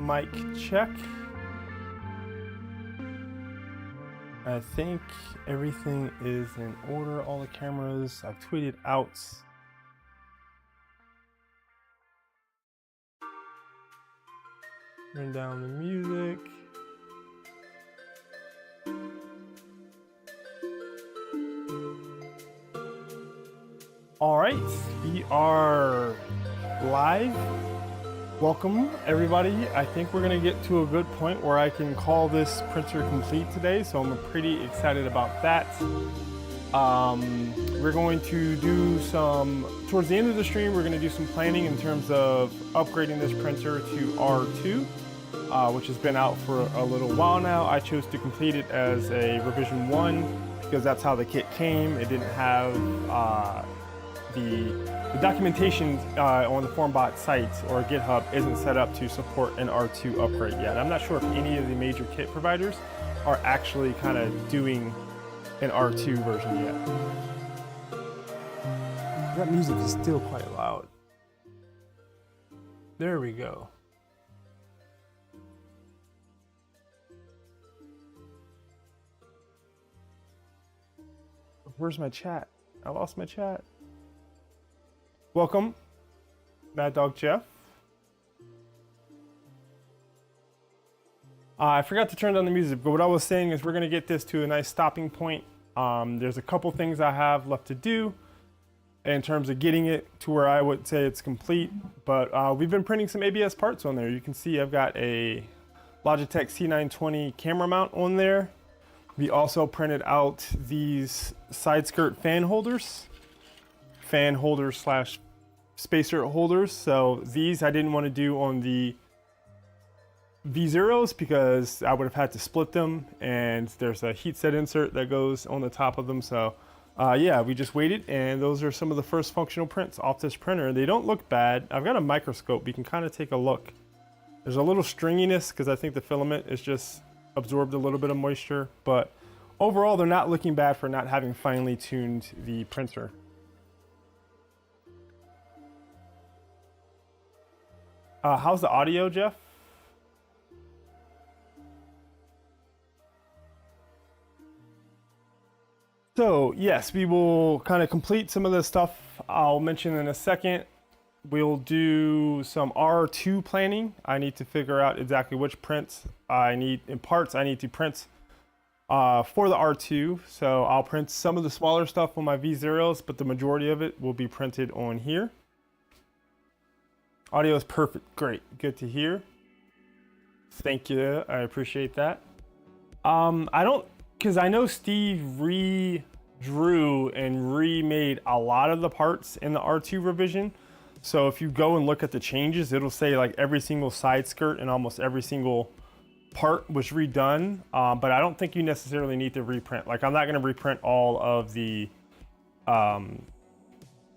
Mic check. I think everything is in order. All the cameras I've tweeted out. Turn down the music. All right, we are live. Welcome everybody. I think we're gonna get to a good point where I can call this printer complete today, so I'm pretty excited about that. We're going to do some, towards the end of the stream, we're gonna do some planning in terms of upgrading this printer to R2, which has been out for a little while now. I chose to complete it as a revision 1 because that's how the kit came. It didn't have the documentation on the FORMBOT site or GitHub isn't set up to support an R2 upgrade yet. I'm not sure if any of the major kit providers are actually kind of doing an R2 version yet. That music is still quite loud. There we go. Where's my chat? I lost my chat. Welcome, Mad Dog Jeff. I forgot to turn down the music, but what I was saying is we're gonna get this to a nice stopping point. There's a couple things I have left to do in terms of getting it to where I would say it's complete, but we've been printing some ABS parts on there. You can see I've got a Logitech C920 camera mount on there. We also printed out these side skirt fan holders slash spacer holders. So these I didn't want to do on the V0s because I would have had to split them, and there's a heat set insert that goes on the top of them. So yeah, we just waited, and those are some of the first functional prints off this printer. They don't look bad. I've got a microscope. You can kind of take a look. There's a little stringiness because I think the filament is just absorbed a little bit of moisture, but overall they're not looking bad for not having finely tuned the printer. How's the audio, Jeff? So yes, we will kind of complete some of the stuff I'll mention in a second. We'll do some R2 planning. I need to figure out exactly which prints I need and parts I need to print for the R2. So I'll print some of the smaller stuff on my V0s, but the majority of it will be printed on here. Audio is perfect. Great. Good to hear. Thank you. I appreciate that. Because I know Steve redrew and remade a lot of the parts in the R2 revision. So if you go and look at the changes, it'll say like every single side skirt and almost every single part was redone. But I don't think you necessarily need to reprint. Like I'm not going to reprint all of the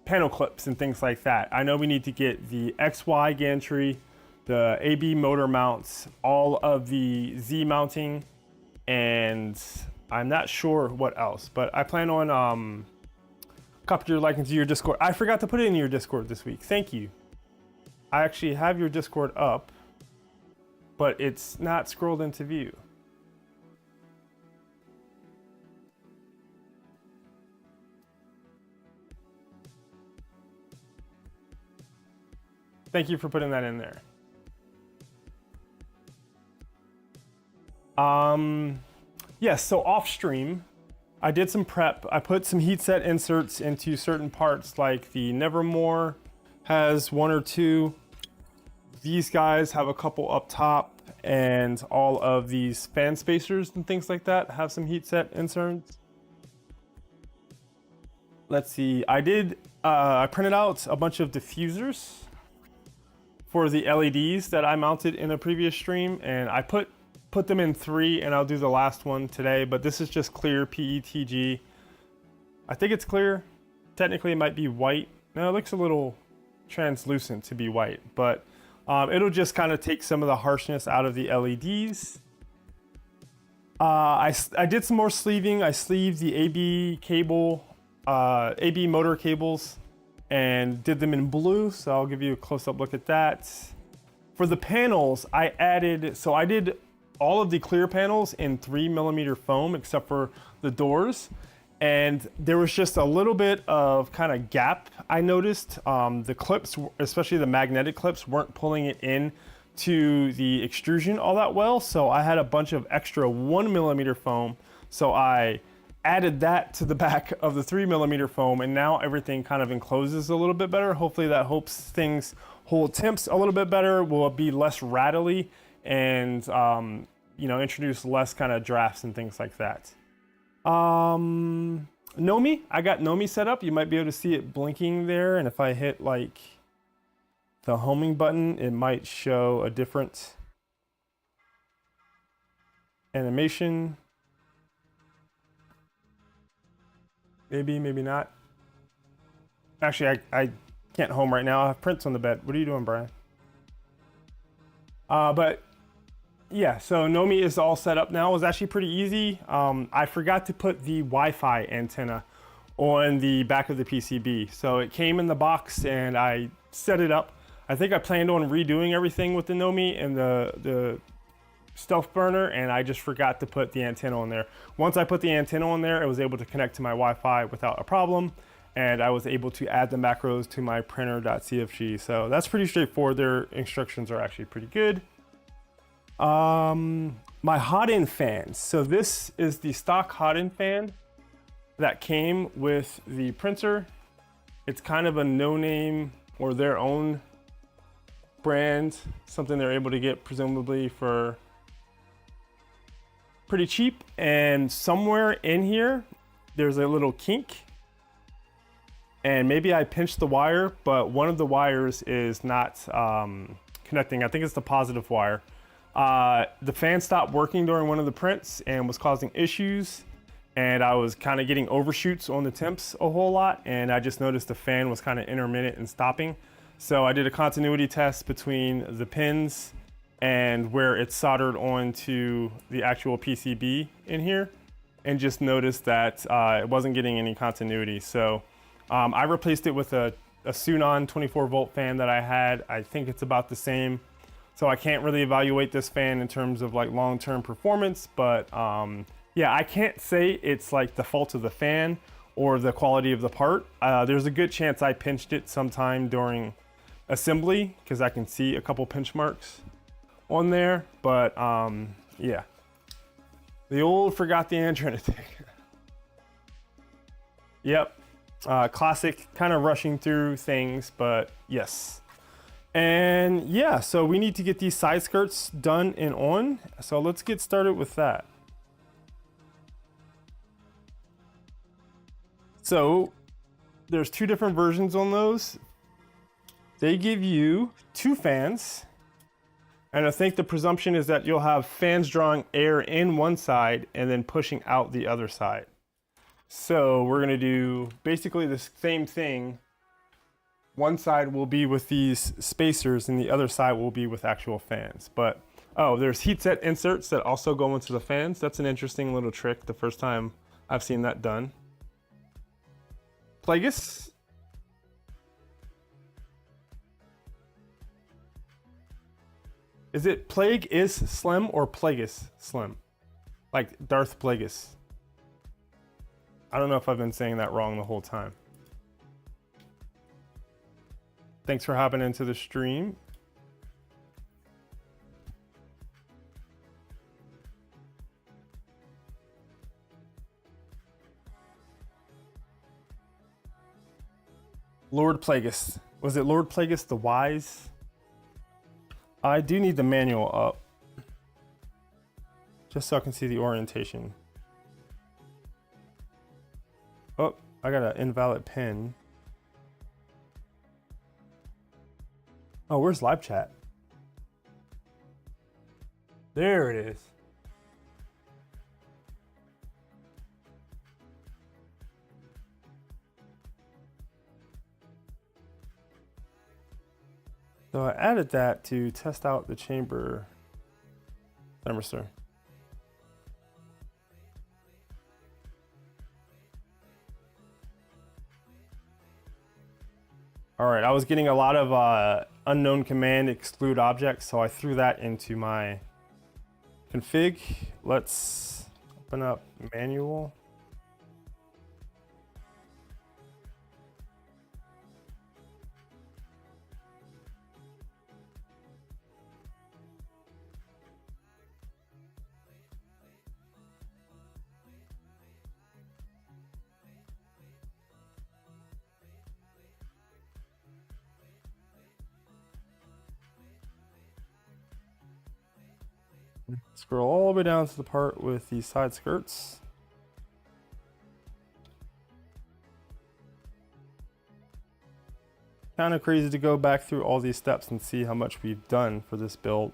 panel clips and things like that. I know we need to get the XY gantry, the AB motor mounts, all of the Z mounting, and I'm not sure what else, but I plan on copy your link into your Discord. I forgot to put it in your Discord this week. Thank you. I actually have your Discord up, but it's not scrolled into view. Thank you for putting that in there. Yes, so off stream, I did some prep. I put some heat set inserts into certain parts, like the Nevermore has 1 or 2. These guys have a couple up top, and all of these fan spacers and things like that have some heat set inserts. Let's see, I printed out a bunch of diffusers for the LEDs that I mounted in a previous stream, and I put them in 3, and I'll do the last one today, but this is just clear PETG. I think it's clear. Technically it might be white. No, it looks a little translucent to be white, but it'll just kind of take some of the harshness out of the LEDs. I did some more sleeving. I sleeved the AB cable, AB motor cables, and did them in blue, so I'll give you a close-up look at that. For the panels, I did all of the clear panels in 3mm foam except for the doors. And there was just a little bit of kind of gap I noticed. The clips, especially the magnetic clips, weren't pulling it in to the extrusion all that well. So I had a bunch of extra 1mm foam. So I added that to the back of the 3mm foam, and now everything kind of encloses a little bit better. Hopefully that helps things hold temps a little bit better, will be less rattly, and you know, introduce less kind of drafts and things like that. Nomi, I got Nomi set up. You might be able to see it blinking there, and if I hit like the homing button, it might show a different animation. Maybe, maybe not. Actually, I can't home right now. I have prints on the bed. What are you doing, Brian? But yeah, so Nomi is all set up now. It was actually pretty easy. I forgot to put the Wi-Fi antenna on the back of the PCB. So it came in the box and I set it up. I think I planned on redoing everything with the Nomi and the stealth burner, and I just forgot to put the antenna on there. Once I put the antenna on there, I was able to connect to my Wi-Fi without a problem, and I was able to add the macros to my printer.cfg. So that's pretty straightforward. Their instructions are actually pretty good. My hot-end fans. So this is the stock hot-end fan that came with the printer. It's kind of a no-name or their own brand, something they're able to get presumably for pretty cheap. And somewhere in here, there's a little kink. And maybe I pinched the wire, but one of the wires is not connecting. I think it's the positive wire. The fan stopped working during one of the prints and was causing issues. And I was kind of getting overshoots on the temps a whole lot. And I just noticed the fan was kind of intermittent and stopping. So I did a continuity test between the pins and where it's soldered onto the actual PCB in here, and just noticed that it wasn't getting any continuity. So I replaced it with a Sunon 24-volt fan that I had. I think it's about the same. So I can't really evaluate this fan in terms of like long-term performance, but yeah, I can't say it's like the fault of the fan or the quality of the part. There's a good chance I pinched it sometime during assembly because I can see a couple pinch marks on there, but yeah. The old forgot the antenna thing. Yep, classic, kind of rushing through things, but yes. And yeah, so we need to get these side skirts done and on. So let's get started with that. So there's two different versions on those. They give you two fans. And I think the presumption is that you'll have fans drawing air in one side and then pushing out the other side. So we're gonna do basically the same thing. One side will be with these spacers and the other side will be with actual fans. But, oh, there's heat set inserts that also go into the fans. That's an interesting little trick. The first time I've seen that done. Plagueis. Is it Plague is Slim or Plagueis Slim? Like Darth Plagueis. I don't know if I've been saying that wrong the whole time. Thanks for hopping into the stream. Lord Plagueis. Was it Lord Plagueis the Wise? I do need the manual up, just so I can see the orientation. Oh, I got an invalid pin. Oh, where's live chat? There it is. So I added that to test out the chamber thermistor. All right, I was getting a lot of unknown command exclude object, so I threw that into my config. Let's open up manual. Scroll all the way down to the part with the side skirts. Kind of crazy to go back through all these steps and see how much we've done for this build.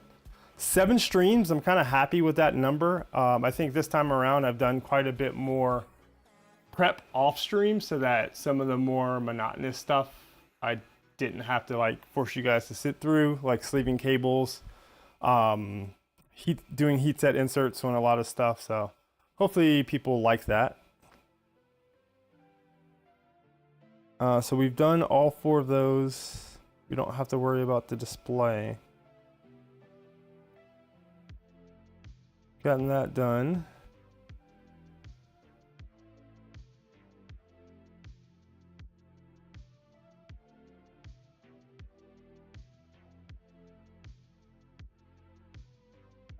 7 streams, I'm kind of happy with that number. I think this time around I've done quite a bit more prep off stream so that some of the more monotonous stuff I didn't have to like force you guys to sit through, like sleeving cables, doing heat set inserts on a lot of stuff. So hopefully people like that. So we've done all 4 of those. We don't have to worry about the display. Gotten that done.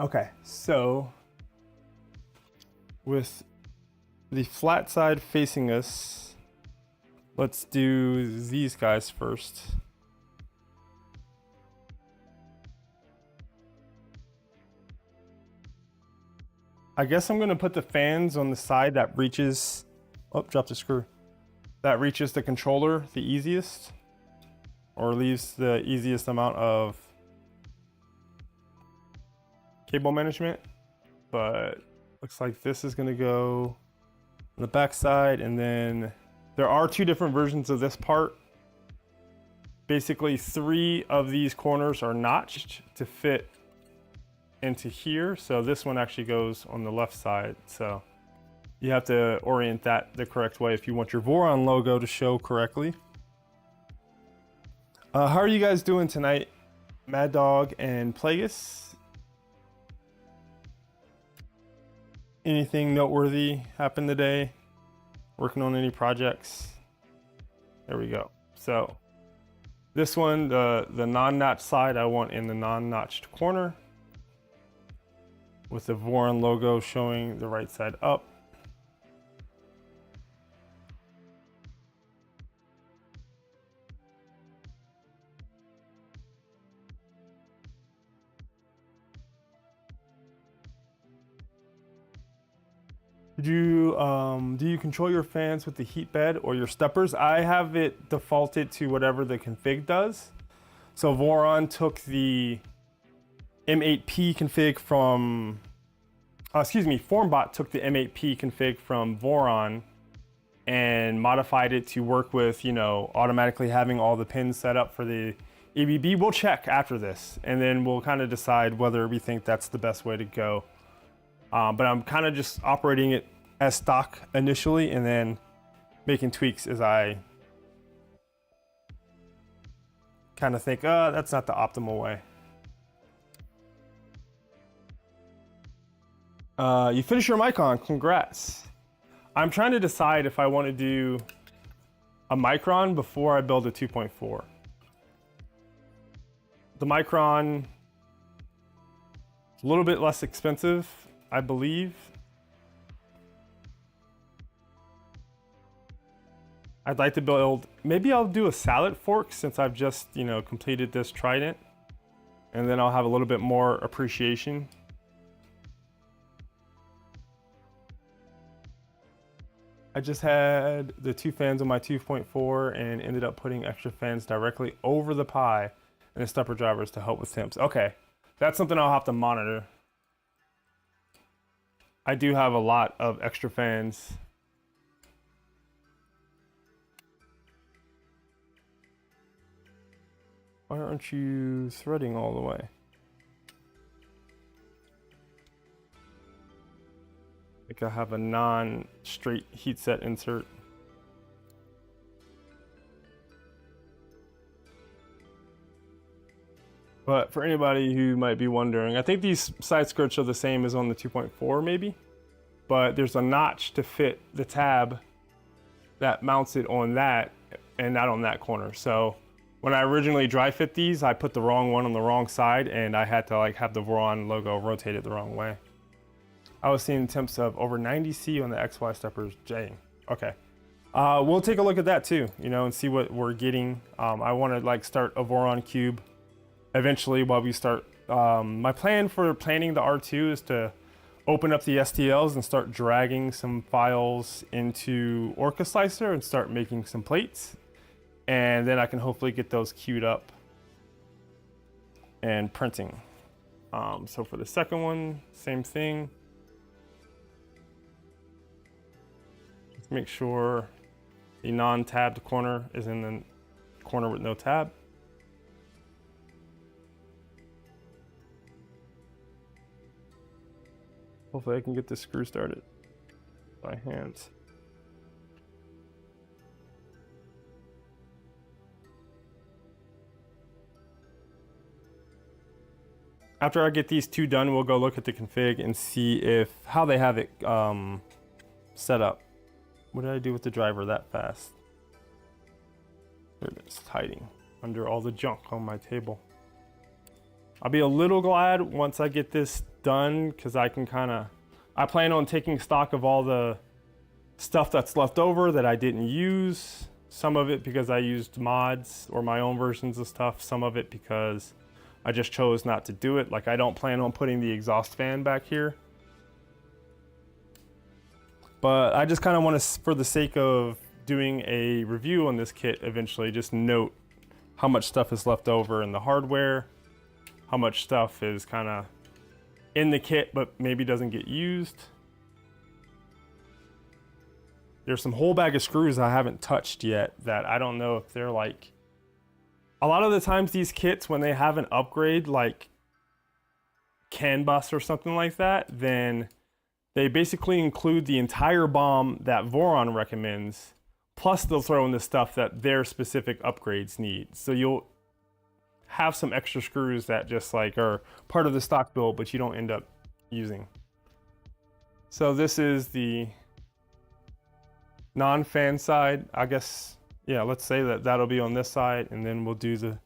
Okay, so with the flat side facing us, let's do these guys first. I guess I'm gonna put the fans on the side that reaches, oh, dropped a screw. That reaches the controller the easiest, or leaves the easiest amount of cable management. But looks like this is gonna go on the back side, and then there are 2 different versions of this part. Basically 3 of these corners are notched to fit into here. So this one actually goes on the left side. So you have to orient that the correct way if you want your Voron logo to show correctly. How are you guys doing tonight? Mad Dog and Plagueis? Anything noteworthy happened today? Working on any projects? There we go. So this one, the non-notched side, I want in the non-notched corner, with the Voron logo showing the right side up. Do you control your fans with the heat bed or your steppers? I have it defaulted to whatever the config does. So Voron took the M8P config from, FORMBOT took the M8P config from Voron and modified it to work with, you know, automatically having all the pins set up for the EBB. We'll check after this, and then we'll kind of decide whether we think that's the best way to go. But I'm kind of just operating it as stock initially, and then making tweaks as I kind of think, that's not the optimal way. You finished your micron, congrats. I'm trying to decide if I want to do a micron before I build a 2.4. The micron is a little bit less expensive, I believe. I'd like to build, maybe I'll do a salad fork since I've just, you know, completed this Trident, and then I'll have a little bit more appreciation. I just had the 2 fans on my 2.4 and ended up putting extra fans directly over the Pi and the stepper drivers to help with temps. Okay, that's something I'll have to monitor. I do have a lot of extra fans. Why aren't you threading all the way? I think I have a non-straight heat set insert. But for anybody who might be wondering, I think these side skirts are the same as on the 2.4 maybe, but there's a notch to fit the tab that mounts it on that and not on that corner. So when I originally dry fit these, I put the wrong one on the wrong side and I had to like have the Voron logo rotated the wrong way. I was seeing temps of over 90C on the XY steppers. Dang. Okay. We'll take a look at that too, you know, and see what we're getting. I want to like start a Voron cube eventually while we start. My plan for planning the R2 is to open up the STLs and start dragging some files into Orca Slicer and start making some plates. And then I can hopefully get those queued up and printing. So for the second one, same thing. Let's make sure the non-tabbed corner is in the corner with no tab. Hopefully I can get this screw started by hand. After I get these two done, we'll go look at the config and see how they have it set up. What did I do with the driver that fast? It's hiding under all the junk on my table. I'll be a little glad once I get this done because I plan on taking stock of all the stuff that's left over that I didn't use. Some of it because I used mods or my own versions of stuff. Some of it because I just chose not to do it. Like I don't plan on putting the exhaust fan back here. But I just kind of want to, for the sake of doing a review on this kit eventually, just note how much stuff is left over in the hardware, how much stuff is kind of in the kit but maybe doesn't get used. There's some whole bag of screws I haven't touched yet that I don't know if they're like, a lot of the times these kits, when they have an upgrade like CANBus or something like that, then they basically include the entire BOM that Voron recommends, plus they'll throw in the stuff that their specific upgrades need. So you'll have some extra screws that just like are part of the stock build, but you don't end up using. So this is the non-fan side, I guess. Yeah, let's say that that'll be on this side, and then we'll do the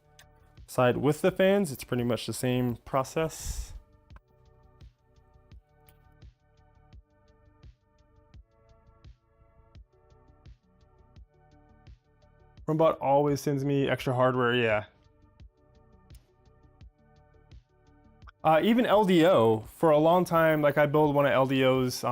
side with the fans. It's pretty much the same process. FORMBOT always sends me extra hardware, yeah. Even LDO, for a long time, like I built one of LDO's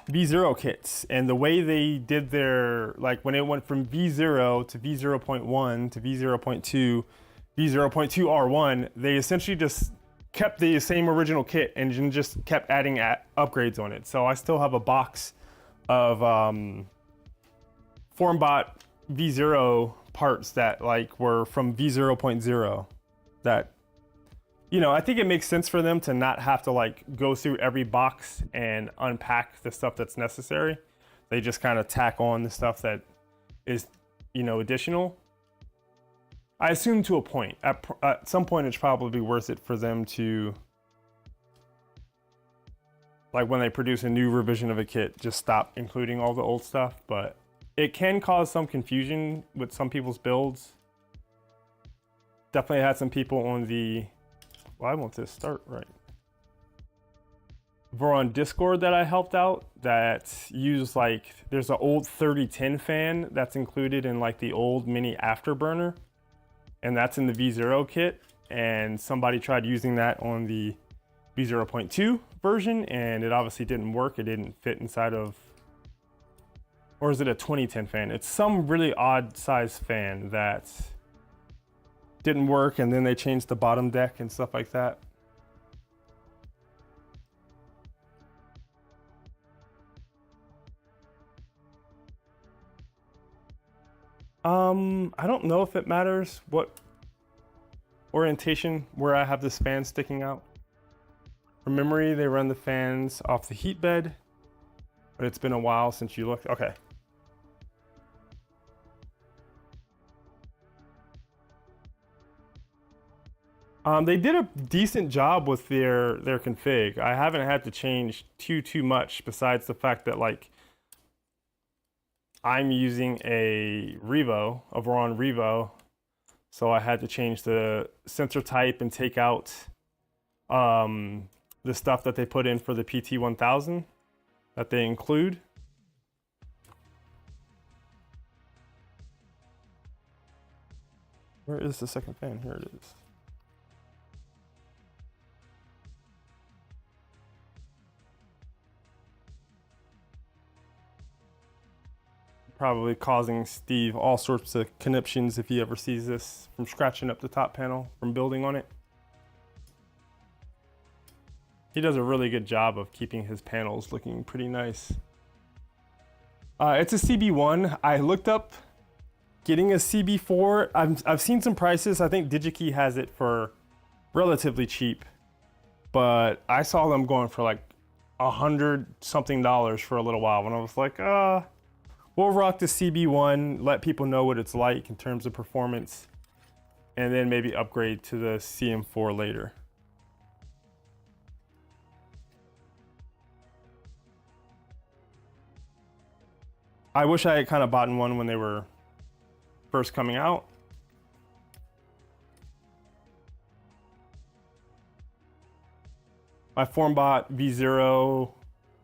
V0 kits, and the way they did their, like when it went from V0 to V0.1 to V0.2, V0.2 R1, they essentially just kept the same original kit and just kept adding upgrades on it. So I still have a box of FORMBOT V0 parts that like were from V0.0 that, you know, I think it makes sense for them to not have to like go through every box and unpack the stuff that's necessary. They just kind of tack on the stuff that is, you know, additional. I assume to a point. At some point, it's probably worth it for them to, like when they produce a new revision of a kit, just stop including all the old stuff. But it can cause some confusion with some people's builds. Definitely had some people on the, well, I want this to start right, Voron Discord that I helped out that used like, there's an old 3010 fan that's included in like the old mini afterburner, and that's in the V0 kit, and somebody tried using that on the V0.2 version and it obviously didn't work. It didn't fit inside of, or is it a 2010 fan? It's some really odd size fan that didn't work, and then they changed the bottom deck and stuff like that. I don't know if it matters what orientation where I have this fan sticking out. From memory, they run the fans off the heat bed, but it's been a while since you looked. Okay. They did a decent job with their config. I haven't had to change too much besides the fact that like I'm using a Voron Revo, so I had to change the sensor type and take out the stuff that they put in for the PT1000 that they include. Where is the second fan? Here it is. Probably causing Steve all sorts of conniptions if he ever sees this, from scratching up the top panel from building on it. He does a really good job of keeping his panels looking pretty nice. It's a CB1. I looked up getting a CB4. I've seen some prices. I think DigiKey has it for relatively cheap, but I saw them going for like $100 something for a little while, and I was like, we'll rock the CB1, let people know what it's like in terms of performance, and then maybe upgrade to the CM4 later. I wish I had kind of bought one when they were first coming out. My FORMBOT V0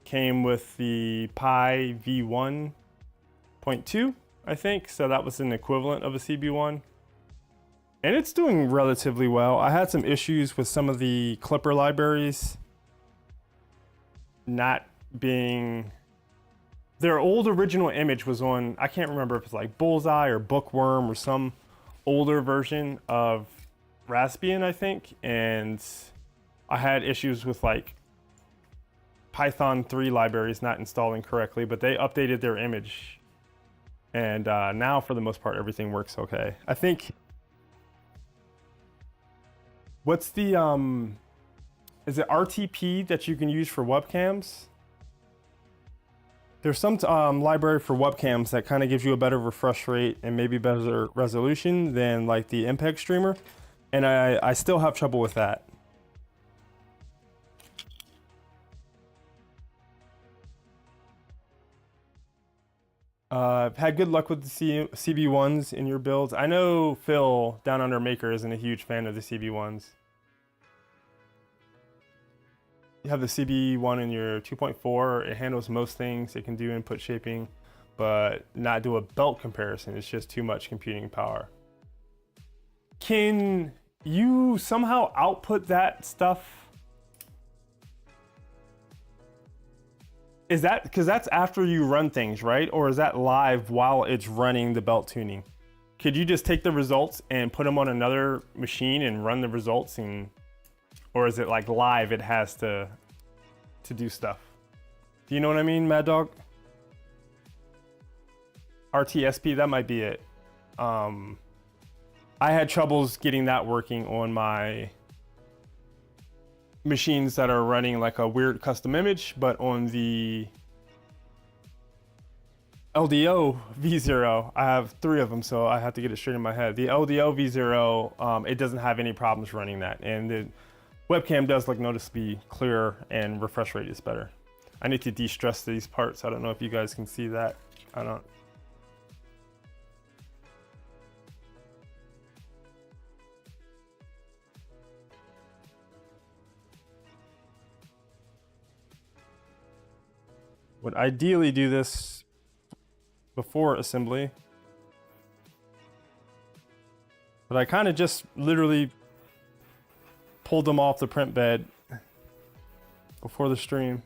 came with the Pi V1.2, I think, so that was an equivalent of a CB1. And it's doing relatively well. I had some issues with some of the clipper libraries not being... Their old original image was on, I can't remember if it's like Bullseye or Bookworm or some older version of Raspbian, I think. And I had issues with like Python 3 libraries not installing correctly, but they updated their image. And now for the most part, everything works okay. I think, what's the, is it RTP that you can use for webcams? There's some library for webcams that kind of gives you a better refresh rate and maybe better resolution than like the MPEG streamer. And I still have trouble with that. I've had good luck with the CB1s in your builds. I know Phil down under Maker isn't a huge fan of the CB1s. You have the CB1 in your 2.4, it handles most things. It can do input shaping, but not do a belt comparison. It's just too much computing power. Can you somehow output that stuff? Is that, because that's after you run things, right? Or is that live while it's running the belt tuning? Could you just take the results and put them on another machine and run the results, and or is it like live, it has to do stuff? Do you know what I mean, Mad Dog? RTSP, that might be it. I had troubles getting that working on my machines that are running like a weird custom image, but on the LDO V0, I have 3 of them, so I have to get it straight in my head. The LDO V0, it doesn't have any problems running that, and the webcam does look noticeably clearer and refresh rate is better. I need to de-stress these parts. I don't know if you guys can see that. I don't. Would ideally do this before assembly, but I kind of just literally pulled them off the print bed before the stream.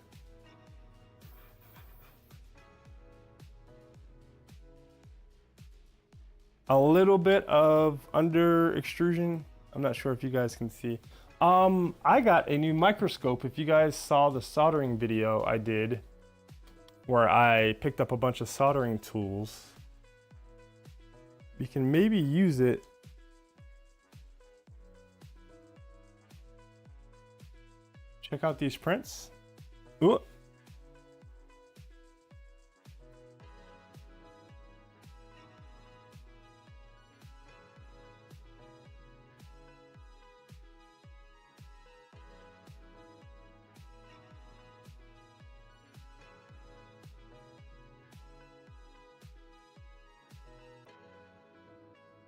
A little bit of under extrusion. I'm not sure if you guys can see. I got a new microscope. If you guys saw the soldering video I did, where I picked up a bunch of soldering tools, we can maybe use it. Check out these prints. Ooh.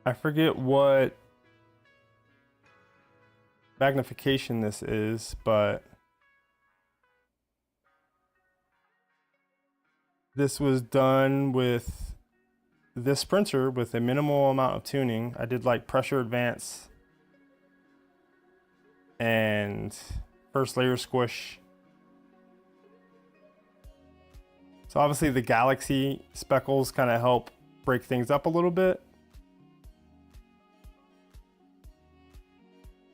I forget what magnification this is, but this was done with this printer with a minimal amount of tuning. I did like pressure advance and first layer squish. So obviously the galaxy speckles kind of help break things up a little bit.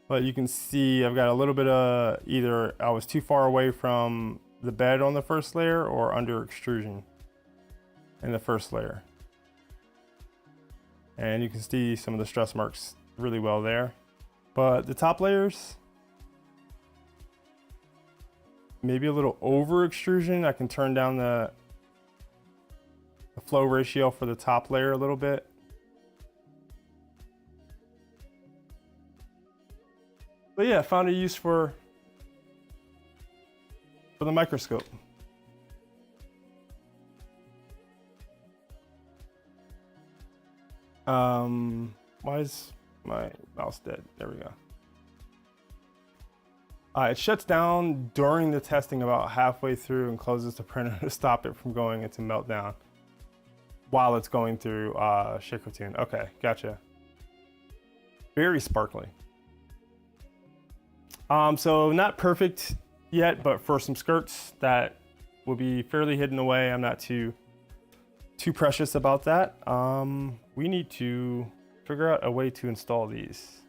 But you can see I've got a little bit of either I was too far away from the bed on the first layer or under extrusion in the first layer. And you can see some of the stress marks really well there. But the top layers, maybe a little over extrusion. I can turn down the flow ratio for the top layer a little bit. But yeah, found a use for the microscope. Why is my mouse dead? There we go. It shuts down during the testing about halfway through and closes the printer to stop it from going into meltdown while it's going through shaker tune. Okay, gotcha. Very sparkly. So not perfect yet, but for some skirts that will be fairly hidden away, I'm not too precious about that. We need to figure out a way to install these.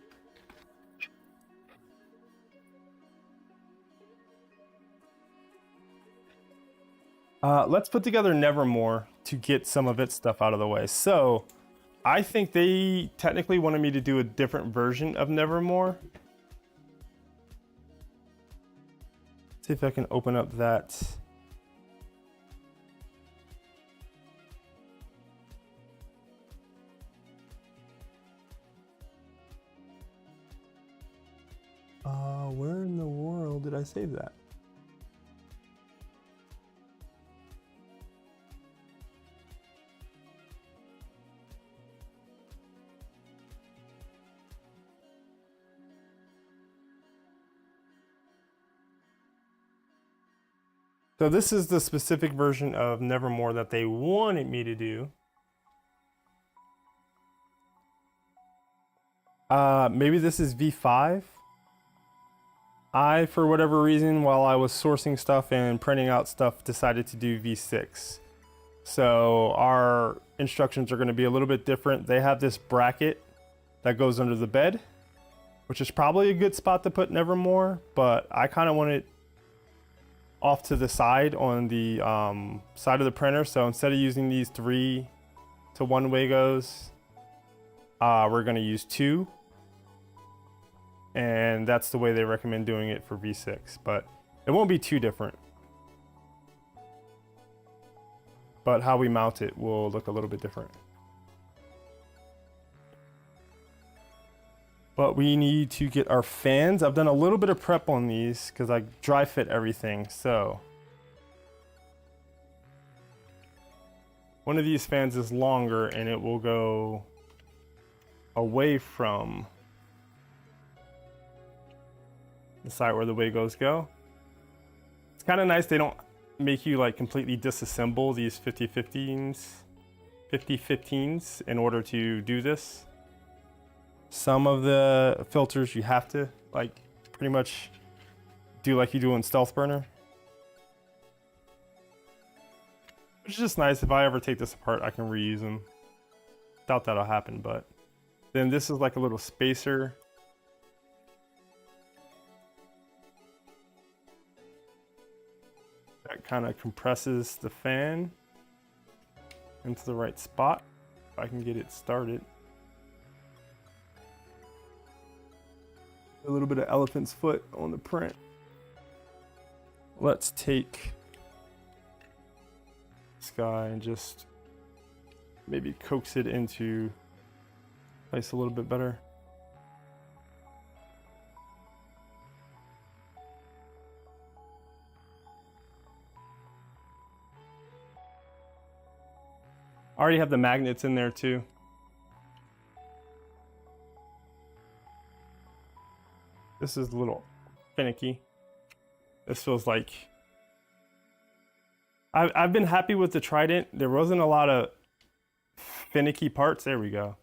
Let's put together Nevermore to get some of its stuff out of the way. So I think they technically wanted me to do a different version of Nevermore. See if I can open up that. Where in the world did I save that? So this is the specific version of Nevermore that they wanted me to do. Maybe this is V5. I, for whatever reason, while I was sourcing stuff and printing out stuff, decided to do V6. So our instructions are going to be a little bit different. They have this bracket that goes under the bed, which is probably a good spot to put Nevermore, but I kind of want it off to the side on the side of the printer. So instead of using these 3 to 1 Wagos, we're going to use 2. And that's the way they recommend doing it for V6, but it won't be too different. But how we mount it will look a little bit different. But we need to get our fans. I've done a little bit of prep on these because I dry fit everything. So one of these fans is longer and it will go away from the side where the Wagos go. It's kind of nice they don't make you like completely disassemble these 5015s in order to do this. Some of the filters you have to like pretty much do like you do in Stealth Burner. Which is just nice. If I ever take this apart, I can reuse them. Doubt that'll happen, but then this is like a little spacer. That kind of compresses the fan into the right spot. If I can get it started. A little bit of elephant's foot on the print. Let's take this guy and just maybe coax it into place a little bit better. I already have the magnets in there too. This is a little finicky. This feels like... I've been happy with the Trident. There wasn't a lot of finicky parts. There we go.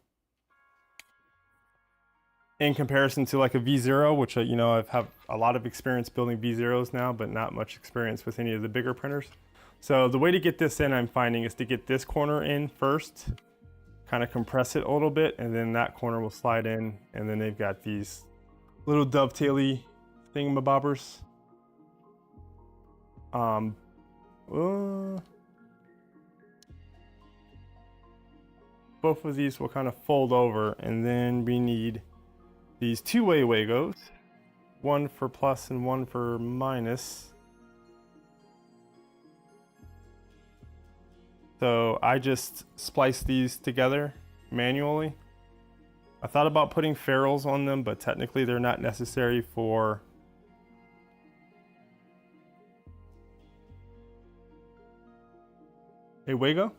In comparison to like a V0, which, you know, I've had a lot of experience building V0s now, but not much experience with any of the bigger printers. So the way to get this in, I'm finding, is to get this corner in first, kind of compress it a little bit, and then that corner will slide in, and then they've got these little dovetaily thingamabobbers. Both of these will kind of fold over, and then we need these two-way Wagos, one for plus and one for minus. So I just splice these together manually. I thought about putting ferrules on them, but technically they're not necessary for a Wago.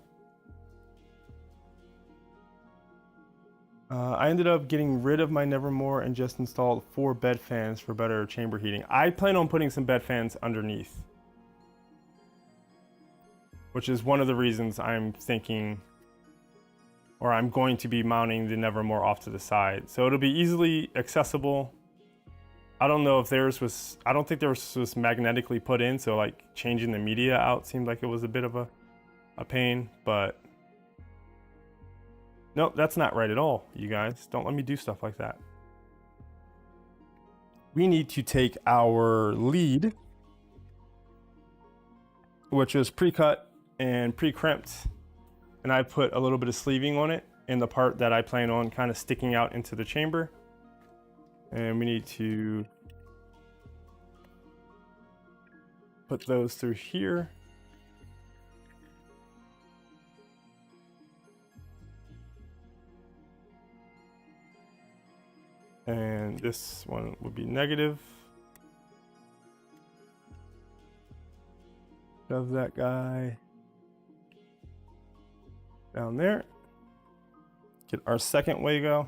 I ended up getting rid of my Nevermore and just installed 4 bed fans for better chamber heating. I plan on putting some bed fans underneath, which is one of the reasons I'm thinking, or I'm going to be mounting the Nevermore off to the side. So it'll be easily accessible. I don't know if theirs was, I don't think theirs was magnetically put in, so like changing the media out seemed like it was a bit of a pain, but no, that's not right at all, you guys. Don't let me do stuff like that. We need to take our lead, which is pre-cut and pre-crimped, and I put a little bit of sleeving on it in the part that I plan on kind of sticking out into the chamber. And we need to put those through here. And this one would be negative. Shove that guy down there. Get our second Wago.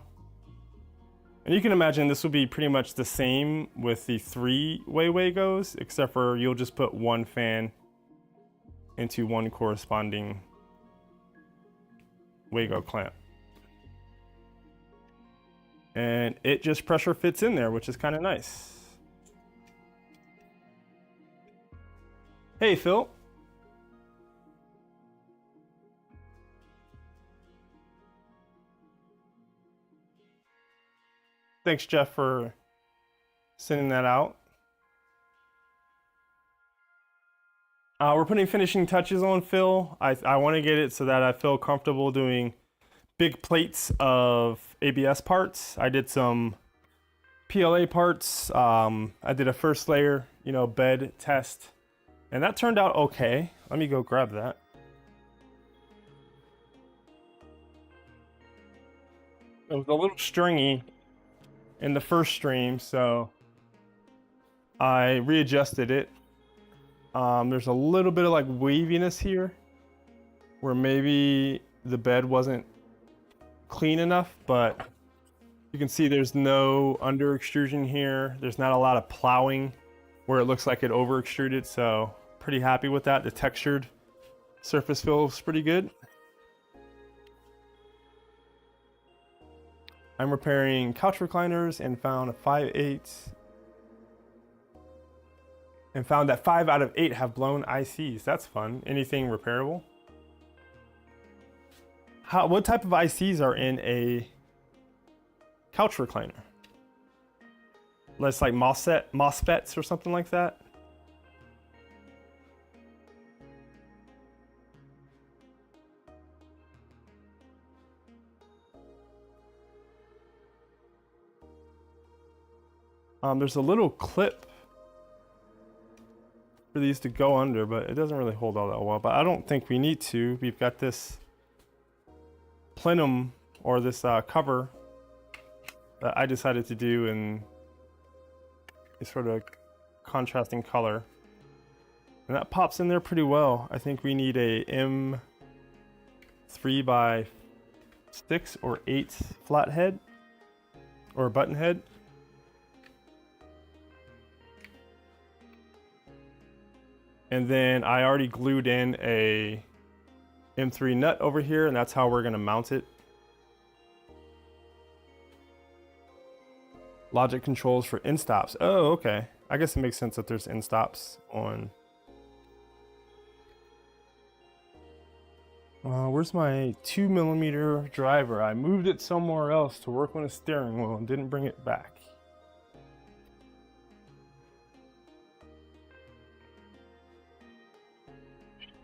And you can imagine this will be pretty much the same with the 3-way Wagos, except for you'll just put one fan into one corresponding Wago clamp. And it just pressure fits in there, which is kind of nice. Hey, Phil. Thanks, Jeff, for sending that out. We're putting finishing touches on Phil. I want to get it so that I feel comfortable doing big plates of ABS parts. I did some PLA parts. I did a first layer, you know, bed test, and that turned out okay. Let me go grab that. It was a little stringy in the first stream, so I readjusted it. There's a little bit of like waviness here where maybe the bed wasn't clean enough, but you can see there's no under extrusion here. There's not a lot of plowing where it looks like it over extruded, so pretty happy with that. The textured surface feels pretty good. I'm repairing couch recliners and found a 5/8 and found that 5 out of 8 have blown ICs. That's fun. Anything repairable? What type of ICs are in a couch recliner? Less like MOSFETs or something like that? There's a little clip for these to go under, but it doesn't really hold all that well. But I don't think we need to. We've got this plenum, or this cover that I decided to do in a sort of contrasting color, and that pops in there pretty well. I think we need a M3x6 or 8 flat head or button head. And then I already glued in a M3 nut over here, and that's how we're gonna mount it. Logic controls for end stops. Oh, okay. I guess it makes sense that there's end stops on. Where's my 2mm driver? I moved it somewhere else to work on a steering wheel and didn't bring it back.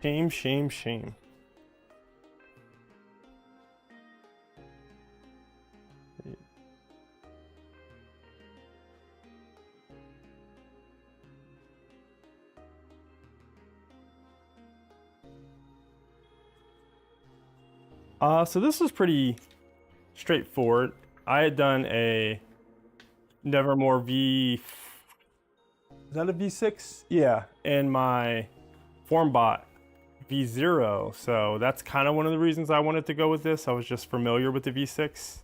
Shame, shame, shame. So this was pretty straightforward. I had done a Nevermore is that a V6? Yeah, and my FORMBOT V0. So that's kind of one of the reasons I wanted to go with this. I was just familiar with the V6.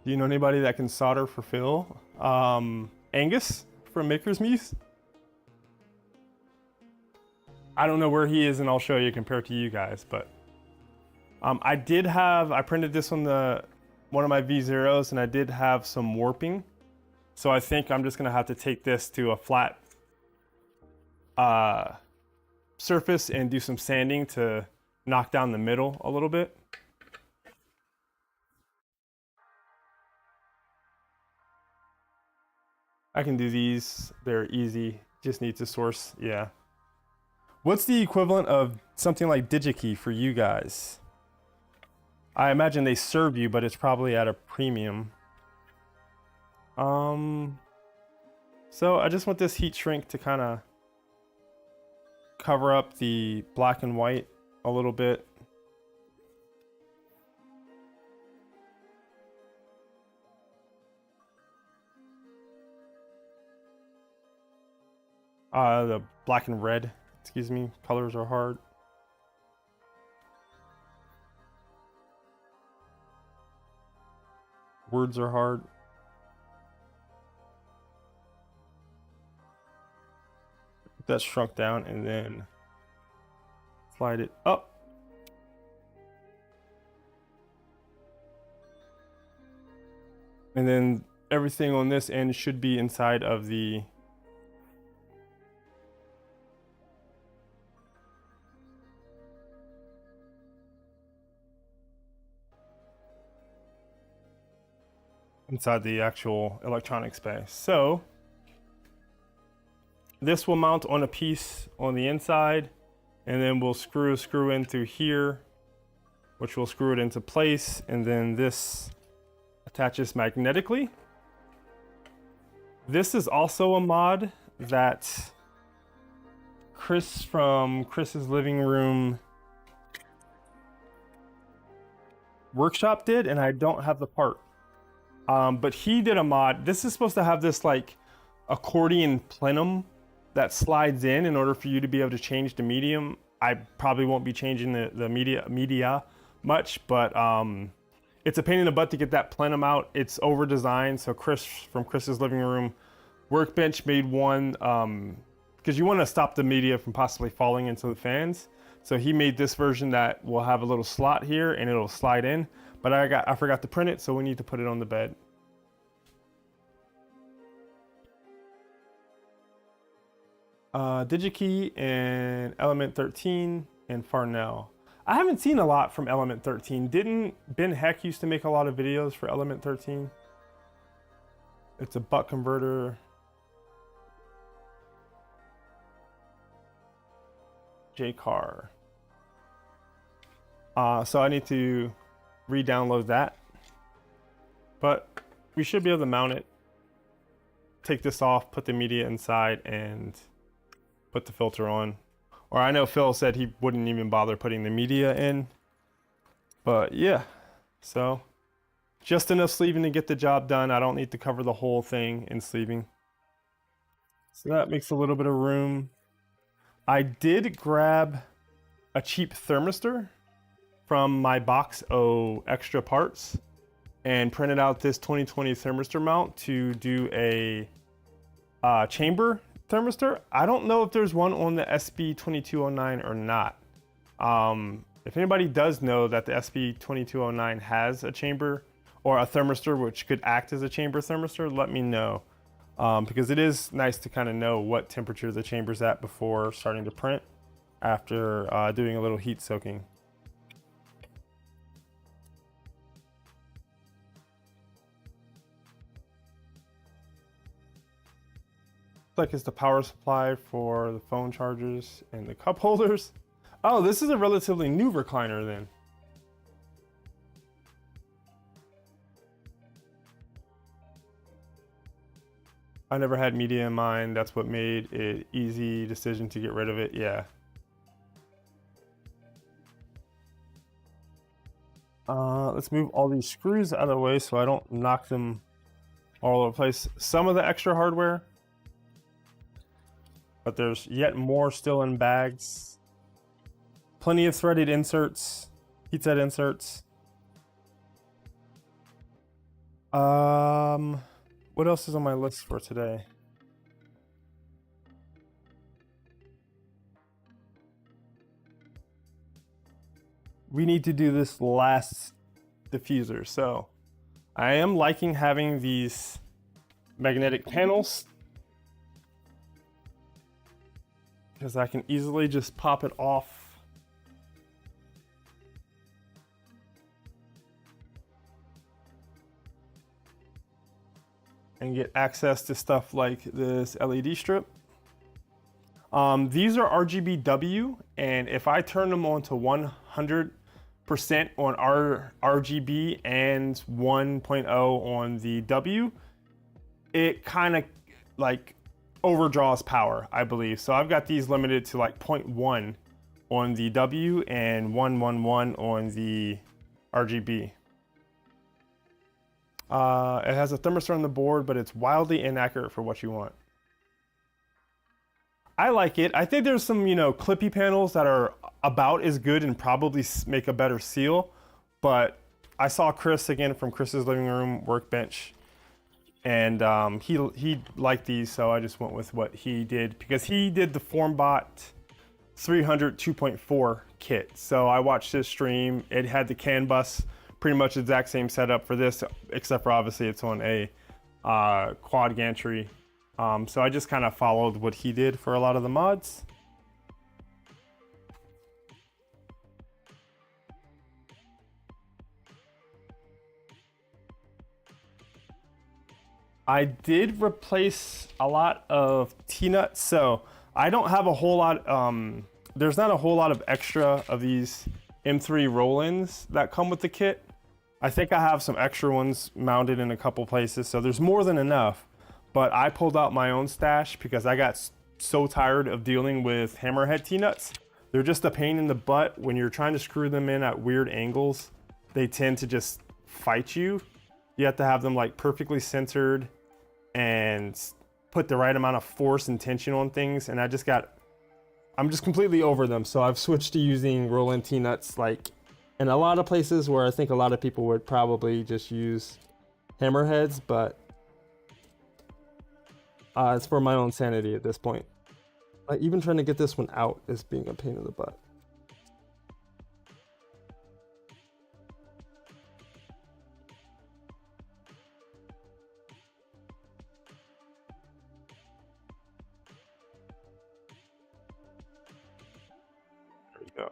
Do you know anybody that can solder for Phil? Angus from Maker's Muse? I don't know where he is, and I'll show you compared to you guys, but I printed this on one of my V0s, and I did have some warping. So I think I'm just gonna have to take this to a flat surface and do some sanding to knock down the middle a little bit. I can do these, they're easy, just need to source, yeah. What's the equivalent of something like DigiKey for you guys? I imagine they serve you, but it's probably at a premium. So I just want this heat shrink to kind of cover up the black and white a little bit. The black and red, excuse me, colors are hard. Words are hard. That's shrunk down and then slide it up. And then everything on this end should be inside of the actual electronic space. So this will mount on a piece on the inside, and then we'll screw in through here, which will screw it into place, and then this attaches magnetically. This is also a mod that Chris from Chris's living room workshop did, and I don't have the part. But he did a mod. This is supposed to have this like accordion plenum that slides in order for you to be able to change the medium. I probably won't be changing the media much, but it's a pain in the butt to get that plenum out. It's over designed. So Chris from Chris's living room workbench made one because you want to stop the media from possibly falling into the fans. So he made this version that will have a little slot here and it'll slide in. But I forgot to print it, so we need to put it on the bed. DigiKey and Element 13 and Farnell. I haven't seen a lot from Element 13. Didn't Ben Heck used to make a lot of videos for Element 13? It's a buck converter. JCar. So I need to re-download that, but we should be able to mount it, take this off, put the media inside, and put the filter on. Or I know Phil said he wouldn't even bother putting the media in, but yeah, so just enough sleeving to get the job done. I don't need to cover the whole thing in sleeving, so that makes a little bit of room. I did grab a cheap thermistor from my box of extra parts and printed out this 2020 thermistor mount to do a chamber thermistor. I don't know if there's one on the SB2209 or not. If anybody does know that the SB2209 has a chamber or a thermistor which could act as a chamber thermistor, let me know. Because it is nice to kind of know what temperature the chamber's at before starting to print after doing a little heat soaking. Like it's the power supply for the phone chargers and the cup holders. Oh, this is a relatively new recliner then. I never had media in mind. That's what made it easy decision to get rid of it. Yeah. Let's move all these screws out of the way so I don't knock them all over the place. Some of the extra hardware, but there's yet more still in bags. Plenty of threaded inserts, heat-set inserts. What else is on my list for today? We need to do this last diffuser. So I am liking having these magnetic panels because I can easily just pop it off. And get access to stuff like this LED strip. These are RGBW, and if I turn them on to 100% on RGB and 1.0 on the W, it kind of like overdraws power, I believe. So I've got these limited to like 0.1 on the W and 111 on the RGB. It has a thermistor on the board, but it's wildly inaccurate for what you want. I like it. I think there's some, clippy panels that are about as good and probably make a better seal. But I saw Chris again from Chris's living room workbench, and he liked these, so I just went with what he did because he did the FORMBOT 300 2.4 kit. So I watched his stream. It had the CANBus, pretty much the exact same setup for this, except for obviously it's on a quad gantry. So I just kind of followed what he did for a lot of the mods. I did replace a lot of T-nuts, so I don't have a whole lot, there's not a whole lot of extra of these M3 roll-ins that come with the kit. I think I have some extra ones mounted in a couple places, so there's more than enough. But I pulled out my own stash because I got so tired of dealing with hammerhead T-nuts. They're just a pain in the butt. When you're trying to screw them in at weird angles, they tend to just fight you. You have to have them like perfectly centered and put the right amount of force and tension on things. And I'm just completely over them. So I've switched to using roll-in T-nuts like in a lot of places where I think a lot of people would probably just use hammerheads, but it's for my own sanity at this point. Even trying to get this one out is being a pain in the butt. There we go.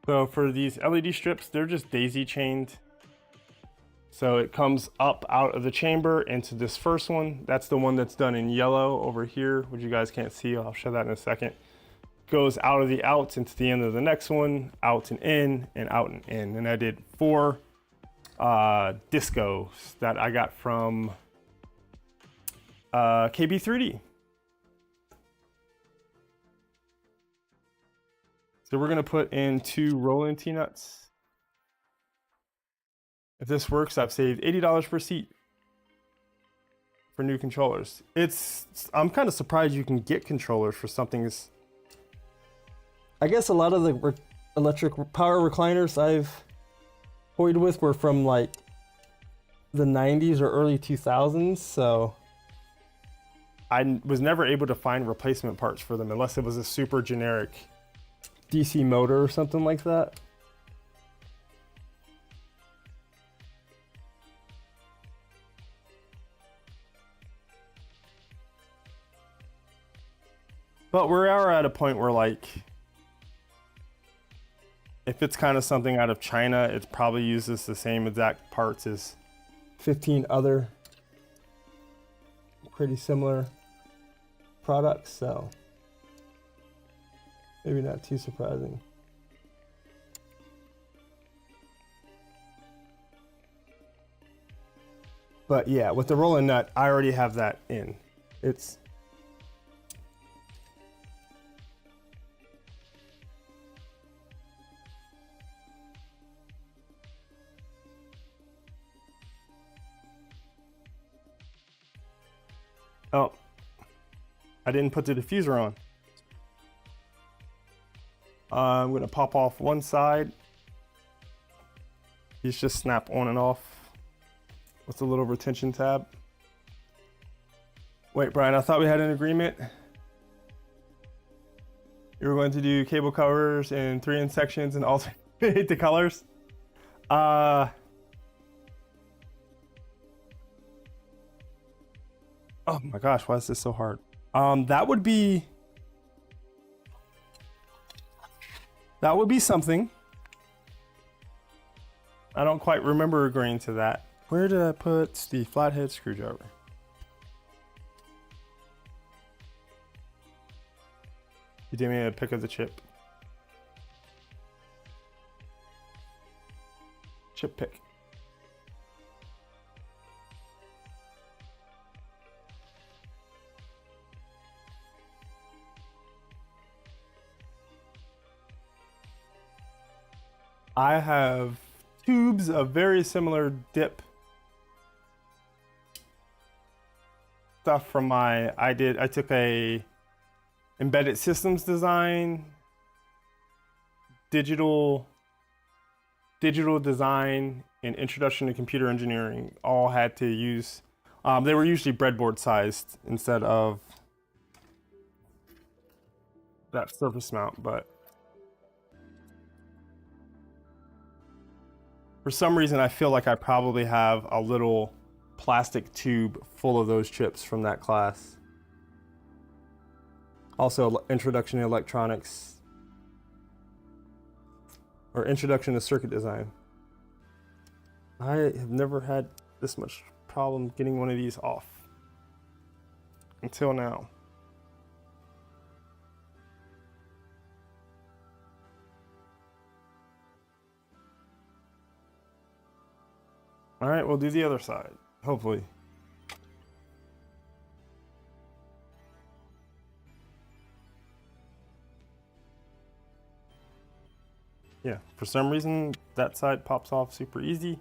So for these LED strips, they're just daisy chained. So it comes up out of the chamber into this first one. That's the one that's done in yellow over here, which you guys can't see. I'll show that in a second. Goes out of the outs into the end of the next one, out and in, and out and in. And I did 4 discos that I got from KB3D. So we're gonna put in 2 roll-in T-nuts. If this works, I've saved $80 per seat. for new controllers. I'm kind of surprised you can get controllers for something as... I guess a lot of the electric power recliners I've toyed with were from like the 90s or early 2000s, so I was never able to find replacement parts for them unless it was a super generic DC motor or something like that. But we are at a point where, like, if it's kind of something out of China, it probably uses the same exact parts as 15 other pretty similar products, so maybe not too surprising. But yeah, with the rolling nut, I already have that in. It's oh, I didn't put the diffuser on. I'm gonna pop off one side. These just snap on and off with a little retention tab. Wait, Brian, I thought we had an agreement. You were going to do cable covers in 3-inch sections and alternate the colors. Oh my gosh, why is this so hard? That would be something. I don't quite remember agreeing to that. Where did I put the flathead screwdriver? You did me a pick of the chip. Chip pick. I have tubes of very similar dip stuff from I took a embedded systems design, digital design, and introduction to computer engineering. All had to use, they were usually breadboard sized instead of that surface mount, but for some reason, I feel like I probably have a little plastic tube full of those chips from that class. Also, introduction to electronics, or introduction to circuit design. I have never had this much problem getting one of these off until now. All right, we'll do the other side, hopefully. Yeah, for some reason, that side pops off super easy.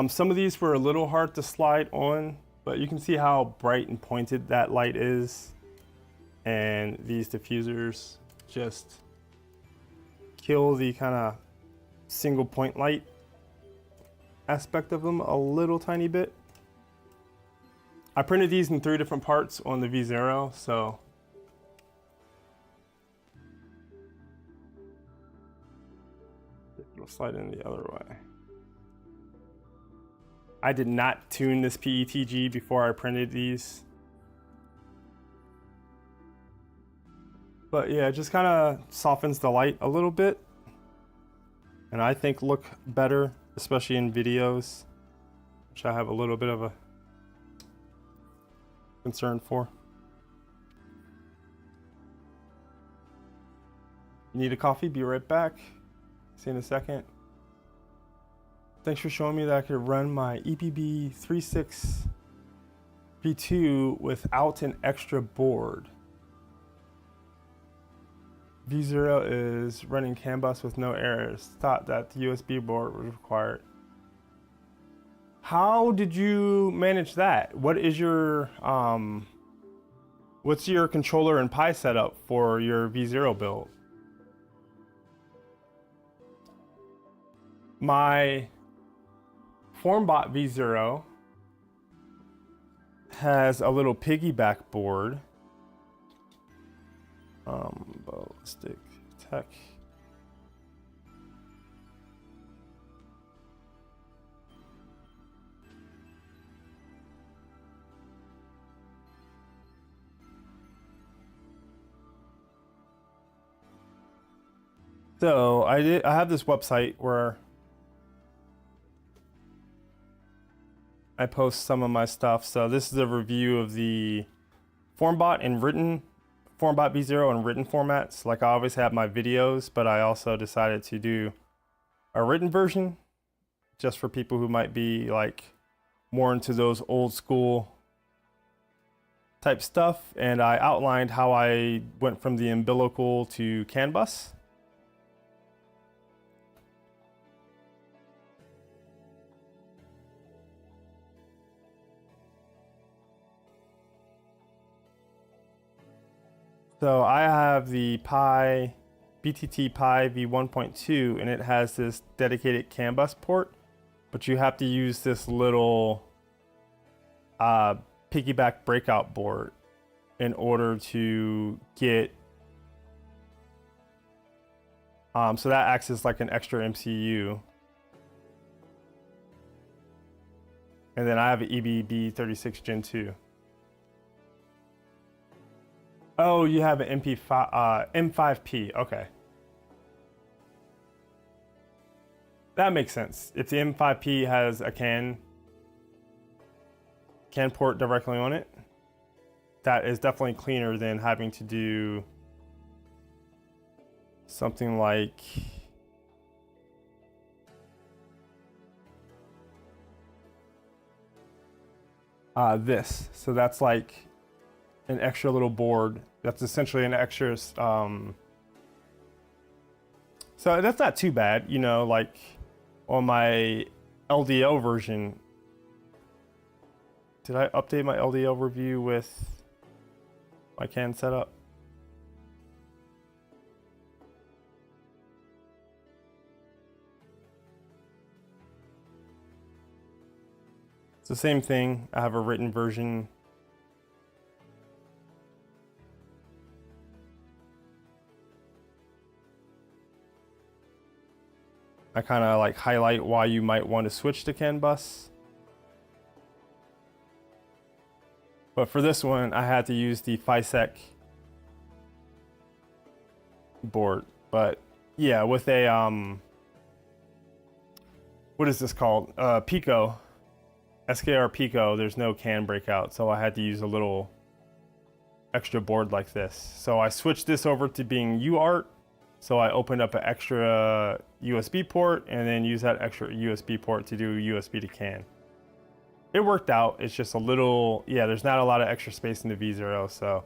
Some of these were a little hard to slide on, but you can see how bright and pointed that light is. And these diffusers just kill the kind of single point light aspect of them a little tiny bit. I printed these in 3 different parts on the V0, so it'll slide in the other way. I did not tune this PETG before I printed these. But yeah, it just kind of softens the light a little bit, and I think look better, especially in videos, which I have a little bit of a concern for. You need a coffee? Be right back. See you in a second. Thanks for showing me that I could run my EPB 36 V2 without an extra board. V0 is running CANBus with no errors. Thought that the USB board was required. How did you manage that? What is your what's your controller and Pi setup for your V0 build? My FORMBOT V0 has a little piggyback board. Ballistic Tech. So I have this website where I post some of my stuff. So this is a review of the FORMBOT V0 in written formats. Like I always have my videos, but I also decided to do a written version just for people who might be like more into those old school type stuff. And I outlined how I went from the umbilical to CANBus. So I have the Pi BTT Pi V1.2 and it has this dedicated CANBus port, but you have to use this little piggyback breakout board in order to get so that acts as like an extra MCU. And then I have an EBB36 Gen 2. Oh, you have an M5P, okay. That makes sense. If the M5P has a CAN port directly on it, that is definitely cleaner than having to do something like this. So that's like an extra little board. That's essentially an extra, so that's not too bad, you know, like on my LDL version. Did I update my LDL review with my CAN setup? It's the same thing. I have a written version. I kind of like highlight why you might want to switch to CANBus. But for this one, I had to use the FISEC board. But yeah, with a, what is this called? Pico, SKR Pico, there's no CAN breakout. So I had to use a little extra board like this. So I switched this over to being UART. So I opened up an extra USB port and then use that extra USB port to do USB to CAN. It worked out. It's just a little, yeah, there's not a lot of extra space in the V0, so.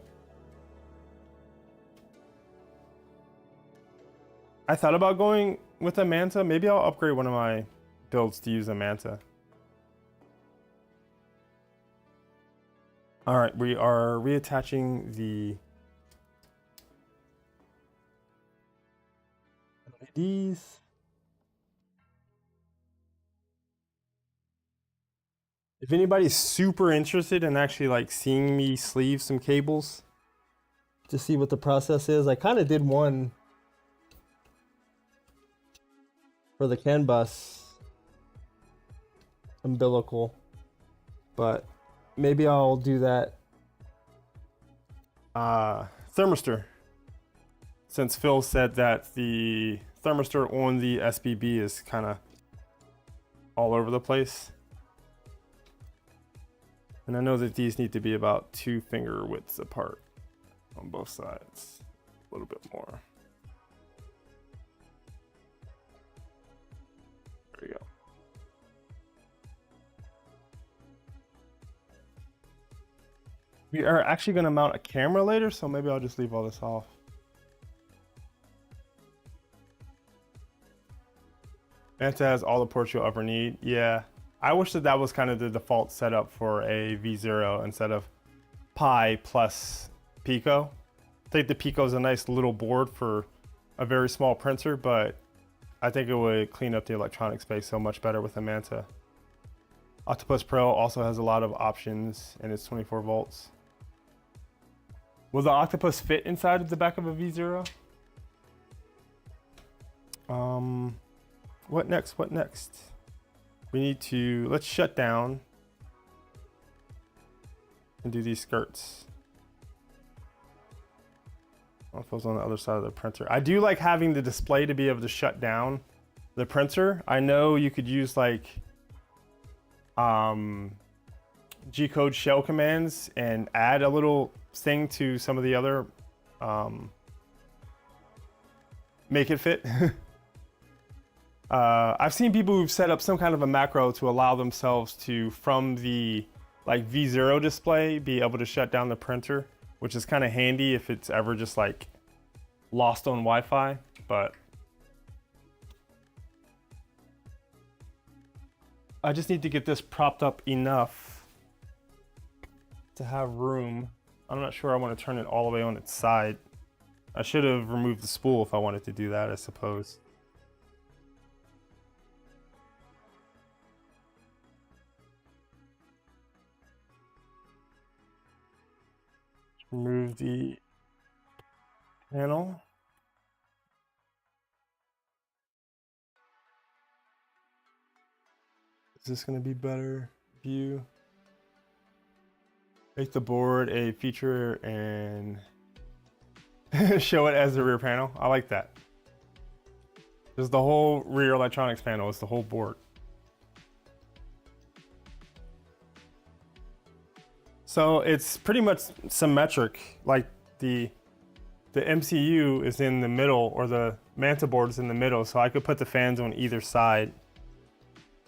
I thought about going with a Manta. Maybe I'll upgrade one of my builds to use a Manta. All right, we are reattaching the LEDs. If anybody's super interested in actually like seeing me sleeve some cables to see what the process is, I kind of did one for the CANBus umbilical, but maybe I'll do that thermistor, since Phil said that the thermistor on the SBB is kind of all over the place. And I know that these need to be about 2 finger widths apart on both sides, a little bit more. There we go. We are actually going to mount a camera later, so maybe I'll just leave all this off. Manta has all the ports you'll ever need. Yeah, I wish that that was kind of the default setup for a V0 instead of Pi plus Pico. I think the Pico is a nice little board for a very small printer, but I think it would clean up the electronic space so much better with a Manta. Octopus Pro also has a lot of options and it's 24 volts. Will the Octopus fit inside of the back of a V0? What next? What next? We need to, let's shut down and do these skirts. I don't know if it was on the other side of the printer. I do like having the display to be able to shut down the printer. I know you could use like G-code shell commands and add a little thing to some of the other make it fit. I've seen people who've set up some kind of a macro to allow themselves to, from the like V0 display, be able to shut down the printer, which is kind of handy if it's ever just like lost on Wi-Fi. But I just need to get this propped up enough to have room. I'm not sure I want to turn it all the way on its side. I should have removed the spool if I wanted to do that, I suppose. Remove the panel. Is this going to be better view? Make the board a feature and show it as the rear panel. I like that. There's the whole rear electronics panel. It's the whole board. So it's pretty much symmetric. Like the MCU is in the middle, or the Manta board is in the middle. So I could put the fans on either side.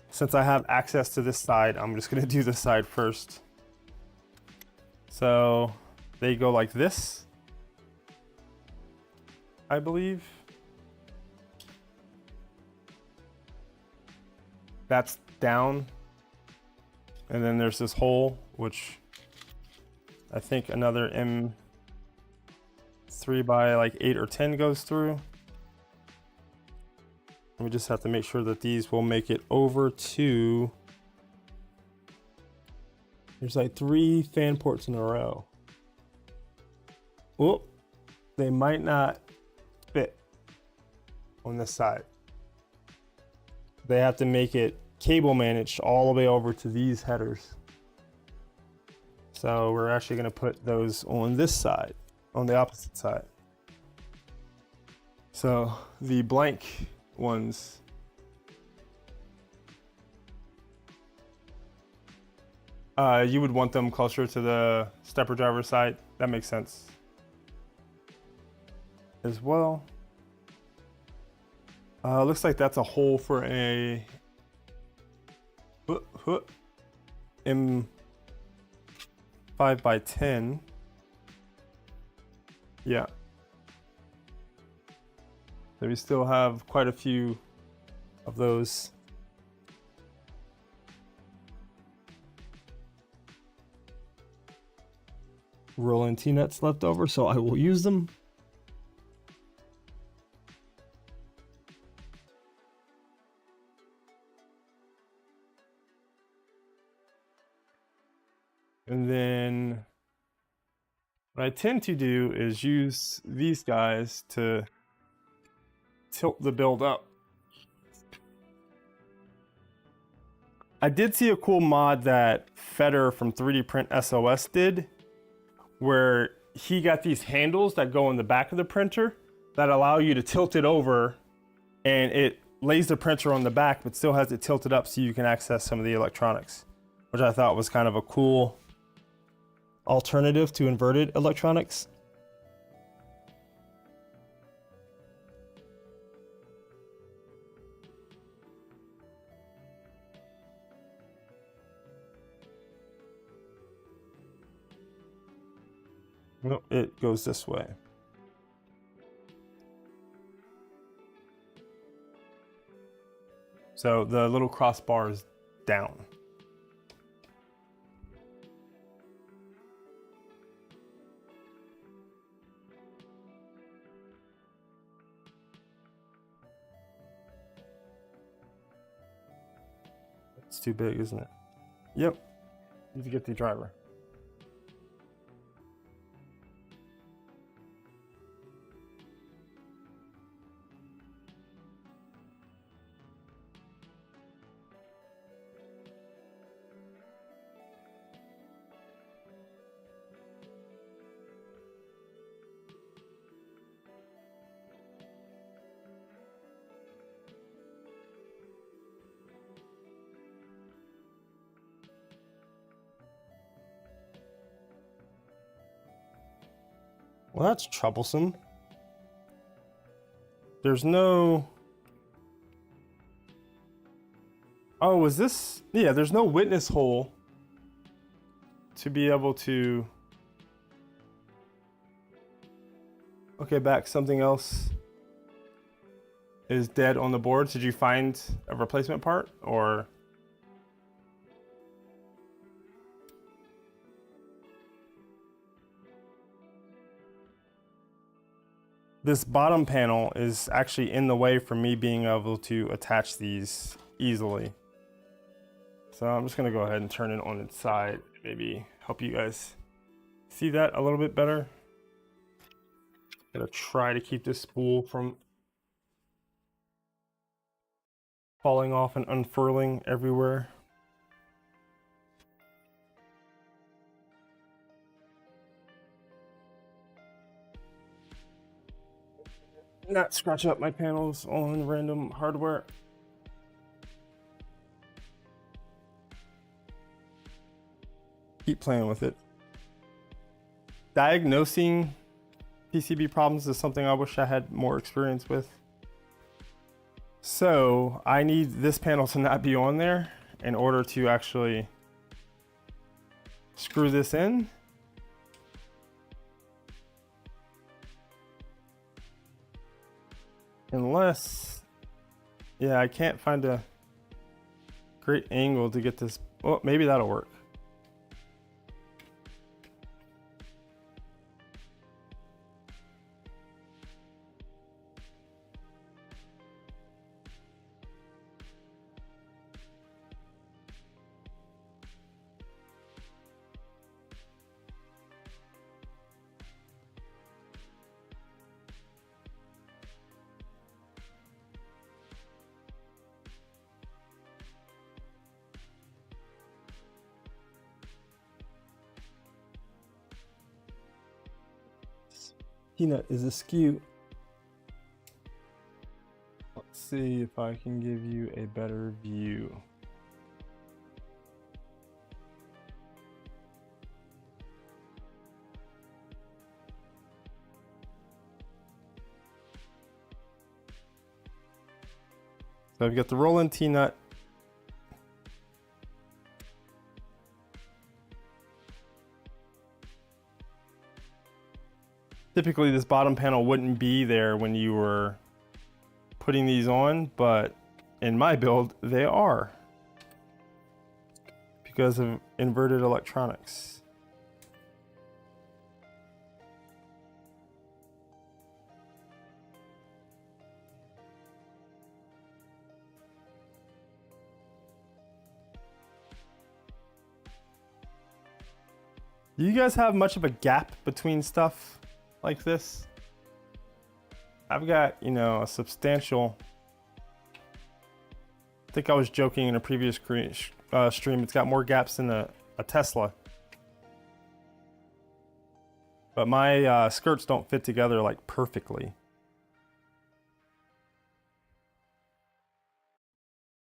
Since I have access to this side, I'm just gonna do this side first. So they go like this, I believe. That's down. And then there's this hole, which I think another M3 by like 8 or 10 goes through. We just have to make sure that these will make it over to, there's like 3 fan ports in a row. Oh, they might not fit on this side. They have to make it cable managed all the way over to these headers. So we're actually going to put those on this side, on the opposite side. So the blank ones, you would want them closer to the stepper driver side. That makes sense as well. Looks like that's a hole for a M5 by 10. Yeah. So we still have quite a few of those. Rolling T-nuts left over, so I will use them. And then what I tend to do is use these guys to tilt the build up. I did see a cool mod that Feder from 3D Print SOS did, where he got these handles that go in the back of the printer that allow you to tilt it over, and it lays the printer on the back but still has it tilted up so you can access some of the electronics, which I thought was kind of a cool alternative to inverted electronics. No, it goes this way. So the little crossbar is down. It's too big, isn't it? Yep. Need to get the driver. Well, that's troublesome. There's no... Oh, is this... Yeah, there's no witness hole to be able to... Okay, back. Something else is dead on the board. Did you find a replacement part, or... This bottom panel is actually in the way for me being able to attach these easily. So I'm just gonna go ahead and turn it on its side, maybe help you guys see that a little bit better. Gonna try to keep this spool from falling off and unfurling everywhere. Not scratch up my panels on random hardware. Keep playing with it. Diagnosing PCB problems is something I wish I had more experience with. So I need this panel to not be on there in order to actually screw this in. Unless, yeah, I can't find a great angle to get this. Well, maybe that'll work. Peanut is askew. Let's see if I can give you a better view. So I've got the roll-in T-nut. Typically this bottom panel wouldn't be there when you were putting these on, but in my build they are because of inverted electronics. Do you guys have much of a gap between stuff like this? I've got, you know, a substantial... I think I was joking in a previous stream, it's got more gaps than a Tesla. But my skirts don't fit together like perfectly.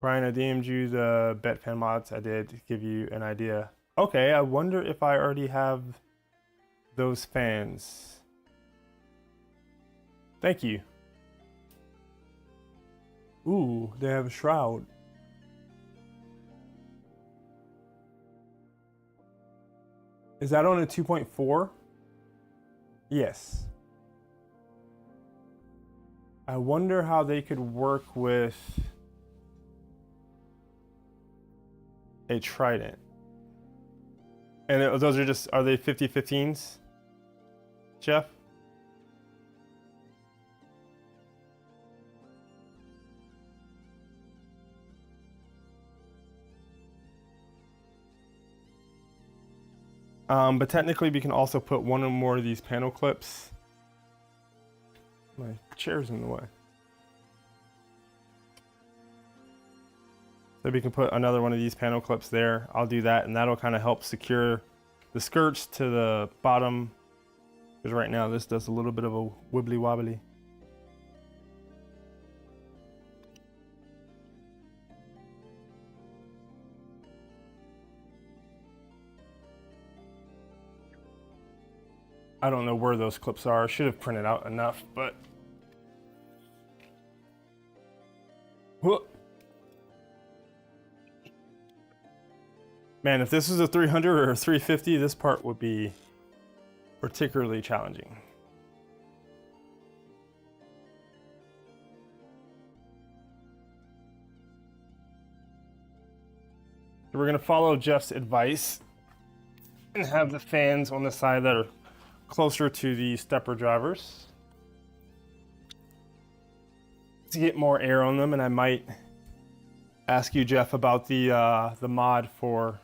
Brian, I DM'd you the BetFan mods I did to give you an idea. Okay, I wonder if I already have those fans. Thank you. Ooh, they have a shroud. Is that on a 2.4? Yes. I wonder how they could work with a Trident. And those are just, are they 50-15s, Jeff? But technically we can also put one or more of these panel clips. My chair's in the way. So we can put another one of these panel clips there. I'll do that, and that'll kind of help secure the skirts to the bottom. Because right now this does a little bit of a wibbly wobbly. I don't know where those clips are. I should have printed out enough, but man, if this was a 300 or a 350, this part would be particularly challenging. So we're gonna follow Jeff's advice and have the fans on the side that are closer to the stepper drivers to get more air on them. And I might ask you, Jeff, about the mod for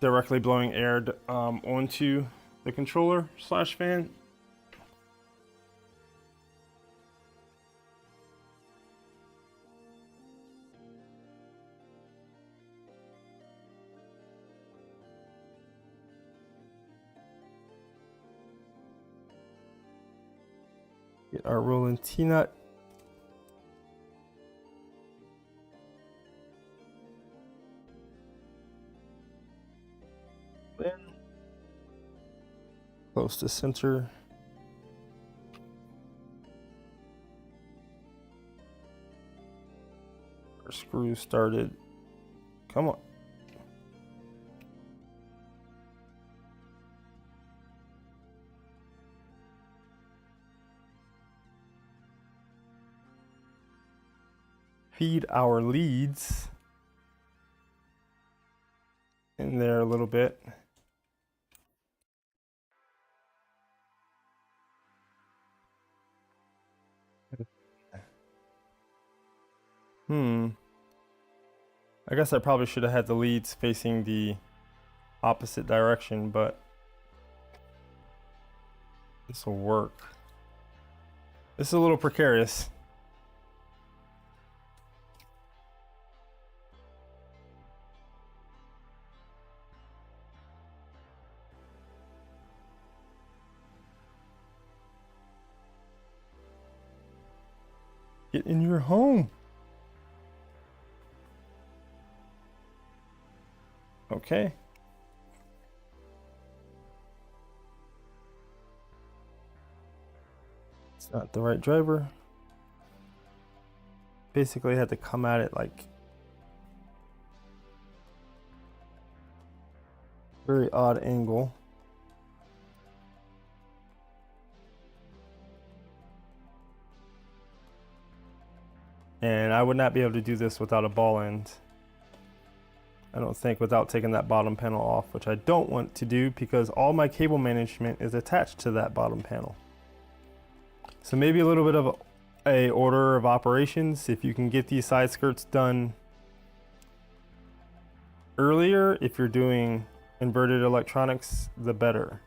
directly blowing air onto the controller slash fan. Get our rolling T-nut. Close to center. Our screw started. Come on. Feed our leads in there a little bit. I guess I probably should have had the leads facing the opposite direction, but this will work. This is a little precarious. Get in your home. Okay. It's not the right driver. Basically, I had to come at it like very odd angle. And I would not be able to do this without a ball end. I don't think, without taking that bottom panel off, which I don't want to do because all my cable management is attached to that bottom panel. So maybe a little bit of a order of operations. If you can get these side skirts done earlier, if you're doing inverted electronics, the better.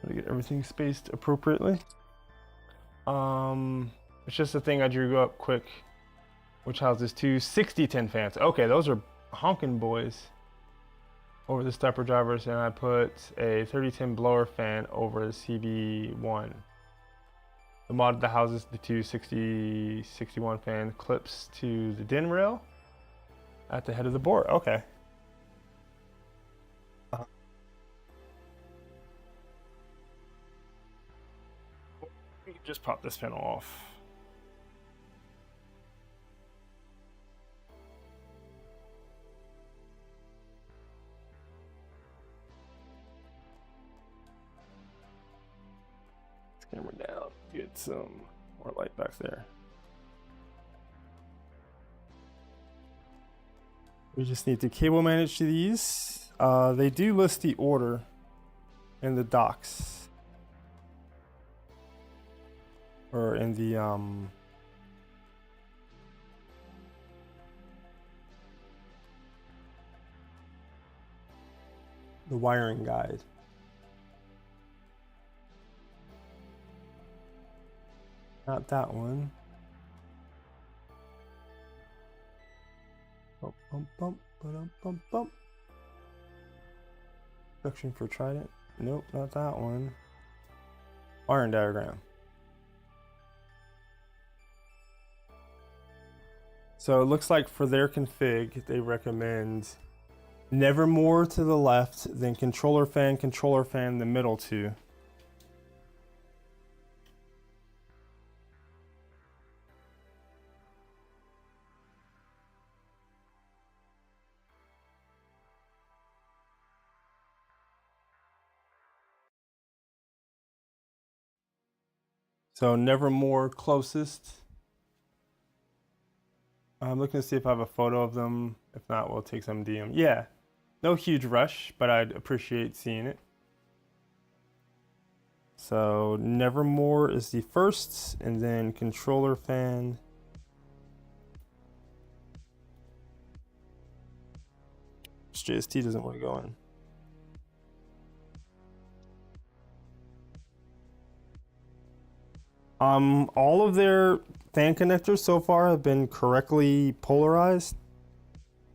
To get everything spaced appropriately. It's just a thing I drew up quick, which houses two 6010 fans. Okay, those are honking boys over the stepper drivers, and I put a 3010 blower fan over the CB1. The mod that houses the two 6061 fan clips to the DIN rail at the head of the board. Okay. Just pop this panel off. Camera down, get some more light back there. We just need to cable manage these. They do list the order in the docks. Or in the wiring guide. Not that one. Bump, bump, bump, bump, bump, bump. Instruction for Trident. Nope, not that one. Wiring diagram. So it looks like for their config, they recommend Nevermore to the left, then controller fan, the middle two. So Nevermore closest. I'm looking to see if I have a photo of them. If not, we'll take some DM. Yeah, no huge rush, but I'd appreciate seeing it. So Nevermore is the first, and then controller fan. JST doesn't want to go in. All of their fan connectors so far have been correctly polarized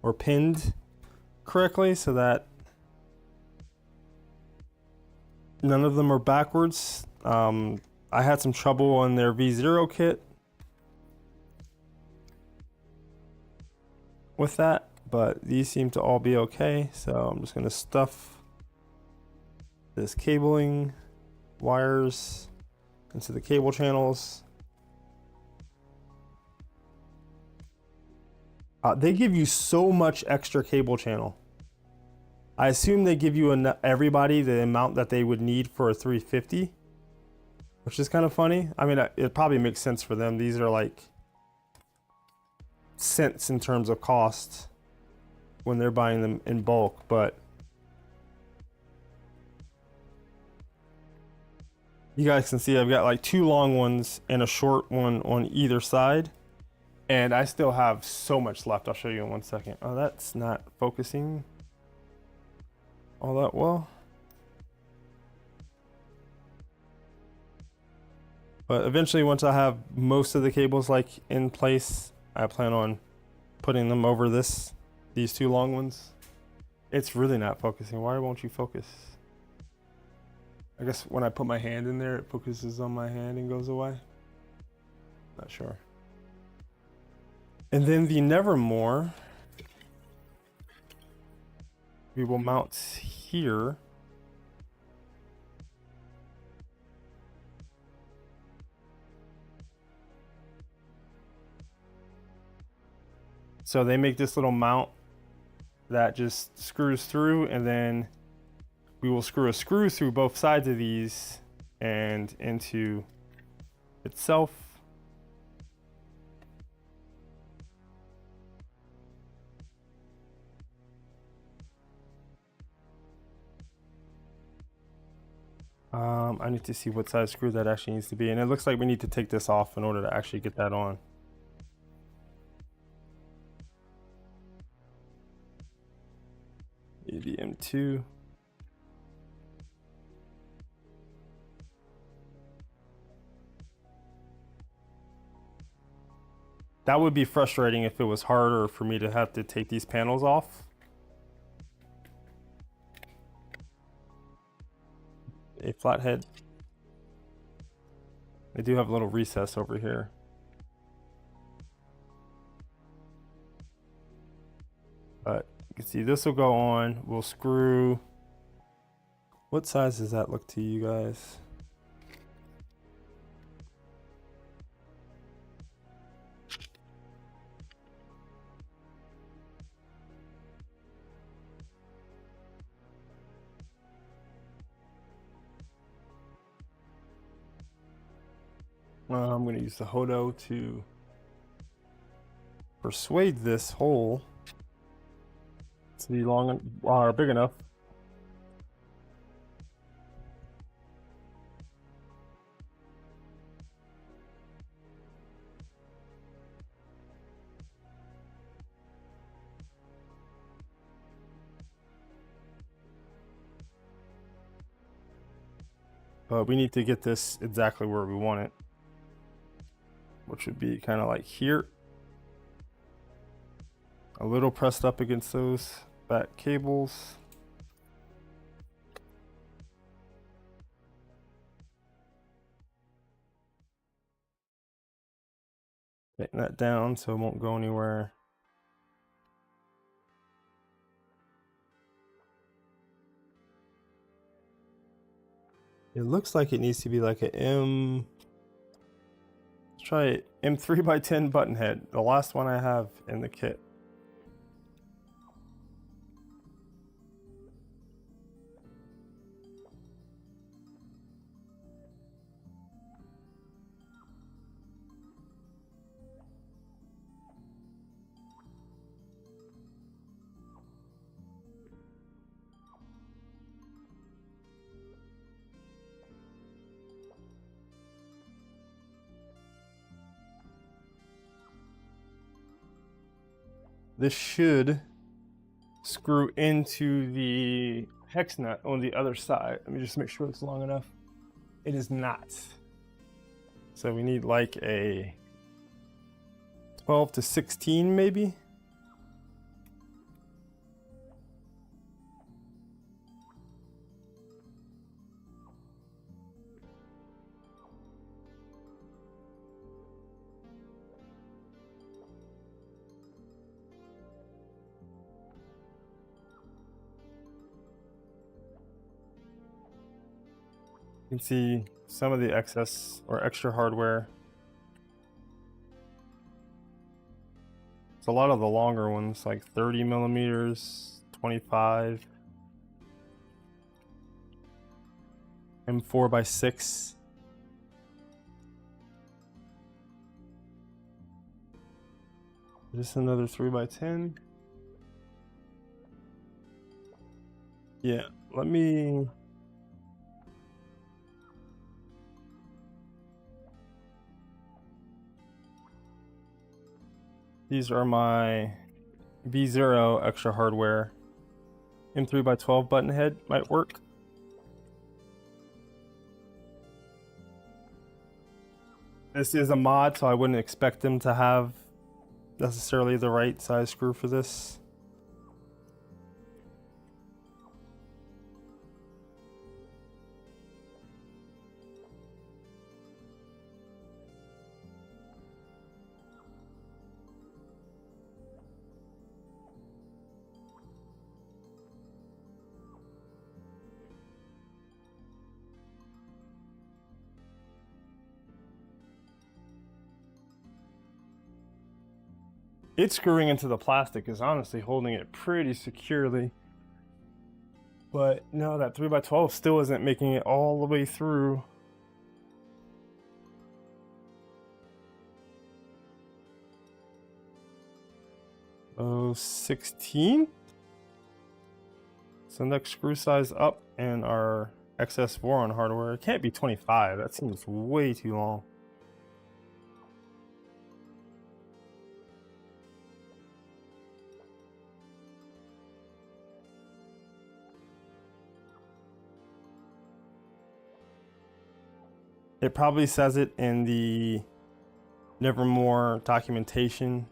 or pinned correctly so that none of them are backwards. I had some trouble on their V0 kit with that, but these seem to all be okay. So I'm just going to stuff this cabling wires into the cable channels. They give you so much extra cable channel. I assume they give you everybody the amount that they would need for a 350, which is kind of funny. I mean, it probably makes sense for them. These are like cents in terms of cost when they're buying them in bulk, but you guys can see I've got like 2 long ones and a short one on either side. And I still have so much left. I'll show you in 1 second. Oh, that's not focusing all that well. But eventually, once I have most of the cables like in place, I plan on putting them over these 2 long ones. It's really not focusing. Why won't you focus? I guess when I put my hand in there, it focuses on my hand and goes away. Not sure. And then the Nevermore, we will mount here. So they make this little mount that just screws through, and then we will screw a screw through both sides of these and into itself. I need to see what size screw that actually needs to be, and it looks like we need to take this off in order to actually get that on. ABM2. That would be frustrating if it was harder for me to have to take these panels off. A flathead. They do have a little recess over here. But you can see this will go on. We'll screw. What size does that look to you guys? I'm going to use the Hodo to persuade this hole to be long or big enough. but we need to get this exactly where we want it, which would be kind of like here. A little pressed up against those back cables. Getting that down so it won't go anywhere. It looks like it needs to be like a let's try it, M3x10 button head, the last one I have in the kit. This should screw into the hex nut on the other side. Let me just make sure it's long enough. It is not. So we need like a 12 to 16 maybe. You can see some of the excess or extra hardware. It's a lot of the longer ones, like 30 millimeters, 25, M4x6. Just another 3x10. Yeah, let me. These are my V0 extra hardware. M3x12 button head might work. This is a mod, so I wouldn't expect them to have necessarily the right size screw for this. It screwing into the plastic is honestly holding it pretty securely. But no, that 3x12 still isn't making it all the way through. Oh, 16? So next screw size up and our excess Voron hardware. It can't be 25. That seems way too long. It probably says it in the Nevermore documentation.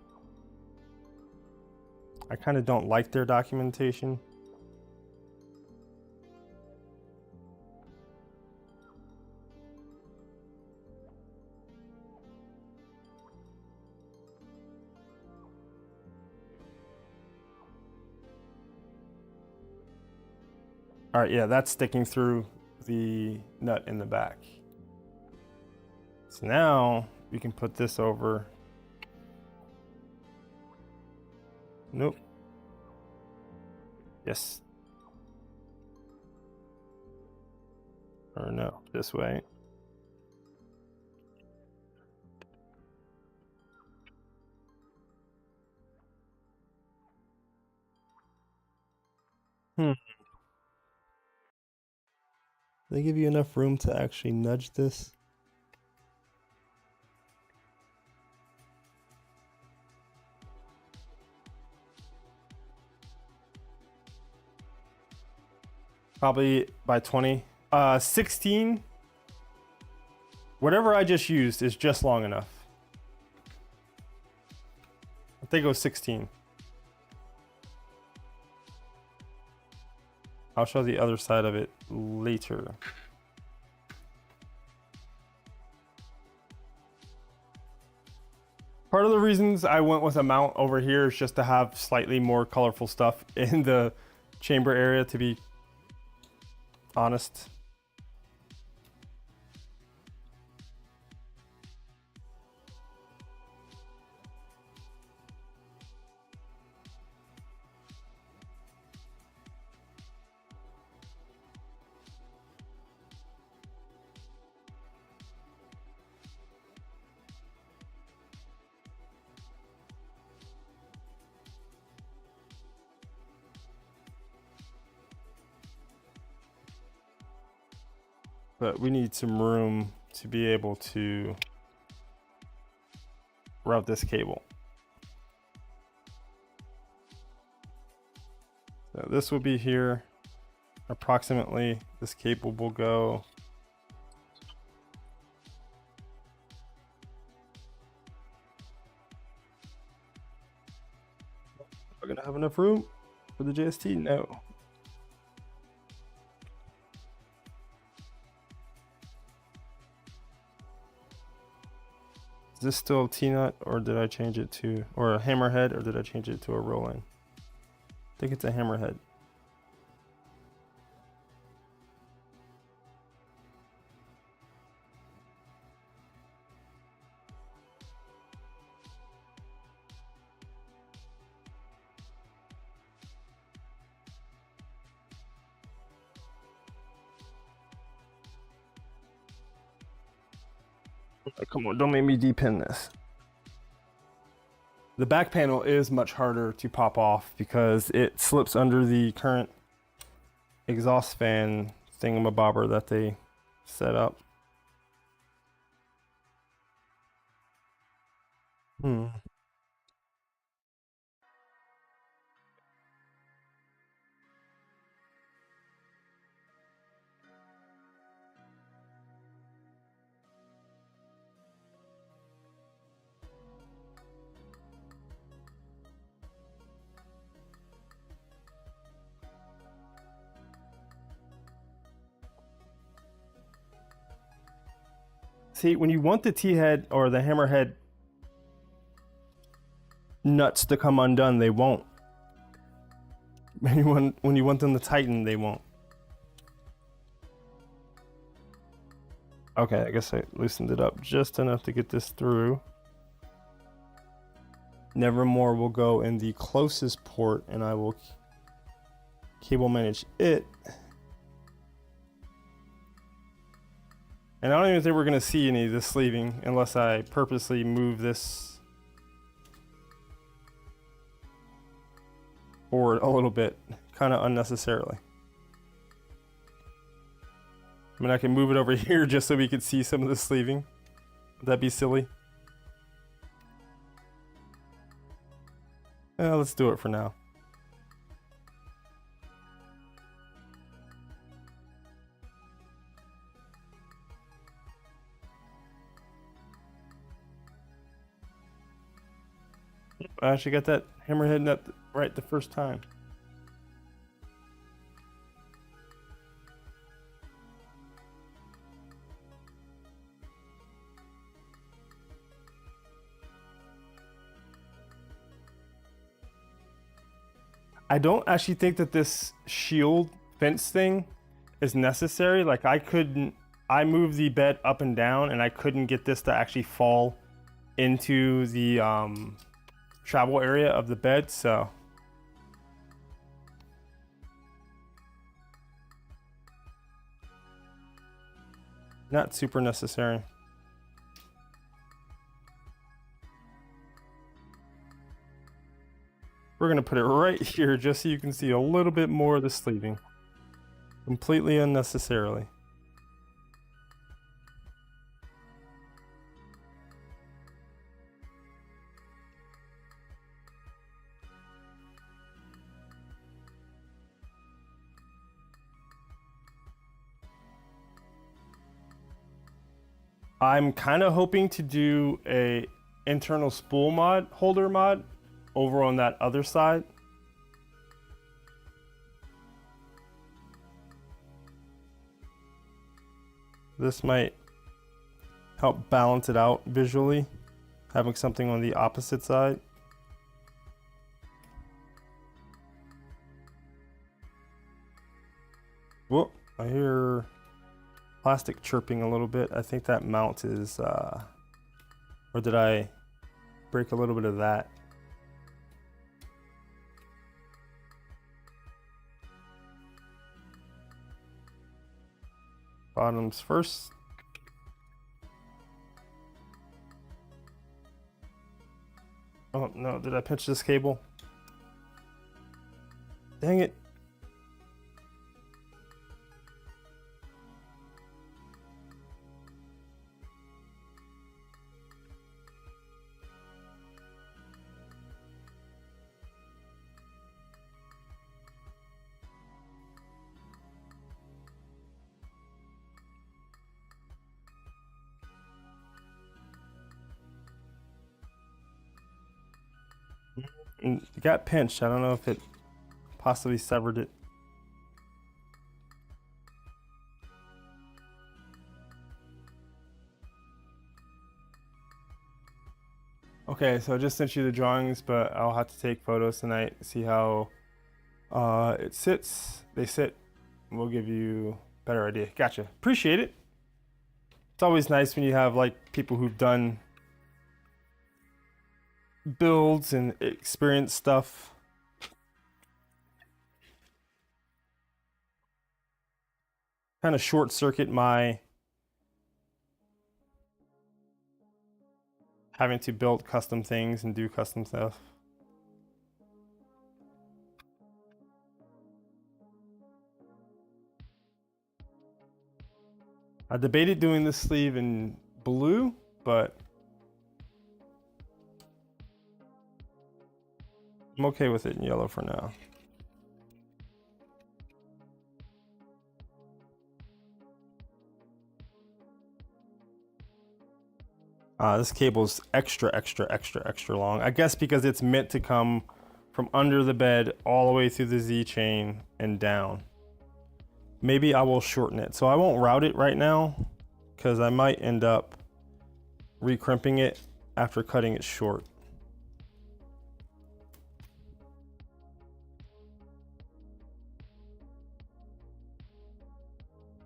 I kind of don't like their documentation. All right, yeah, that's sticking through the nut in the back. So now we can put this over. Nope. Yes. Or no, this way. They give you enough room to actually nudge this? Probably by 20. 16 Whatever I just used is just long enough. I think it was 16. I'll show the other side of it later. Part of the reasons I went with a mount over here is just to have slightly more colorful stuff in the chamber area, to be honest. But we need some room to be able to route this cable. So this will be here. Approximately, this cable will go Are we gonna have enough room for the JST? No. Is this still a T-nut, or did I change it to, or a hammerhead, or did I change it to a roll-in? I think it's a hammerhead. Come on, don't make me depin this. The back panel is much harder to pop off because it slips under the current exhaust fan thingamabobber that they set up. See, when you want the T-head or the hammerhead nuts to come undone, they won't. When you want them to tighten, they won't. Okay, I guess I loosened it up just enough to get this through. Nevermore will go in the closest port, and I will cable manage it. And I don't even think we're going to see any of this sleeving unless I purposely move this forward a little bit, kind of unnecessarily. I mean, I can move it over here just so we could see some of the sleeving. Would that be silly? Let's do it for now. I actually got that hammerhead nut right the first time. I don't actually think that this shield fence thing is necessary. Like I moved the bed up and down and I couldn't get this to actually fall into the travel area of the bed, so not super necessary. We're gonna put it right here just so you can see a little bit more of the sleeving, completely unnecessarily. I'm kind of hoping to do a internal spool mod, holder mod, over on that other side. This might help balance it out visually, having something on the opposite side. Whoa, I hear plastic chirping a little bit. I think that mount is, or did I break a little bit of that? Bottoms first. Oh no, did I pinch this cable? Dang it. It got pinched. I don't know if it possibly severed it. Okay, so I just sent you the drawings, but I'll have to take photos tonight, see how it sits. They sit. We'll give you a better idea. Gotcha. Appreciate it. It's always nice when you have like people who've done builds and experience stuff. Kind of short circuit my having to build custom things and do custom stuff. I debated doing this sleeve in blue, but I'm okay with it in yellow for now. This cable's extra long. I guess because it's meant to come from under the bed all the way through the Z chain and down. Maybe I will shorten it. So I won't route it right now because I might end up recrimping it after cutting it short.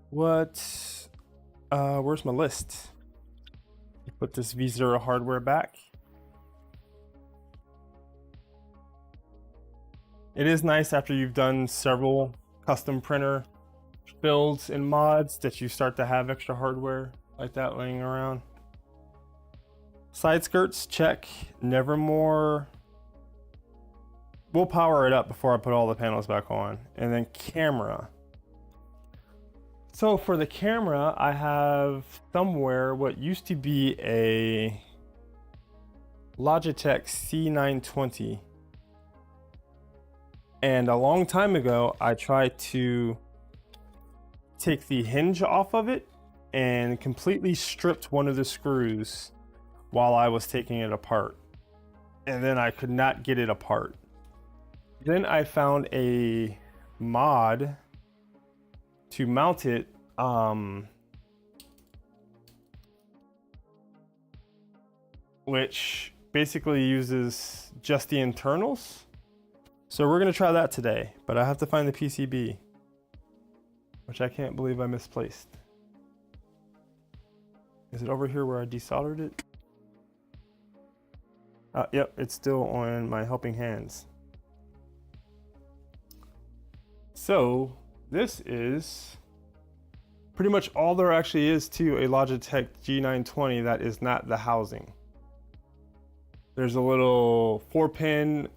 What? Where's my list? Put this V0 hardware back. It is nice after you've done several custom printer builds and mods that you start to have extra hardware like that laying around. Side skirts, check. Nevermore. We'll power it up before I put all the panels back on. And then camera. So for the camera, I have somewhere what used to be a Logitech C920. And a long time ago, I tried to take the hinge off of it and completely stripped one of the screws while I was taking it apart. And then I could not get it apart. Then I found a mod to mount it which basically uses just the internals. So we're gonna try that today, but I have to find the PCB, which I can't believe I misplaced. Is it over here where I desoldered it? Yep, it's still on my helping hands. So this is pretty much all there actually is to a Logitech G920 that is not the housing. There's a little 4-pin,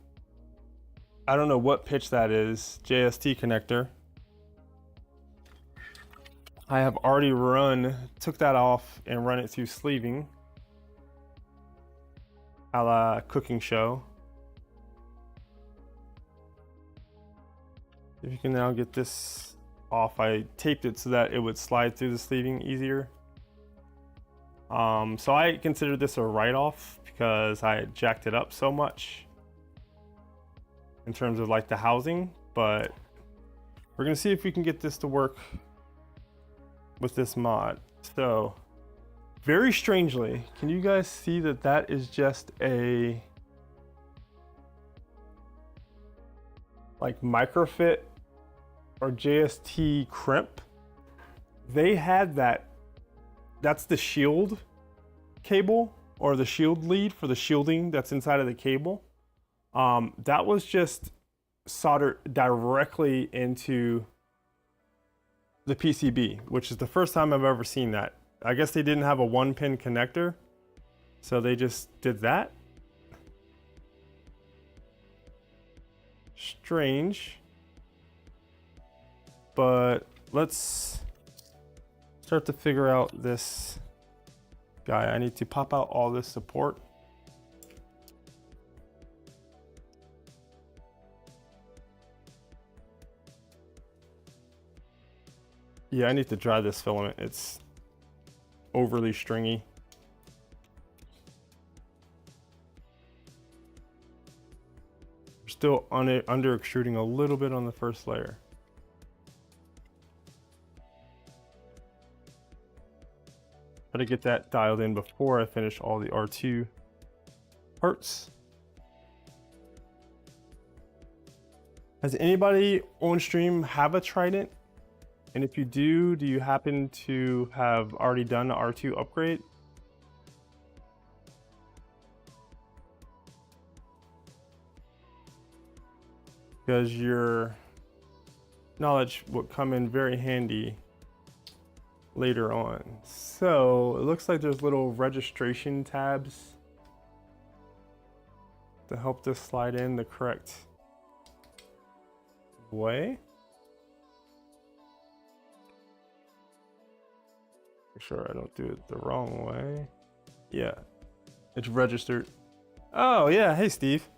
I don't know what pitch that is, JST connector. I have already took that off and run it through sleeving, a la cooking show. If you can now get this off, I taped it so that it would slide through the sleeving easier. So I consider this a write-off because I jacked it up so much in terms of like the housing, but we're gonna see if we can get this to work with this mod. So very strangely, can you guys see that that is just a like microfit or JST crimp? They had that. That's the shield cable or the shield lead for the shielding that's inside of the cable. That was just soldered directly into the PCB, which is the first time I've ever seen that. I guess they didn't have a 1-pin connector, so they just did that. Strange, but let's start to figure out this guy. I need to pop out all this support. Yeah, I need to dry this filament. It's overly stringy. We're still under extruding a little bit on the first layer. Try to get that dialed in before I finish all the R2 parts. Has anybody on stream have a Trident? And if you do you happen to have already done the R2 upgrade? Because your knowledge will come in very handy later on. So it looks like there's little registration tabs to help this slide in the correct way. Make sure I don't do it the wrong way. Yeah, it's registered. Oh yeah, hey Steve.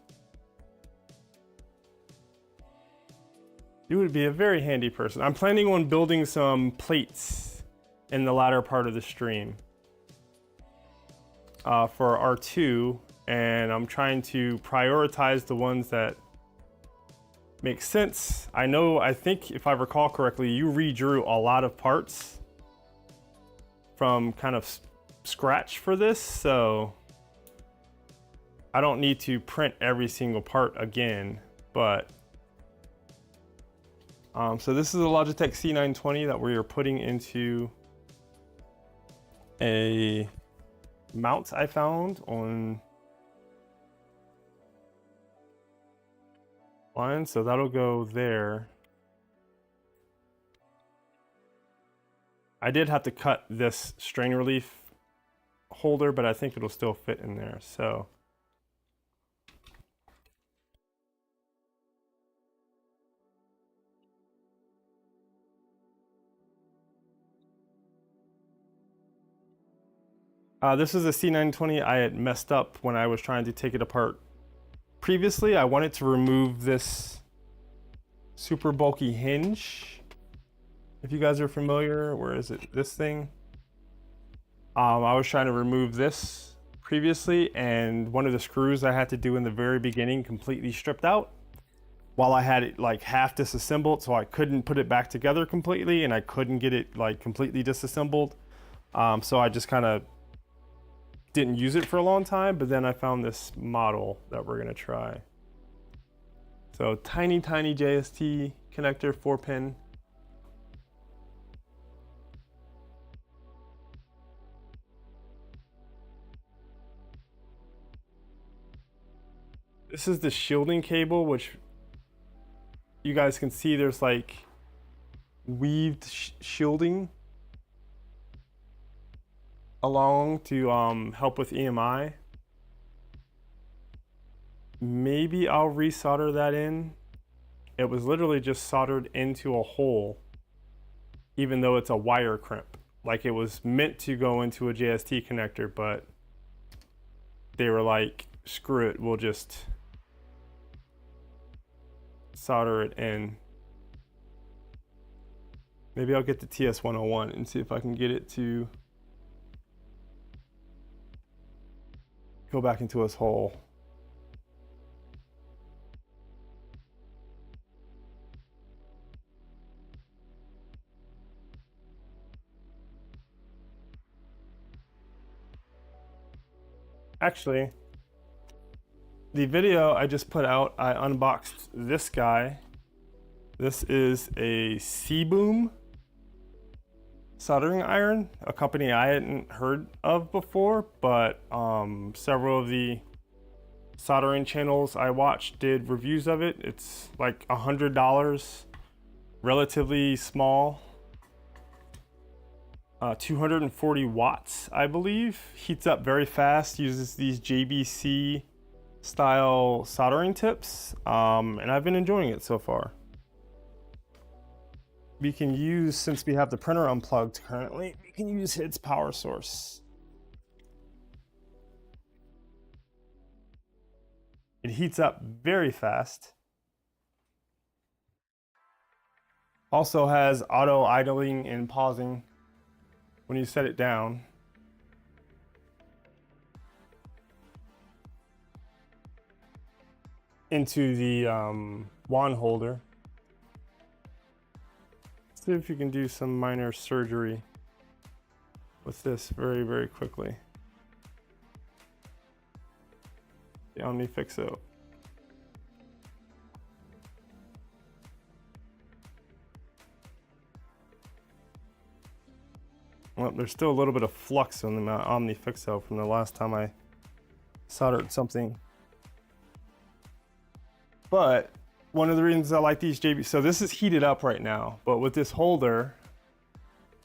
You would be a very handy person. I'm planning on building some plates in the latter part of the stream for R2, and I'm trying to prioritize the ones that make sense. I think if I recall correctly, you redrew a lot of parts from kind of scratch for this, so I don't need to print every single part again, but so this is a Logitech C920 that we are putting into a mount I found online, so that'll go there. I did have to cut this strain relief holder, but I think it'll still fit in there. So this is a C920 I had messed up when I was trying to take it apart previously. I wanted to remove this super bulky hinge. If you guys are familiar, where is it? This thing. I was trying to remove this previously, and one of the screws I had to do in the very beginning completely stripped out while I had it like half disassembled, so I couldn't put it back together completely, and I couldn't get it like completely disassembled. So I just kind of didn't use it for a long time, but then I found this model that we're gonna try. So tiny JST connector, 4-pin. This is the shielding cable, which you guys can see there's like weaved shielding along to help with EMI. Maybe I'll resolder that in. It was literally just soldered into a hole, even though it's a wire crimp. Like it was meant to go into a JST connector, but they were like, screw it, we'll just solder it in. Maybe I'll get the TS101 and see if I can get it to go back into his hole. Actually, the video I just put out, I unboxed this guy. This is a C-Boom soldering iron, a company I hadn't heard of before, but several of the soldering channels I watched did reviews of it. It's like $100, relatively small. 240 watts, I believe. Heats up very fast, uses these JBC style soldering tips, and I've been enjoying it so far. We can use, since we have the printer unplugged currently, we can use its power source. It heats up very fast. Also has auto idling and pausing when you set it down. Into the wand holder. Let's see if you can do some minor surgery with this very, very quickly. The OmniFixo. Well, there's still a little bit of flux on the OmniFixo from the last time I soldered something. But one of the reasons I like these JB, so this is heated up right now, but with this holder,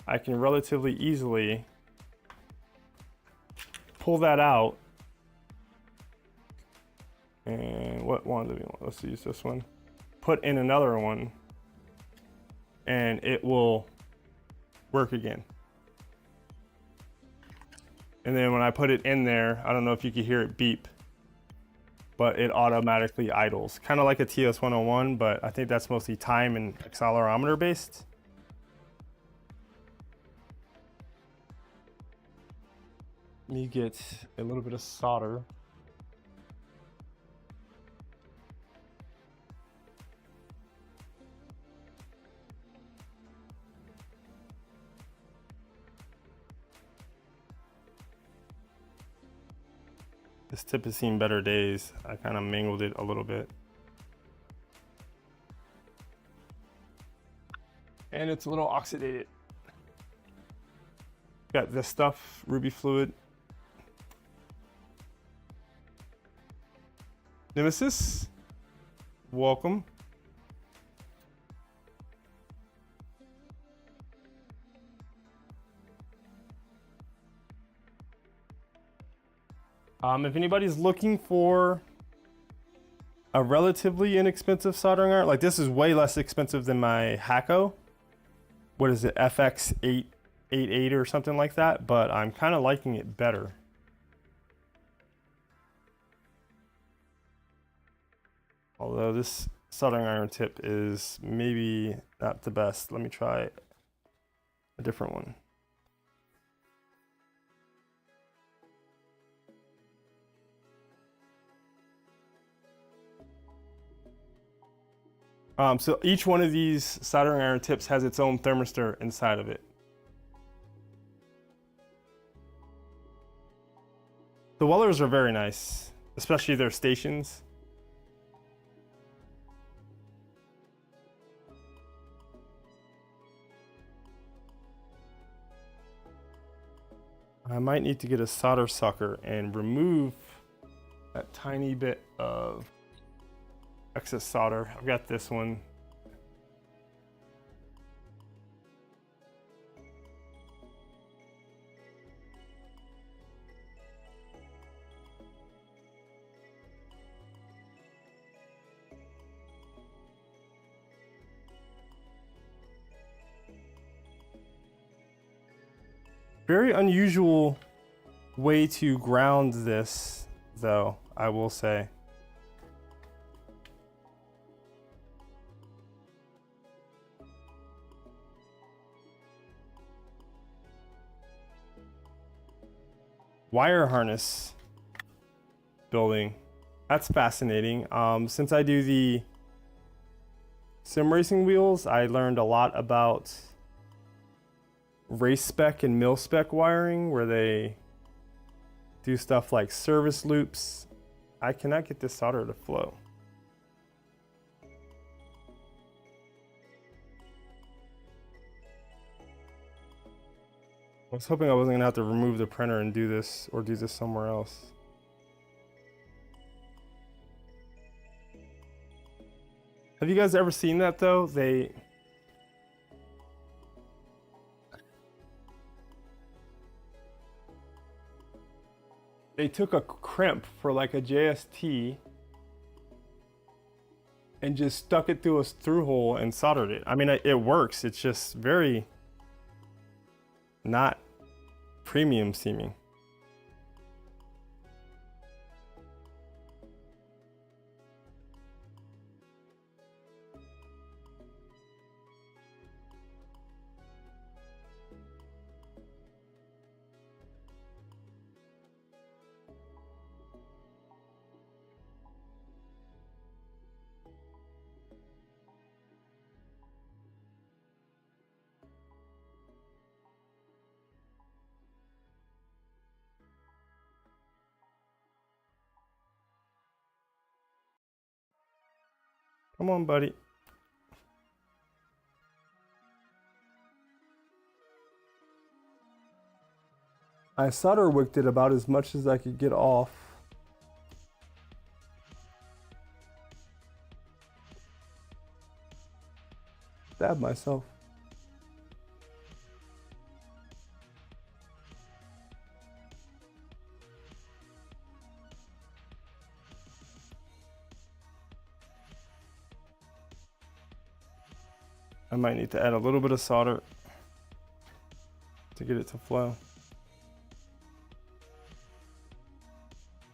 I can relatively easily pull that out. And what one do we want? Let's use this one. Put in another one, and it will work again. And then when I put it in there, I don't know if you can hear it beep, but it automatically idles. Kind of like a TS101, but I think that's mostly time and accelerometer based. Let me get a little bit of solder. This tip has seen better days. I kind of mangled it a little bit. And it's a little oxidated. Got this stuff, ruby fluid. Nemesis, welcome. If anybody's looking for a relatively inexpensive soldering iron, like this is way less expensive than my Hacko. What is it, FX888 or something like that, but I'm kind of liking it better. Although this soldering iron tip is maybe not the best. Let me try a different one. So each one of these soldering iron tips has its own thermistor inside of it. The Wellers are very nice, especially their stations. I might need to get a solder sucker and remove that tiny bit of excess solder. I've got this one. Very unusual way to ground this, though, I will say. Wire harness. building. That's fascinating. Since I do the sim racing wheels, I learned a lot about race spec and mil spec wiring, where they do stuff like service loops. I cannot get this solder to flow. I was hoping I wasn't gonna have to remove the printer and do this, or do this somewhere else. Have you guys ever seen that though? They took a crimp for like a JST and just stuck it through a through hole and soldered it. I mean, it works. It's just very not premium seeming. Come on, buddy. I solder wicked it about as much as I could get off. Stab myself. I might need to add a little bit of solder to get it to flow.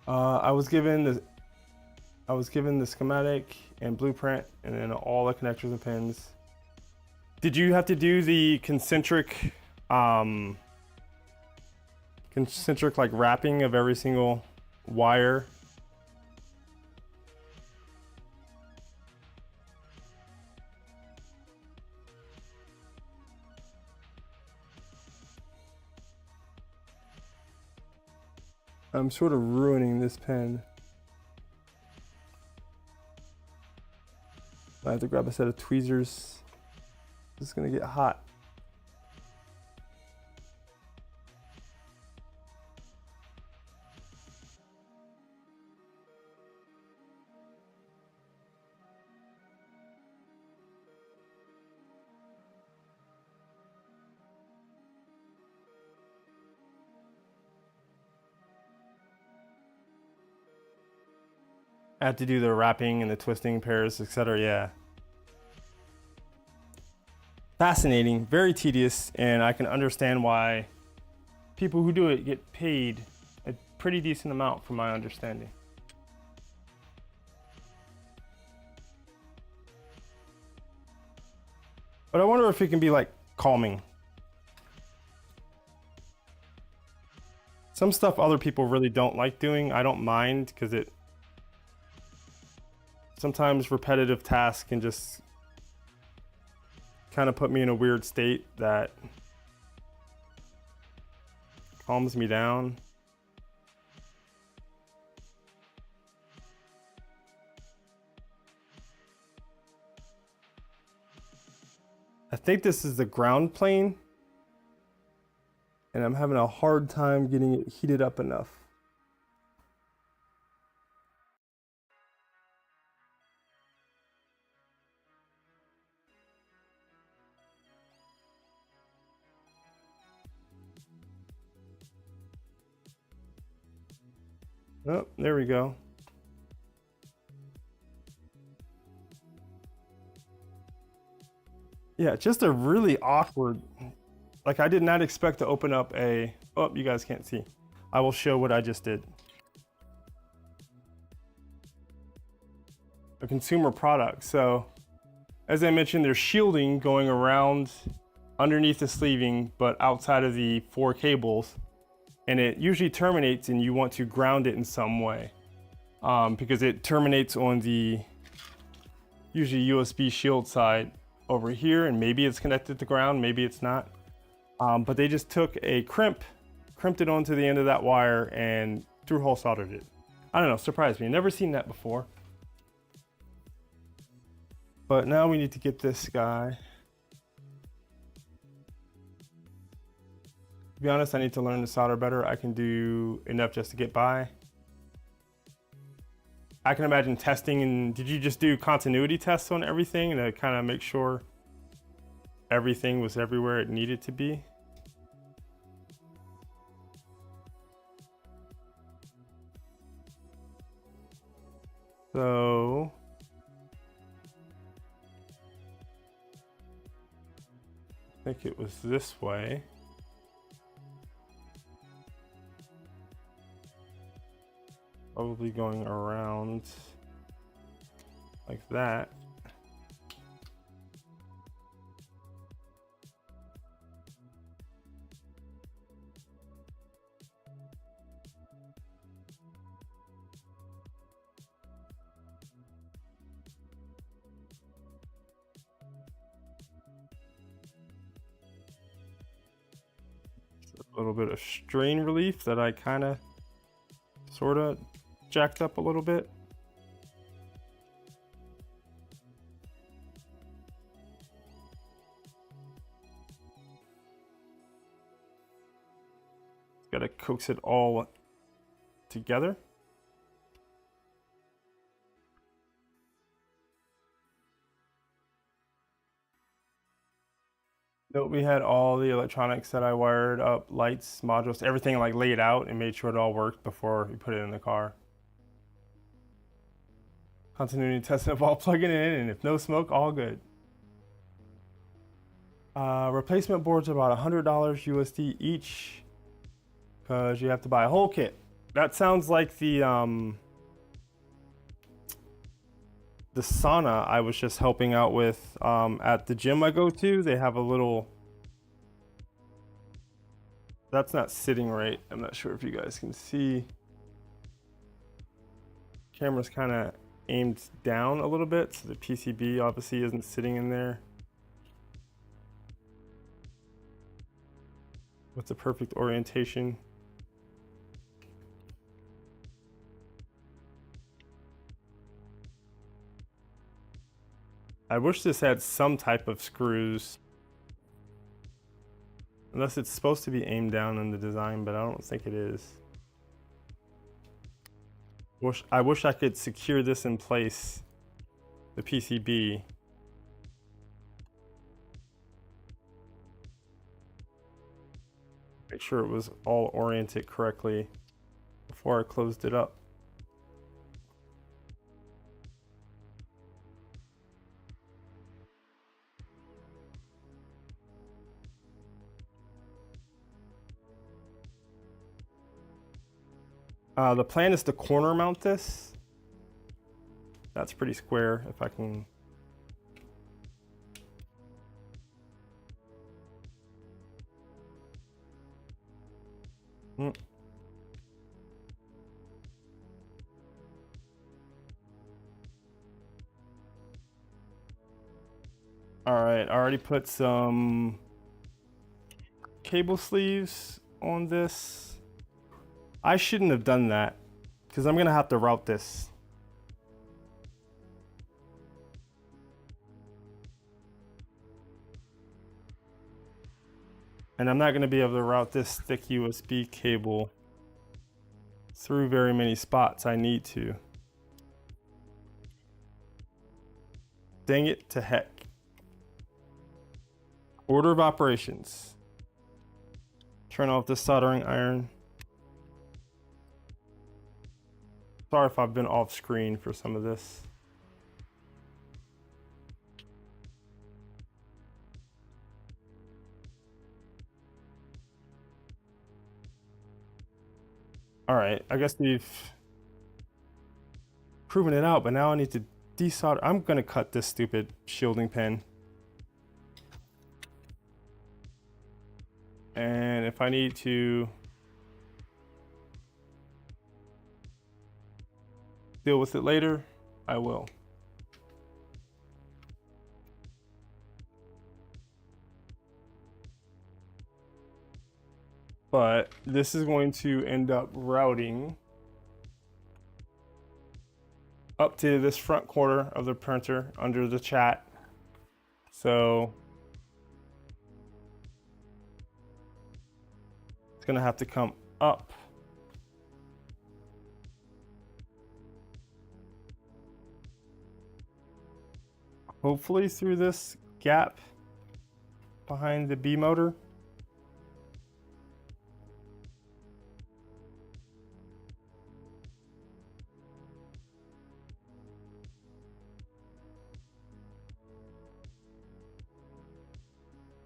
I was given the schematic and blueprint, and then all the connectors and pins. Did you have to do the concentric like wrapping of every single wire? I'm sort of ruining this pen. I have to grab a set of tweezers. This is gonna get hot. I have to do the wrapping and the twisting pairs, etc. Yeah. Fascinating, very tedious, and I can understand why people who do it get paid a pretty decent amount, from my understanding. But I wonder if it can be like calming. Some stuff other people really don't like doing, I don't mind, because it sometimes repetitive tasks can just kind of put me in a weird state that calms me down. I think this is the ground plane, and I'm having a hard time getting it heated up enough. Oh, there we go. Yeah, just a really awkward, like I did not expect to open up a, oh, you guys can't see. I will show what I just did. A consumer product. So as I mentioned, there's shielding going around underneath the sleeving, but outside of the 4 cables. And it usually terminates and you want to ground it in some way. because it terminates on the usually USB shield side over here, and maybe it's connected to ground, maybe it's not. But they just took a crimped it onto the end of that wire and through hole soldered it. I don't know, surprised me. Never seen that before. But now we need to get this guy. To be honest, I need to learn to solder better. I can do enough just to get by. I can imagine testing, and did you just do continuity tests on everything to kind of make sure everything was everywhere it needed to be? So I think it was this way. Probably going around like that. A little bit of strain relief that I kind of sort of jacked up a little bit. Got to coax it all together. Note we had all the electronics that I wired up, lights, modules, everything like laid out and made sure it all worked before we put it in the car. Continuity testing of all plugging in, and if no smoke, all good. Replacement boards are about $100 USD each because you have to buy a whole kit. That sounds like the sauna I was just helping out with at the gym I go to. They have a little, that's not sitting right. I'm not sure if you guys can see. Camera's kind of aimed down a little bit, so the PCB obviously isn't sitting in there. What's the perfect orientation? I wish this had some type of screws. Unless it's supposed to be aimed down in the design, but I don't think it is. I wish I could secure this in place, the PCB. Make sure it was all oriented correctly before I closed it up. The plan is to corner mount this. That's pretty square if I can. All right, I already put some cable sleeves on this. I shouldn't have done that because I'm gonna have to route this. And I'm not gonna be able to route this thick USB cable through very many spots I need to. Dang it to heck. Order of operations. Turn off the soldering iron. Sorry if I've been off screen for some of this. All right, I guess we've proven it out, but now I need to desolder. I'm gonna cut this stupid shielding pin. And if I need to deal with it later, I will. But this is going to end up routing up to this front corner of the printer under the chat. So it's gonna have to come up. Hopefully through this gap behind the B motor.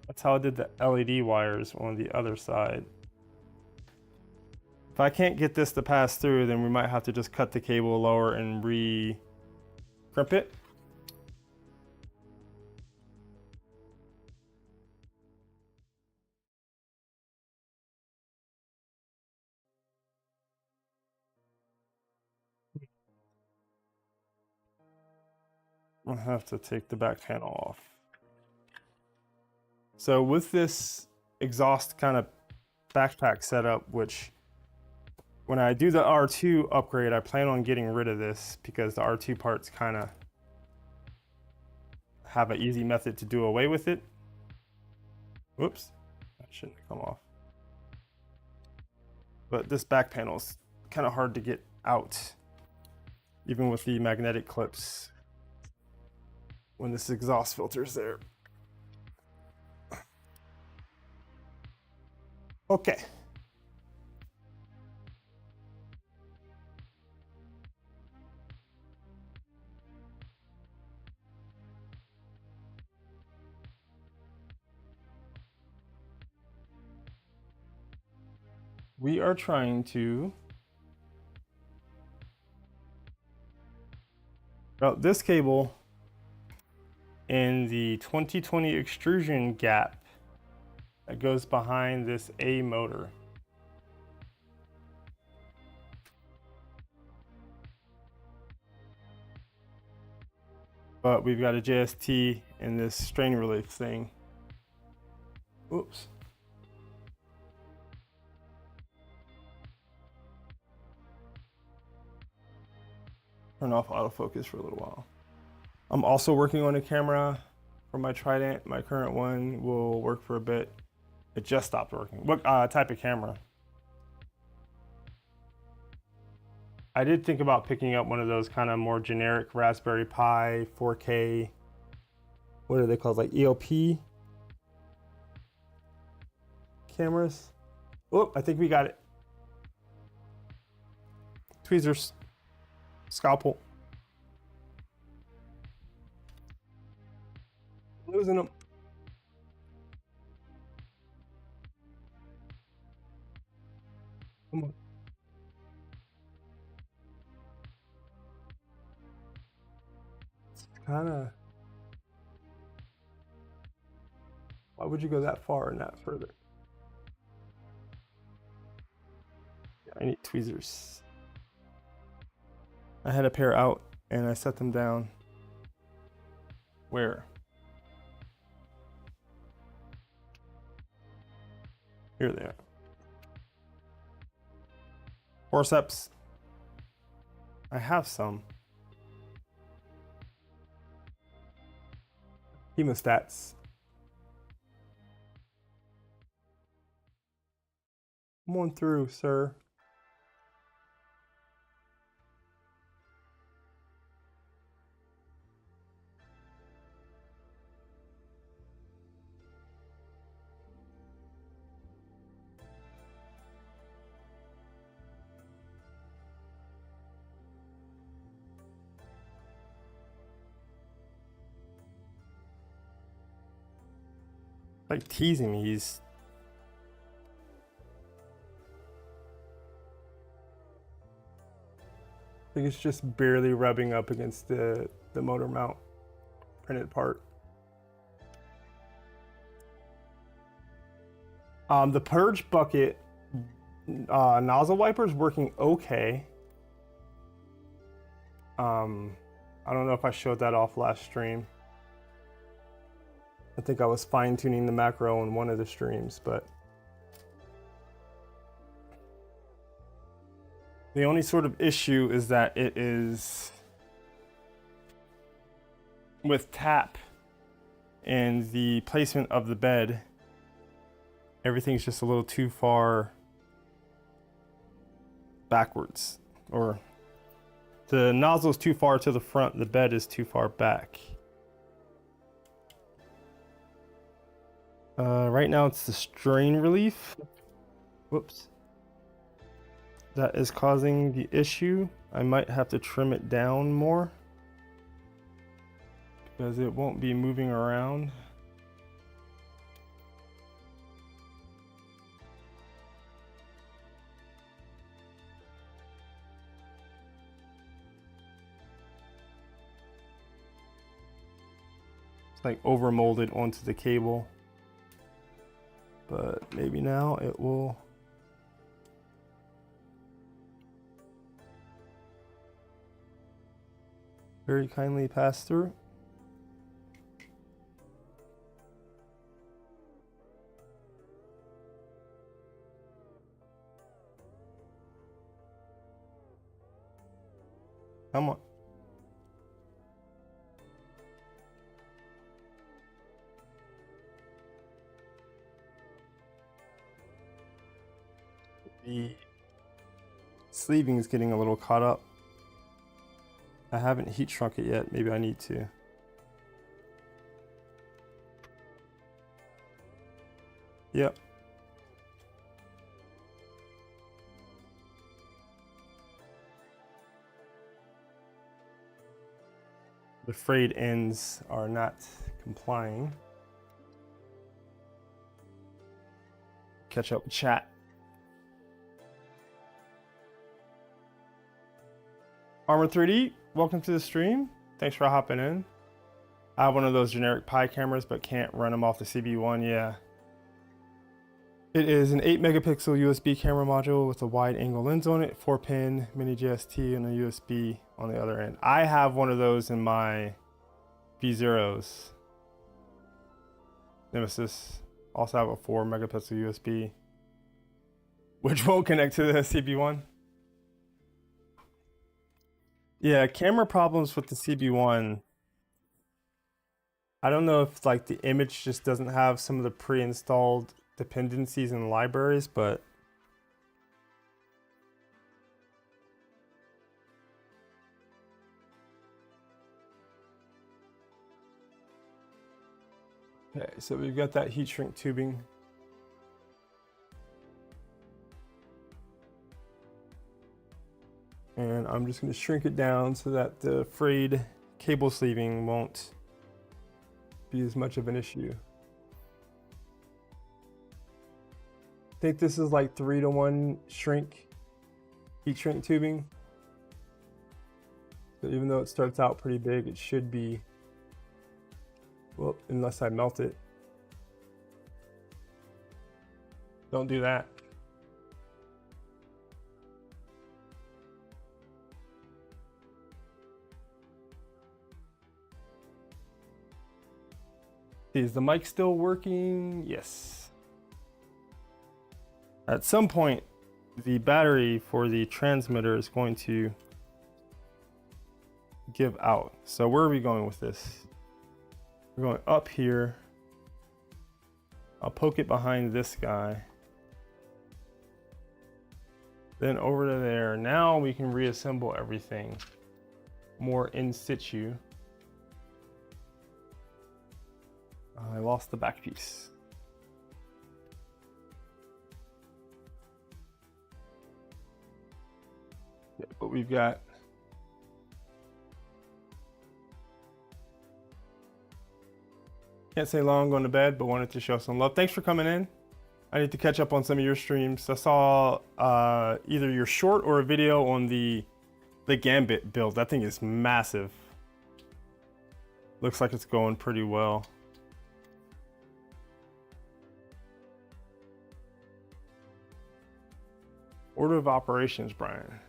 That's how I did the LED wires on the other side. If I can't get this to pass through, then we might have to just cut the cable lower and re-crimp it. I'll have to take the back panel off. So with this exhaust kind of backpack setup, which when I do the R2 upgrade, I plan on getting rid of this because the R2 parts kind of have an easy method to do away with it. Whoops, that shouldn't have come off. But this back panel is kind of hard to get out, even with the magnetic clips when this exhaust filter is there. Okay. We are trying to route this cable in the 2020 extrusion gap that goes behind this A motor. But we've got a JST in this strain relief thing. Oops. Turn off autofocus for a little while. I'm also working on a camera for my Trident. My current one will work for a bit. It just stopped working. What type of camera? I did think about picking up one of those kind of more generic Raspberry Pi 4K, what are they called, like ELP cameras. Oh, I think we got it. Tweezers, scalpel. Losing them. Come on. Kind of. Why would you go that far and not further? Yeah, I need tweezers. I had a pair out and I set them down. Where? Here they are. Forceps. I have some. Hemostats. Come on through, sir. Like teasing me. He's I think it's just barely rubbing up against the motor mount printed part. The purge bucket nozzle wiper is working okay. I don't know if I showed that off last stream. I think I was fine-tuning the macro in one of the streams, but the only sort of issue is that it is with tap and the placement of the bed, everything's just a little too far backwards, or the nozzle is too far to the front, the bed is too far back. Right now it's the strain relief. Whoops. That is causing the issue. I might have to trim it down more because it won't be moving around. It's like over molded onto the cable, but maybe now it will. Very kindly pass through. Come on. The sleeving is getting a little caught up. I haven't heat shrunk it yet. Maybe I need to. Yep. The frayed ends are not complying. Catch up with chat. Armor 3D, welcome to the stream. Thanks for hopping in. I have one of those generic Pi cameras, but can't run them off the CB1. Yeah. It is an 8 megapixel USB camera module with a wide angle lens on it, 4-pin mini JST, and a USB on the other end. I have one of those in my V0s. Nemesis. Also have a 4 megapixel USB, which won't connect to the CB1. Yeah, camera problems with the CB1. I don't know if like the image just doesn't have some of the pre-installed dependencies and libraries, but okay, so we've got that heat shrink tubing. And I'm just going to shrink it down so that the frayed cable sleeving won't be as much of an issue. I think this is like 3-to-1 shrink, heat shrink tubing. So even though it starts out pretty big, it should be, well, unless I melt it. Don't do that. Is the mic still working? Yes. At some point, the battery for the transmitter is going to give out. So where are we going with this? We're going up here. I'll poke it behind this guy. Then over to there. Now we can reassemble everything more in situ. I lost the back piece. Yeah, but we've got can't say long going to bed, but wanted to show some love. Thanks for coming in. I need to catch up on some of your streams. I saw either your short or a video on the Gambit build. That thing is massive. Looks like it's going pretty well. Order of operations, Brian.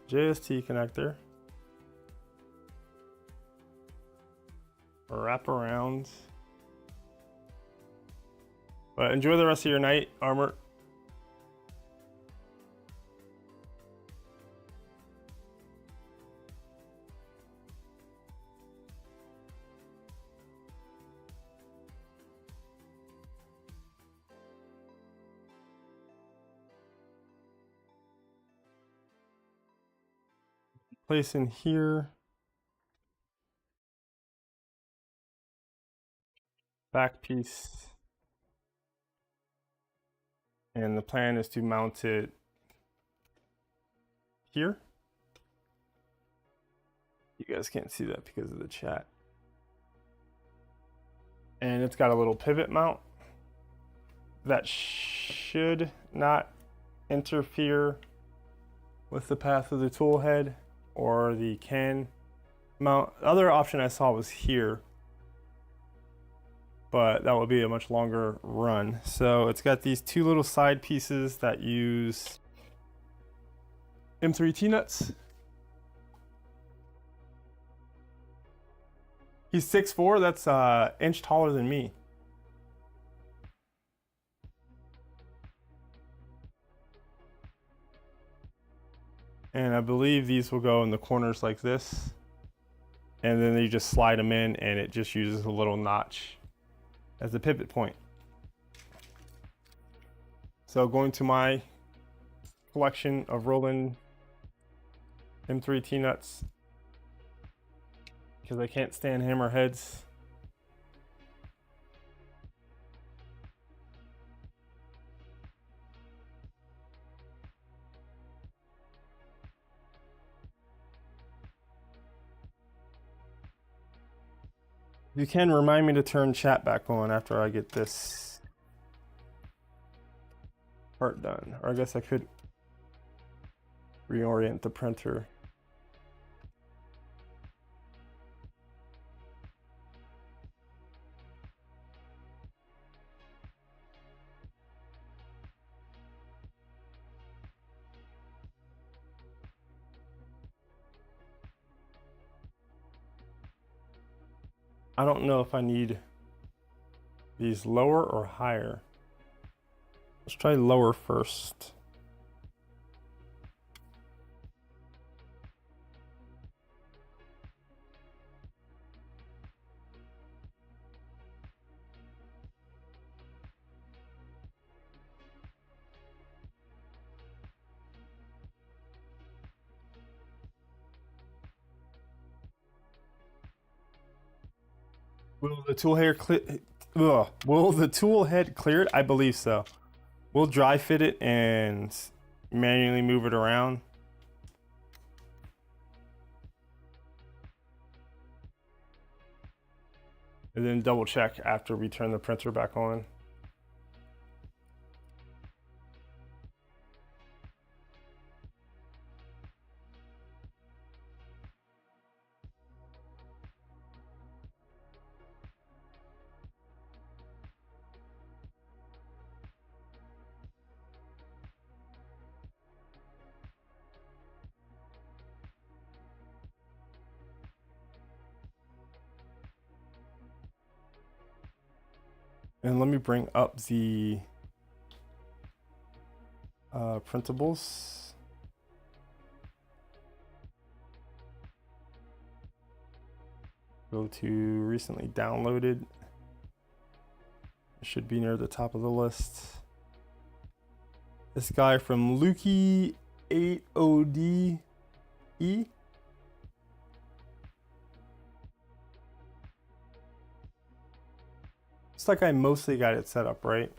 JST connector. wrap around. But enjoy the rest of your night, Armor. Place in here. Back piece. And the plan is to mount it here. You guys can't see that because of the chat. And it's got a little pivot mount that should not interfere with the path of the tool head or the can mount. The other option I saw was here, but that would be a much longer run. So it's got these two little side pieces that use M3 T-nuts. He's 6'4", that's an inch taller than me. And I believe these will go in the corners like this. And then you just slide them in and it just uses a little notch as a pivot point. So going to my collection of Roland M3 T-nuts, because I can't stand hammerheads. You can remind me to turn chat back on after I get this part done. Or I guess I could reorient the printer. I don't know if I need these lower or higher. Let's try lower first. Will the tool head clear it? I believe so. We'll dry fit it and manually move it around. And then double check after we turn the printer back on. And let me bring up the printables. Go to recently downloaded. It should be near the top of the list. This guy from Lukey 80DE. Looks like I mostly got it set up right.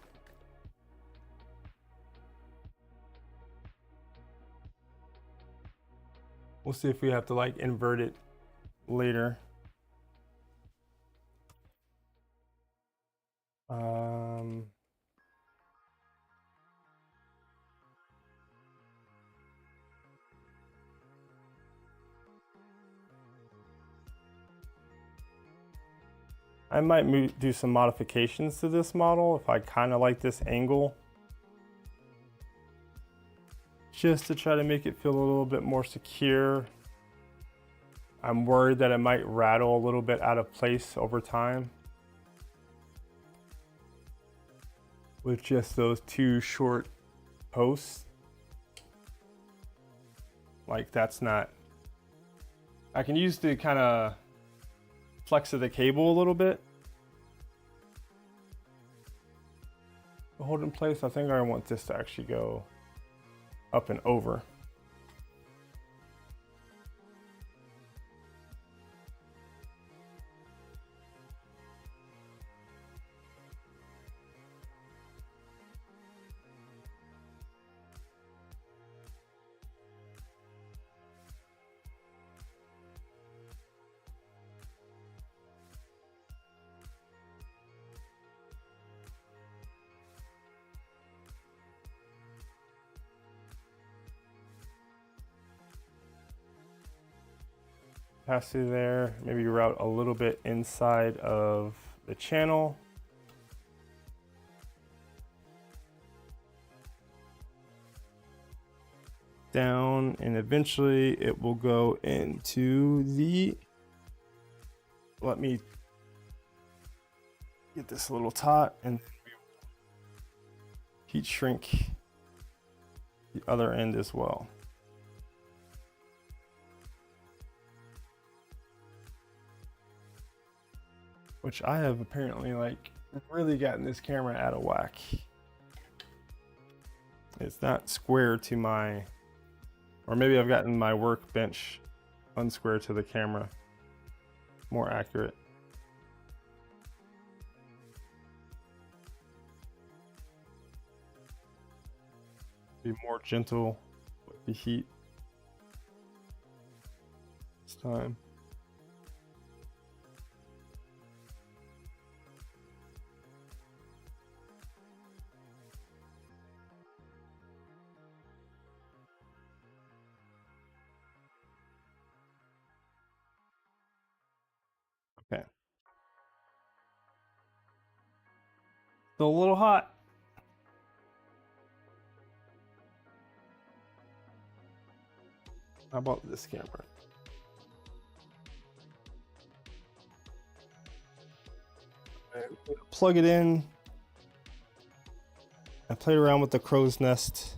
We'll see if we have to like invert it later. I might do some modifications to this model if I kind of like this angle, just to try to make it feel a little bit more secure. I'm worried that it might rattle a little bit out of place over time with just those two short posts. Like that's not, I can use the kind of flex of the cable a little bit to hold in place. I think I want this to actually go up and over. Pass through there, maybe route a little bit inside of the channel. Down, and eventually it will go into the, let me get this a little taut and heat shrink the other end as well. Which I have apparently like really gotten this camera out of whack. It's not square to my, or maybe I've gotten my workbench unsquare to the camera. More accurate. Be more gentle with the heat this time. Okay. Still a little hot. How about this camera? Plug it in. I played around with the crow's nest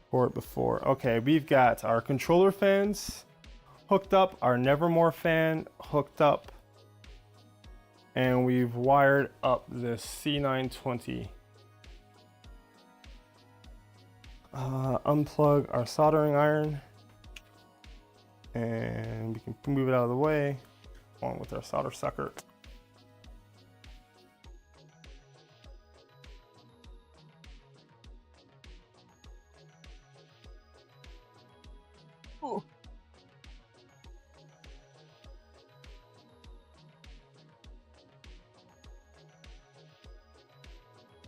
for it before. Okay, we've got our controller fans hooked up, our Nevermore fan hooked up, and we've wired up this C920. Unplug our soldering iron, and we can move it out of the way along with our solder sucker. Oh.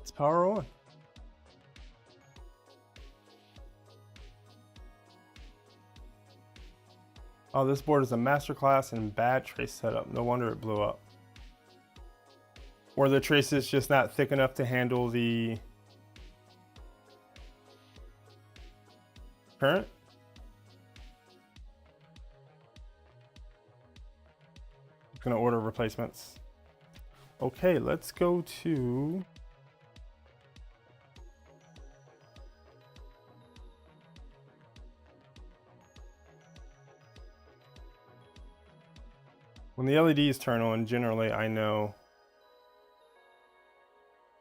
It's power on. Oh, this board is a masterclass in bad trace setup. No wonder it blew up. Or the trace is just not thick enough to handle the current. I'm gonna order replacements. Okay, let's go to when the LEDs turn on, generally I know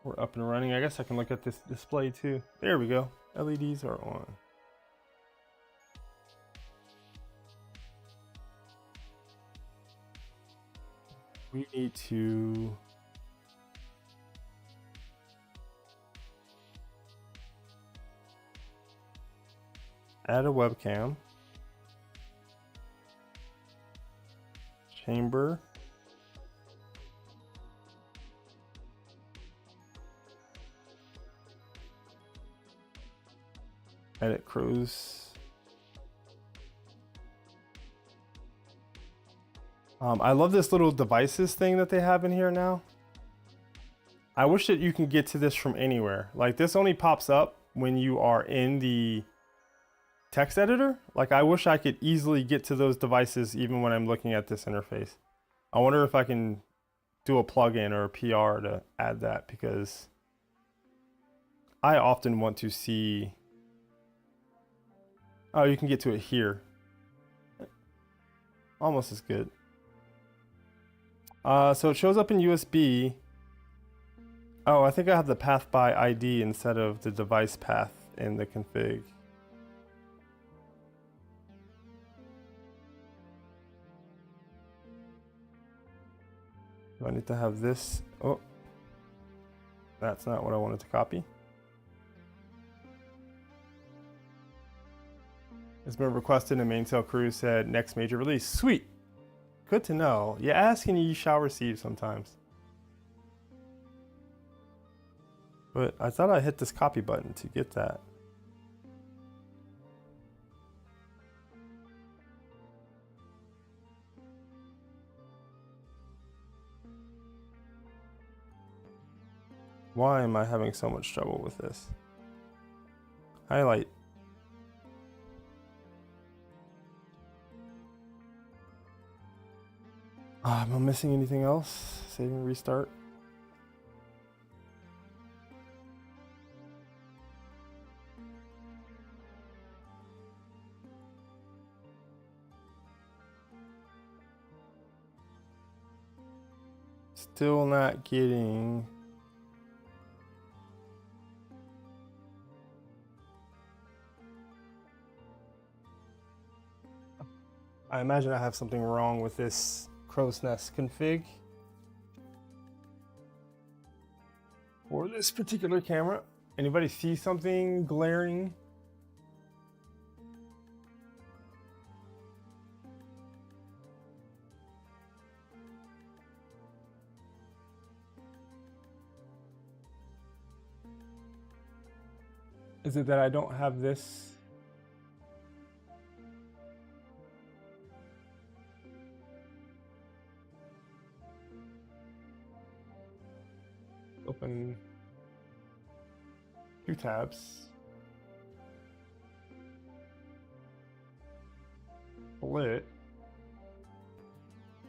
we're up and running. I guess I can look at this display too. There we go. LEDs are on. We need to add a webcam. Chamber. Edit crews. I love this little devices thing that they have in here now. I wish that you can get to this from anywhere. Like this only pops up when you are in the text editor. Like I wish I could easily get to those devices even when I'm looking at this interface. I wonder if I can do a plugin or a PR to add that, because I often want to see. Oh, you can get to it here. Almost as good. So it shows up in USB. Oh, I think I have the path by ID instead of the device path in the config. Do I need to have this? Oh, that's not what I wanted to copy. It's been requested and Maintail crew said next major release. Sweet. Good to know. You ask and you shall receive sometimes. But I thought I hit this copy button to get that. Why am I having so much trouble with this? Highlight. Am I missing anything else? Save and restart. Still not getting. I imagine I have something wrong with this crow's nest config for this particular camera. Anybody see something glaring? Is it that I don't have this? Open 2 tabs. Split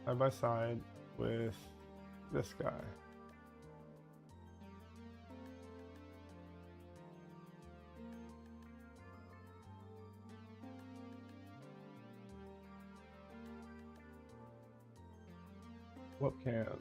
side by side with this guy. Webcam.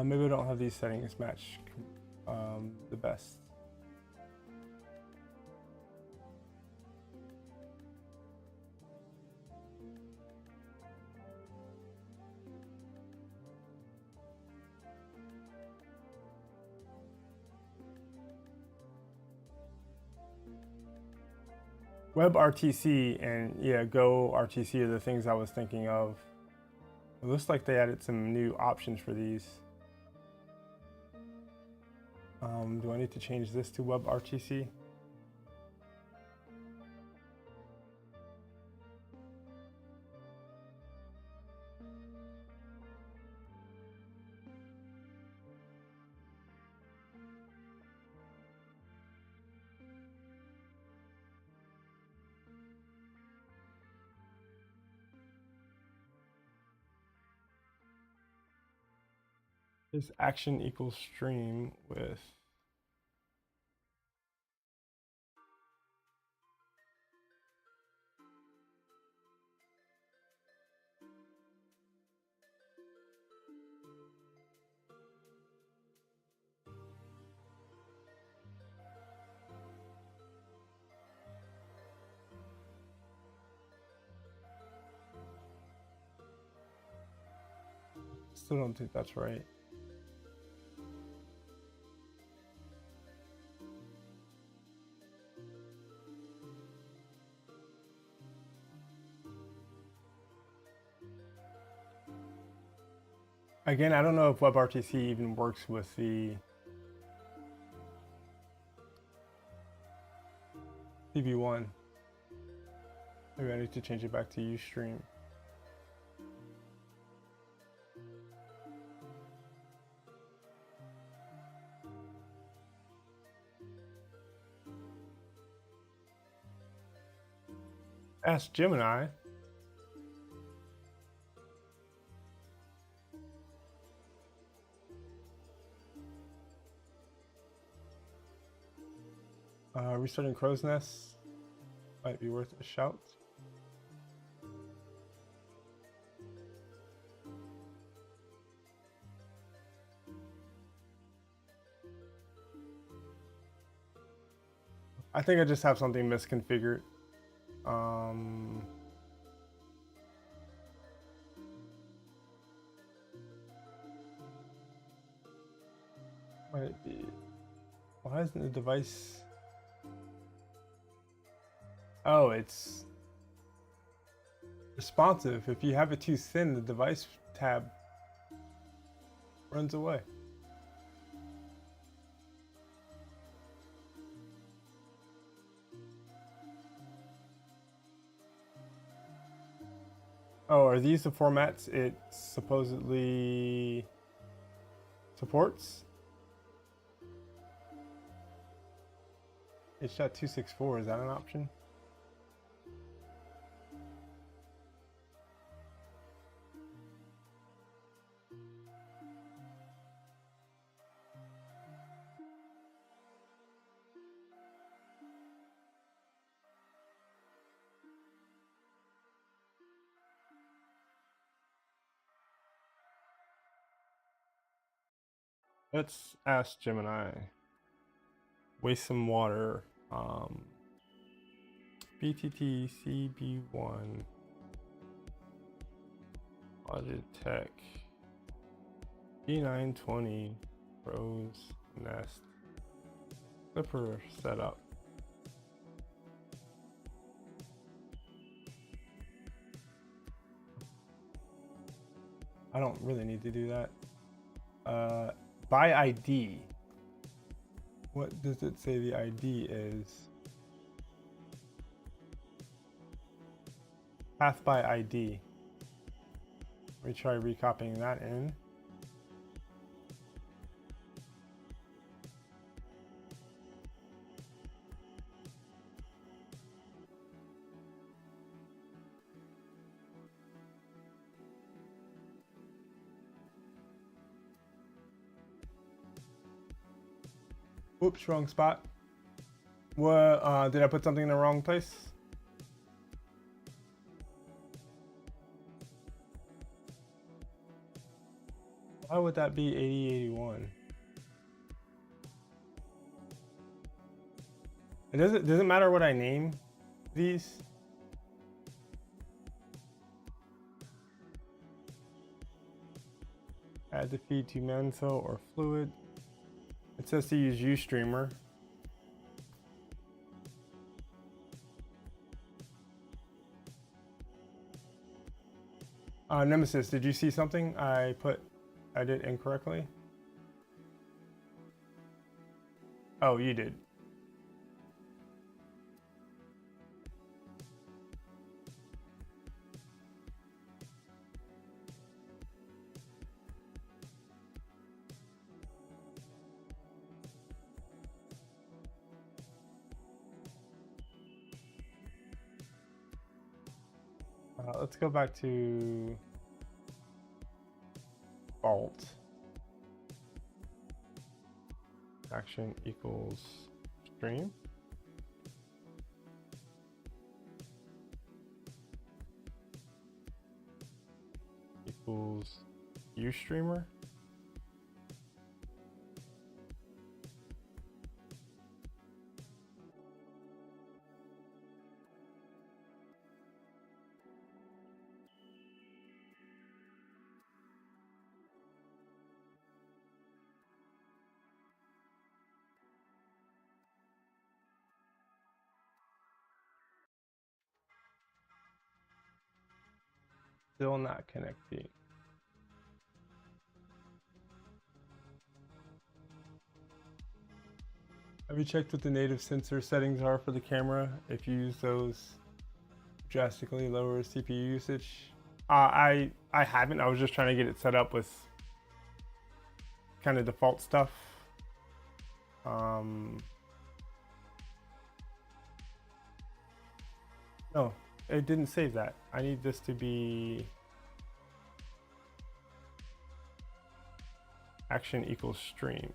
Maybe I don't have these settings match the best. WebRTC and yeah, Go RTC are the things I was thinking of. It looks like they added some new options for these. Do I need to change this to WebRTC? Is action equals stream with still don't think that's right. Again, I don't know if WebRTC even works with the TV1. Maybe I need to change it back to Ustream. Ask Gemini. Restarting Crow's Nest might be worth a shout. I think I just have something misconfigured. Might be. Why isn't the device? Oh, it's responsive. If you have it too thin, the device tab runs away. Oh, are these the formats it supposedly supports? H.264, is that an option? Let's ask Gemini. Waste some water. BTT CB1 Logitech B920 Crow's Nest Clipper setup. I don't really need to do that. By ID. What does it say the ID is? Path by ID. Let me try recopying that in. Oops, wrong spot. What, did I put something in the wrong place? Why would that be 8081? It doesn't matter what I name these. Add the feed to Manta or fluid. It says to use Ustreamer. Nemesis, did you see something I did incorrectly? Oh, you did. Let's go back to Vault. Action equals stream. Equals Ustreamer. Still not connecting. Have you checked what the native sensor settings are for the camera? If you use those, drastically lower CPU usage. I haven't. I was just trying to get it set up with kind of default stuff. No, it didn't save that. I need this to be action equals stream.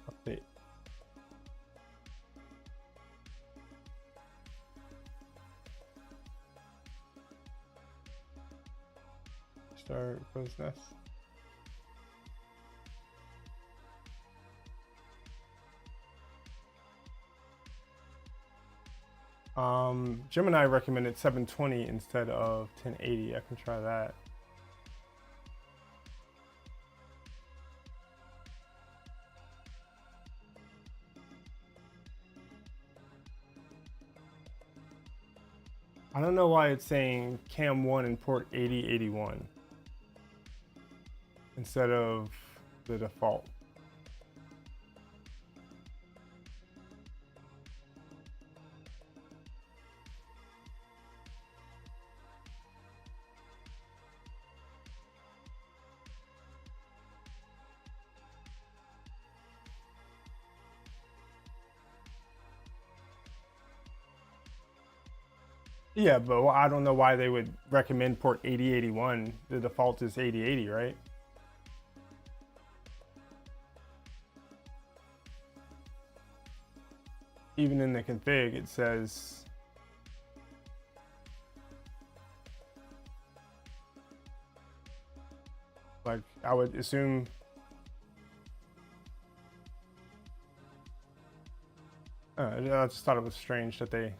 Update. Start close nest. Gemini recommended 720 instead of 1080. I can try that. I don't know why it's saying cam 1 and port 8081 instead of the default. Yeah, but I don't know why they would recommend port 8081. The default is 8080, right? Even in the config, it says like I would assume. I just thought it was strange that they.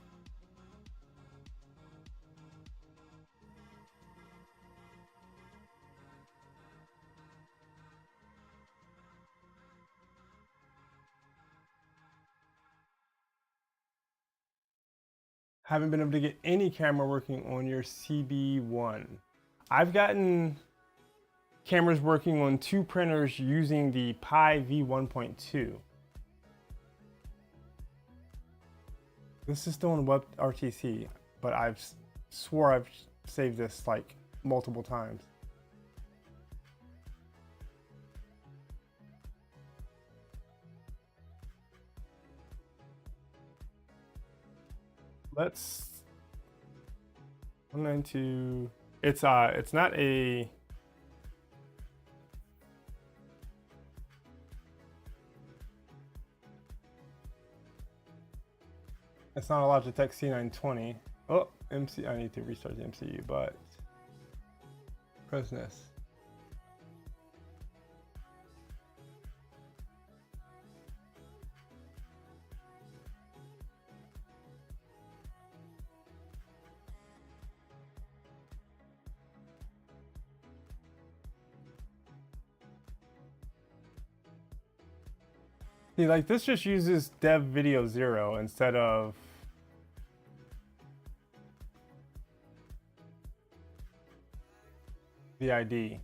Haven't been able to get any camera working on your CB1. I've gotten cameras working on 2 printers using the Pi V1.2. This is still in WebRTC, but I've swore I've saved this like multiple times. Let's 192. It's not a. It's not a Logitech C920. Oh, MC. I need to restart the MCU, but press this. See, like this just uses dev video 0 instead of the ID.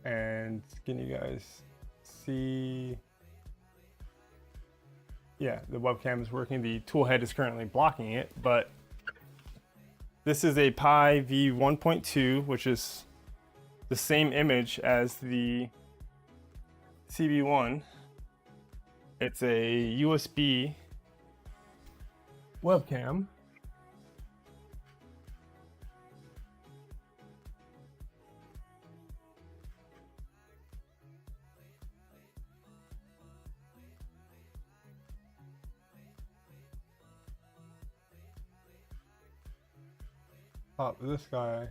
And can you guys see? Yeah, the webcam is working. The tool head is currently blocking it, but this is a Pi V1.2, which is the same image as the CB1. It's a USB webcam. Pop this guy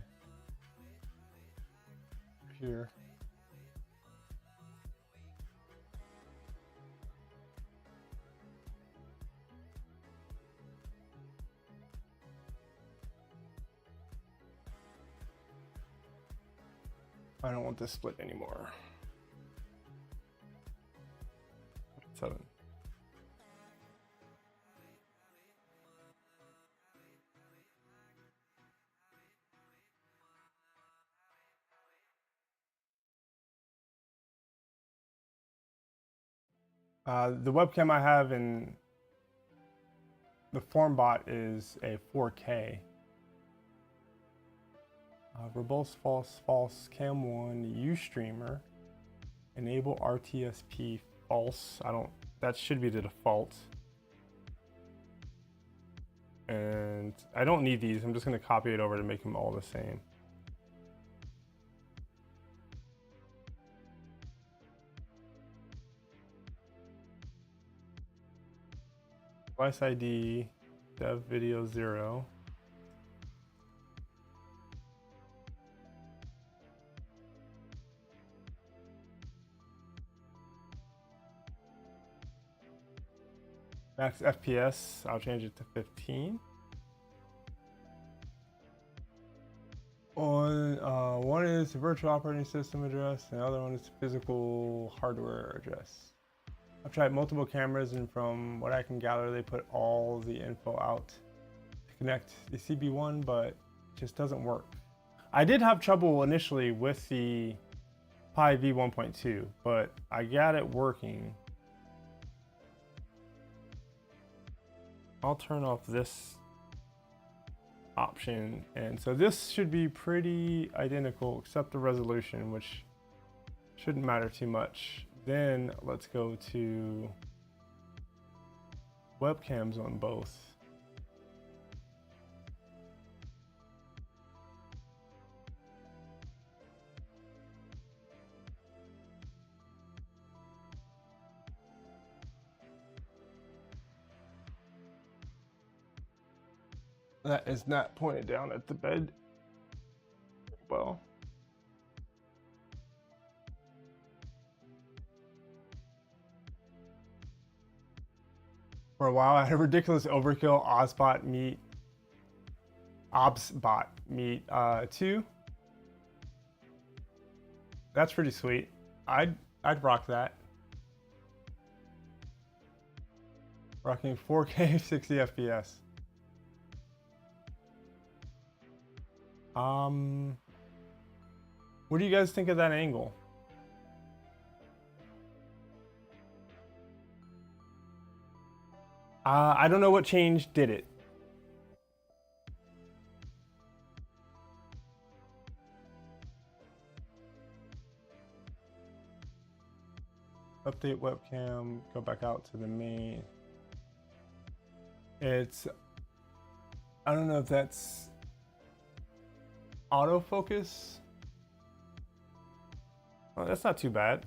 here. I don't want this split anymore. 7. The webcam I have in the FORMBOT is a 4K. Verbose false cam 1 Ustreamer. Enable RTSP false. That should be the default. And I don't need these. I'm just gonna copy it over to make them all the same. Device ID, dev video 0. Max FPS, I'll change it to 15. One is the virtual operating system address, and the other one is the physical hardware address. I've tried multiple cameras, and from what I can gather, they put all the info out to connect the CB1, but it just doesn't work. I did have trouble initially with the Pi V1.2, but I got it working. I'll turn off this option, and so this should be pretty identical except the resolution, which shouldn't matter too much. Then let's go to webcams on both. That is not pointed down at the bed. Well, for a while I had a ridiculous overkill OBSBot Meet 2. That's pretty sweet. I'd rock that. Rocking 4K 60 FPS. What do you guys think of that angle? I don't know what change did it. Update webcam, go back out to the main. I don't know if that's autofocus. Oh, that's not too bad.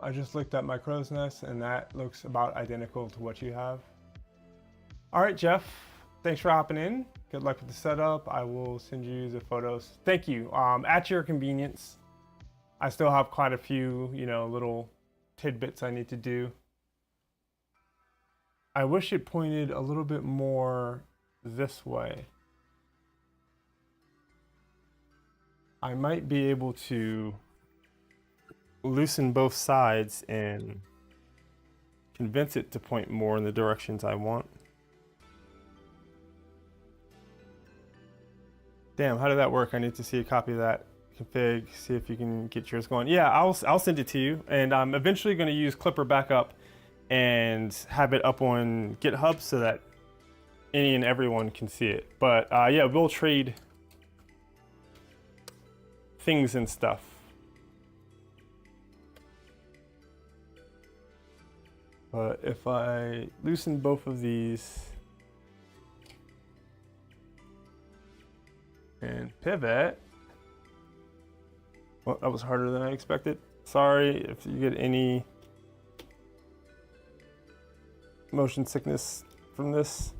I just looked at my crow's nest and that looks about identical to what you have. All right, Jeff, thanks for hopping in. Good luck with the setup. I will send you the photos. Thank you. At your convenience. I still have quite a few, little tidbits I need to do. I wish it pointed a little bit more this way. I might be able to loosen both sides and convince it to point more in the directions I want. Damn, how did that work? I need to see a copy of that config, see if you can get yours going. Yeah, I'll send it to you, and I'm eventually going to use Clipper Backup and have it up on GitHub so that any and everyone can see it. But yeah, we'll trade things and stuff. But if I loosen both of these and pivot, well, that was harder than I expected. Sorry if you get any motion sickness from this.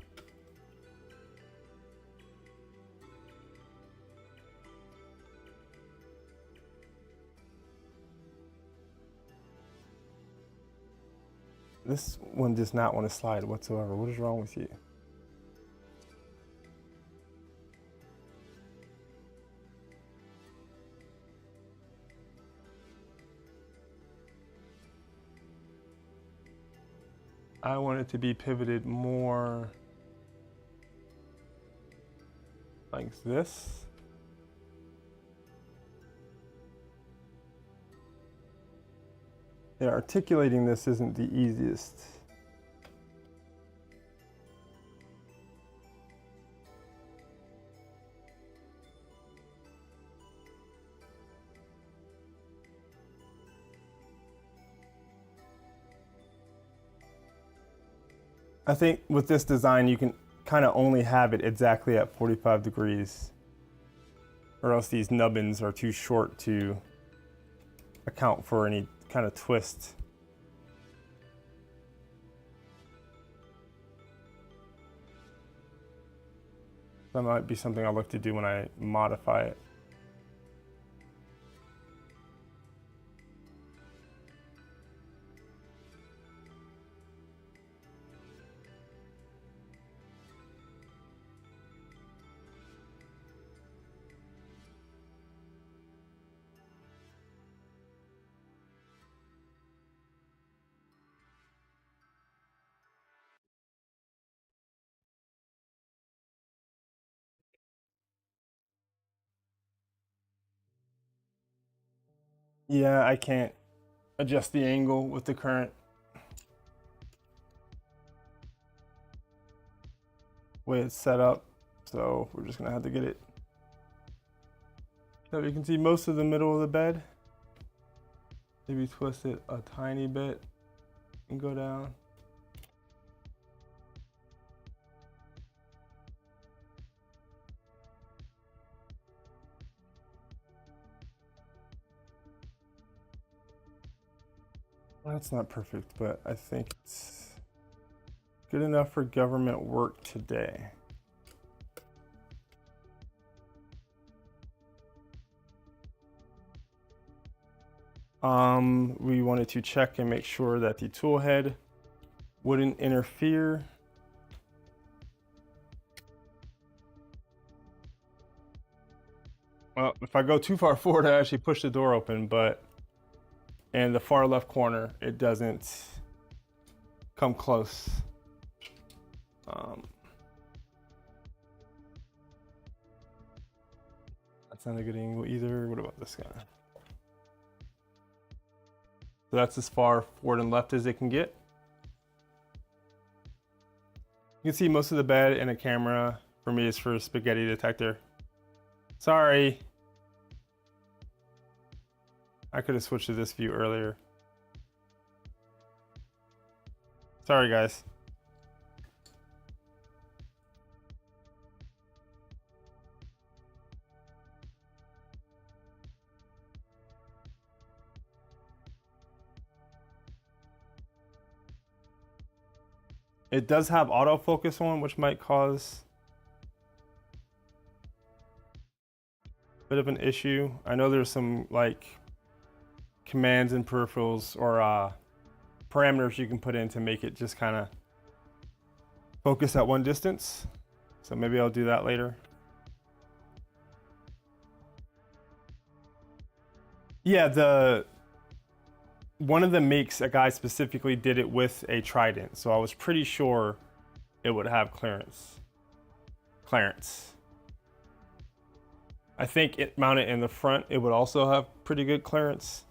This one does not want to slide whatsoever. What is wrong with you? I want it to be pivoted more like this. Yeah, articulating this isn't the easiest. I think with this design, you can kind of only have it exactly at 45 degrees, or else these nubbins are too short to account for any kind of twist. That might be something I'll look to do when I modify it. Yeah, I can't adjust the angle with the current way it's set up, so we're just gonna have to get it so you can see most of the middle of the bed. Maybe twist it a tiny bit and go down. That's not perfect, but I think it's good enough for government work today. We wanted to check and make sure that the tool head wouldn't interfere. Well, if I go too far forward, I actually push the door open, but in the far left corner, it doesn't come close. That's not a good angle either. What about this guy? So that's as far forward and left as it can get. You can see most of the bed in a camera. For me, is for a spaghetti detector. Sorry. I could have switched to this view earlier. Sorry, guys. It does have autofocus on, which might cause a bit of an issue. I know there's some like commands and peripherals or parameters you can put in to make it just kind of focus at one distance. So maybe I'll do that later. Yeah, one of the makes, a guy specifically did it with a Trident, so I was pretty sure it would have clearance. I think it mounted in the front, it would also have pretty good clearance.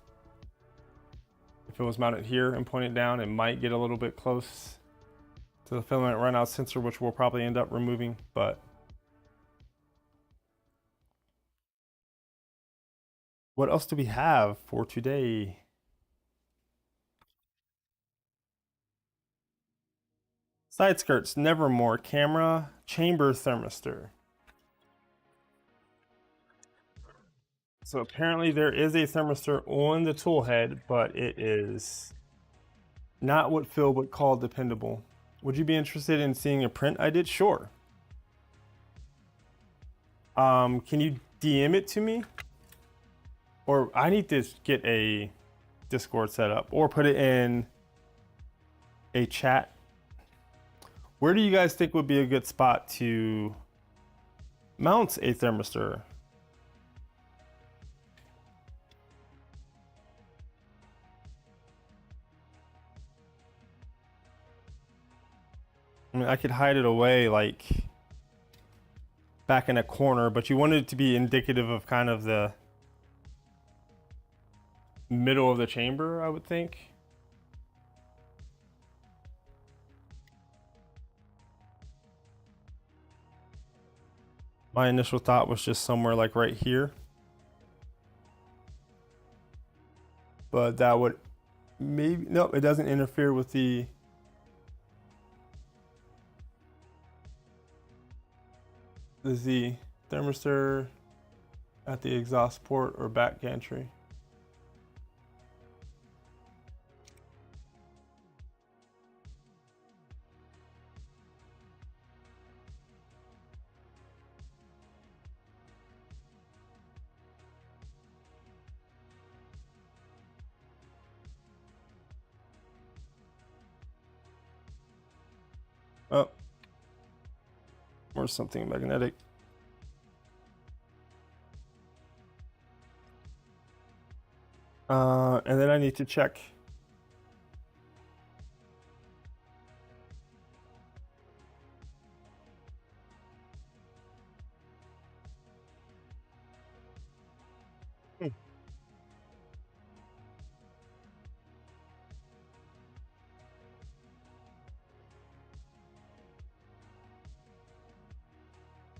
If it was mounted here and pointed down, it might get a little bit close to the filament runout sensor, which we'll probably end up removing, but what else do we have for today? Side skirts, Nevermore camera, chamber thermistor. So apparently there is a thermistor on the tool head, but it is not what Phil would call dependable. Would you be interested in seeing a print I did? Sure. Can you DM it to me? Or I need to get a Discord set up or put it in a chat. Where do you guys think would be a good spot to mount a thermistor? I mean, I could hide it away like back in a corner, but you want it to be indicative of kind of the middle of the chamber, I would think. My initial thought was just somewhere like right here, but that would maybe, no, it doesn't interfere with the Z thermistor at the exhaust port or back gantry. Oh, or something magnetic. And then I need to check.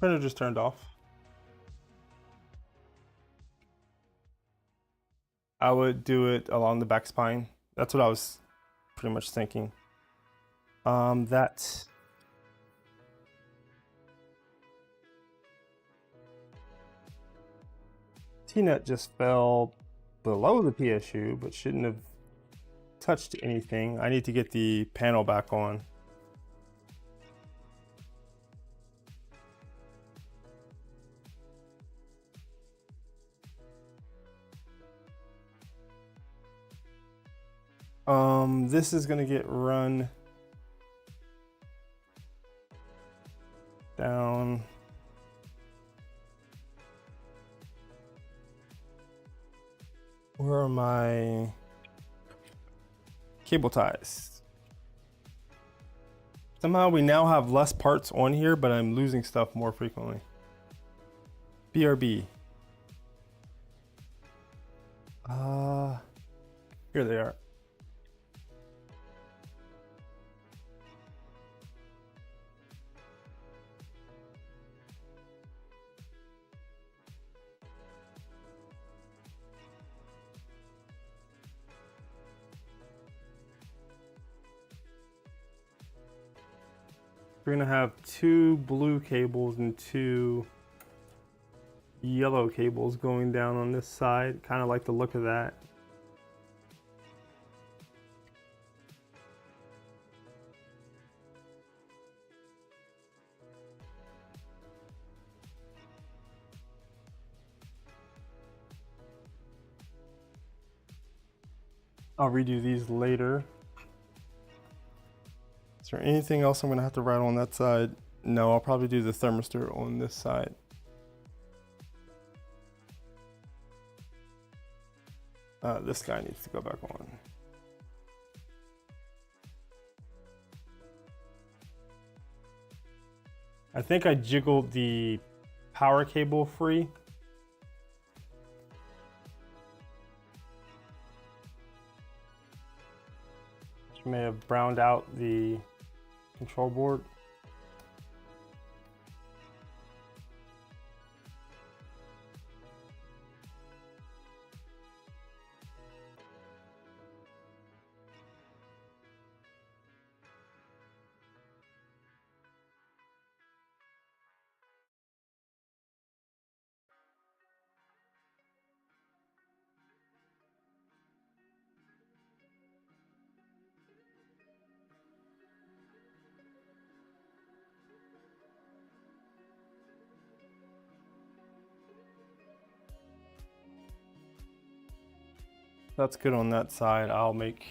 Printer just turned off. I would do it along the back spine. That's what I was pretty much thinking. That T-nut just fell below the PSU, but shouldn't have touched anything. I need to get the panel back on. This is gonna get run down. Where are my cable ties? Somehow we now have less parts on here, but I'm losing stuff more frequently. BRB. Here they are. We're gonna have 2 blue cables and 2 yellow cables going down on this side. Kind of like the look of that. I'll redo these later. Is there anything else I'm gonna have to write on that side? No, I'll probably do the thermistor on this side. This guy needs to go back on. I think I jiggled the power cable free. Which may have browned out the control board. That's good on that side. I'll make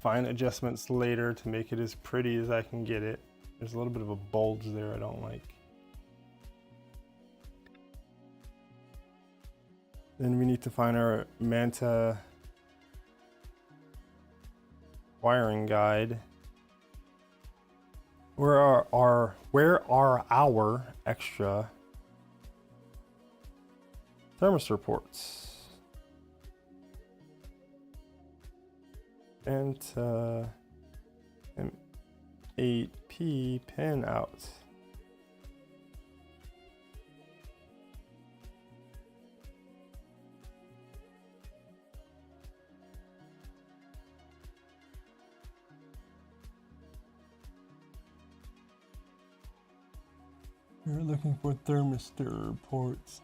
fine adjustments later to make it as pretty as I can get it. There's a little bit of a bulge there I don't like. Then we need to find our Manta wiring guide. Where are our extra thermistor ports? And an 8P pin out. We're looking for thermistor ports.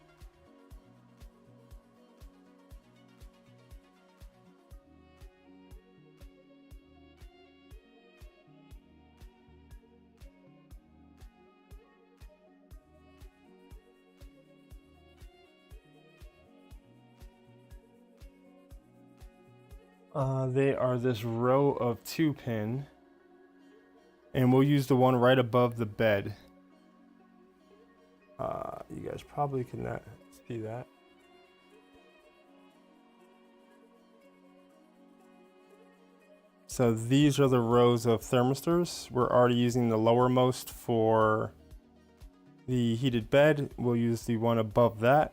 They are this row of 2-pin, and we'll use the one right above the bed. You guys probably cannot see that. So these are the rows of thermistors. We're already using the lowermost for the heated bed. We'll use the one above that,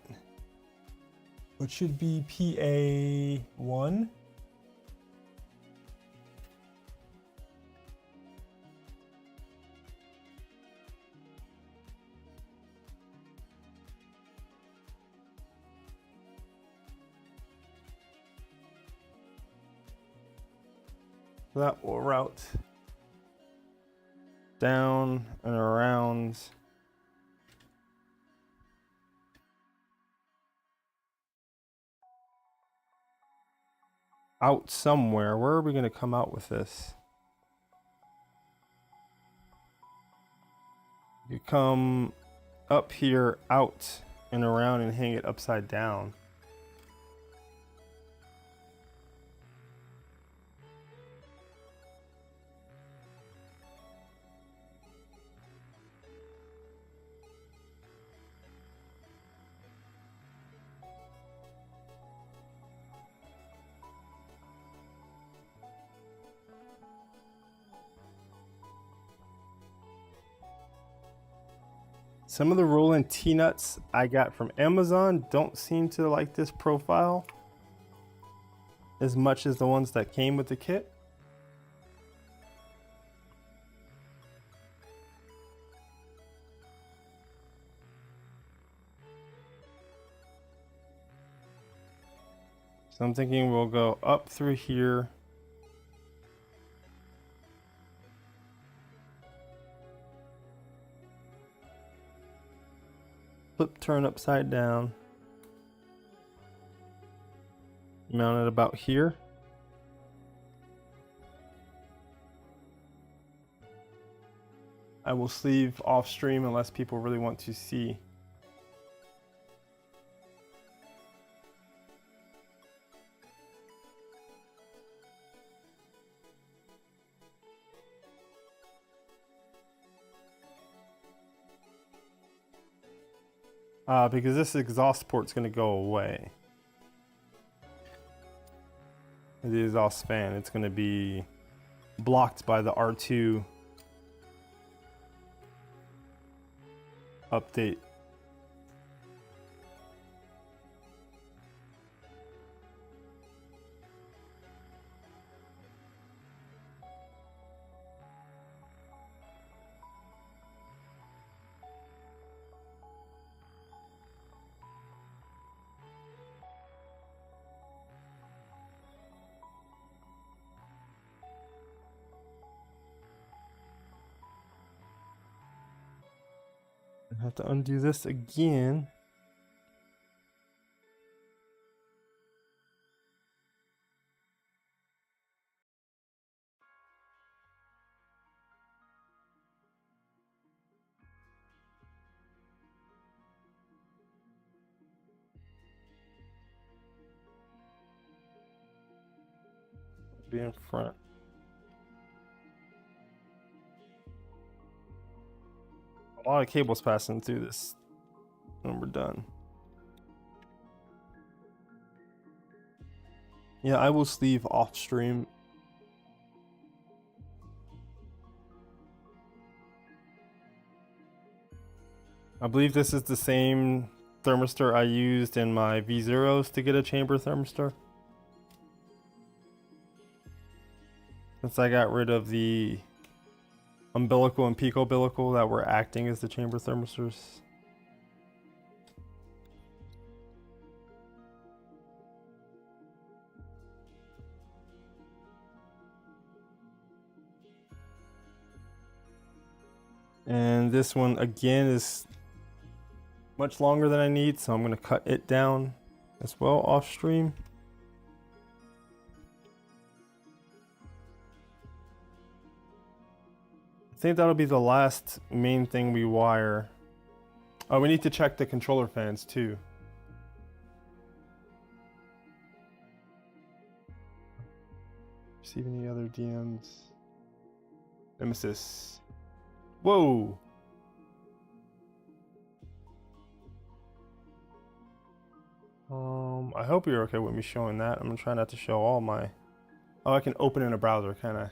which should be PA1. That will route down and around. Out somewhere. Where are we going to come out with this? You come up here, out and around, and hang it upside down. Some of the Roland T-nuts I got from Amazon don't seem to like this profile as much as the ones that came with the kit. So I'm thinking we'll go up through here. Flip, turn upside down. Mount it about here. I will sleeve off stream unless people really want to see. Because this exhaust port's going to go away. The exhaust fan, it's going to be blocked by the R2 update. I have to undo this again. Be in front. A lot of cables passing through this when we're done. Yeah, I will sleeve off stream. I believe this is the same thermistor I used in my V0s to get a chamber thermistor. Since I got rid of the umbilical and pico-umbilical that were acting as the chamber thermistors. And this one again is much longer than I need, so I'm going to cut it down as well off stream. I think that'll be the last main thing we wire. Oh, we need to check the controller fans too. Receive any other DMs? Nemesis. Whoa! I hope you're okay with me showing that. I'm gonna try not to show all my... Oh, I can open in a browser, can I?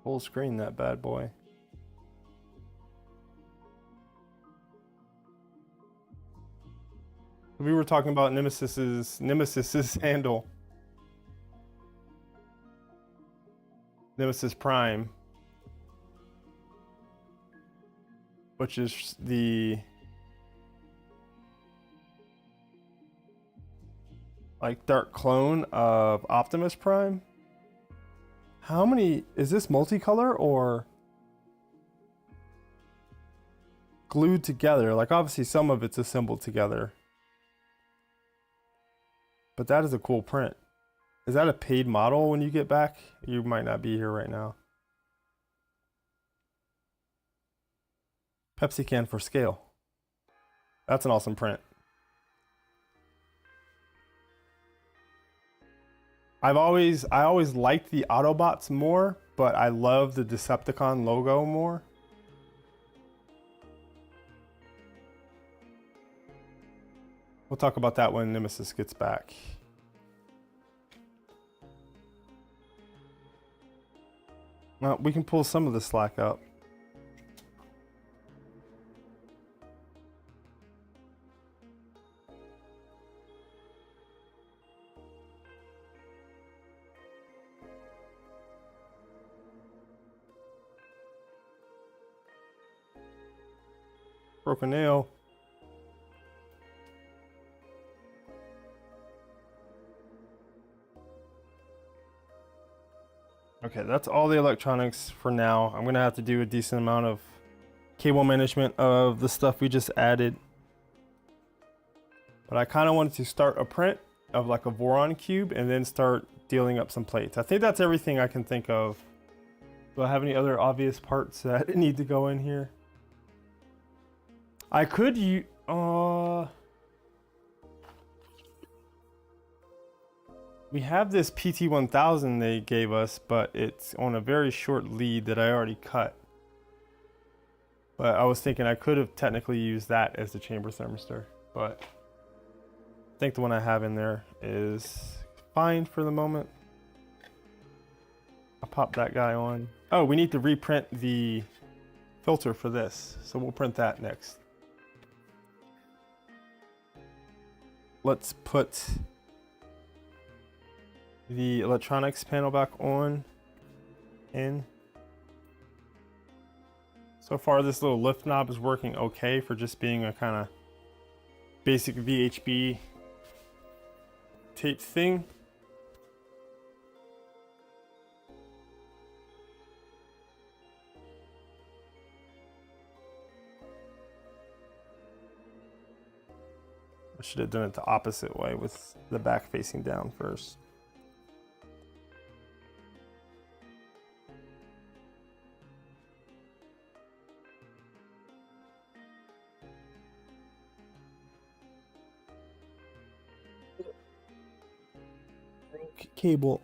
Full screen that bad boy. We were talking about Nemesis's handle. Nemesis Prime. Which is the like dark clone of Optimus Prime. How many, is this multicolor or glued together? Like obviously some of it's assembled together. But that is a cool print. Is that a paid model when you get back? You might not be here right now. Pepsi can for scale. That's an awesome print. I always liked the Autobots more, but I love the Decepticon logo more. We'll talk about that when Nemesis gets back. Well, we can pull some of the slack up. Broken nail. Okay, that's all the electronics for now. I'm gonna have to do a decent amount of cable management of the stuff we just added. But I kind of wanted to start a print of like a Voron cube and then start dealing up some plates. I think that's everything I can think of. Do I have any other obvious parts that need to go in here? I could use, we have this PT1000 they gave us, but it's on a very short lead that I already cut. But I was thinking I could have technically used that as the chamber thermistor, but I think the one I have in there is fine for the moment. I'll pop that guy on. Oh, we need to reprint the filter for this, so we'll print that next. Let's put the electronics panel back on in. So far this little lift knob is working okay for just being a kind of basic VHB tape thing. I should have done it the opposite way with the back facing down first. cable.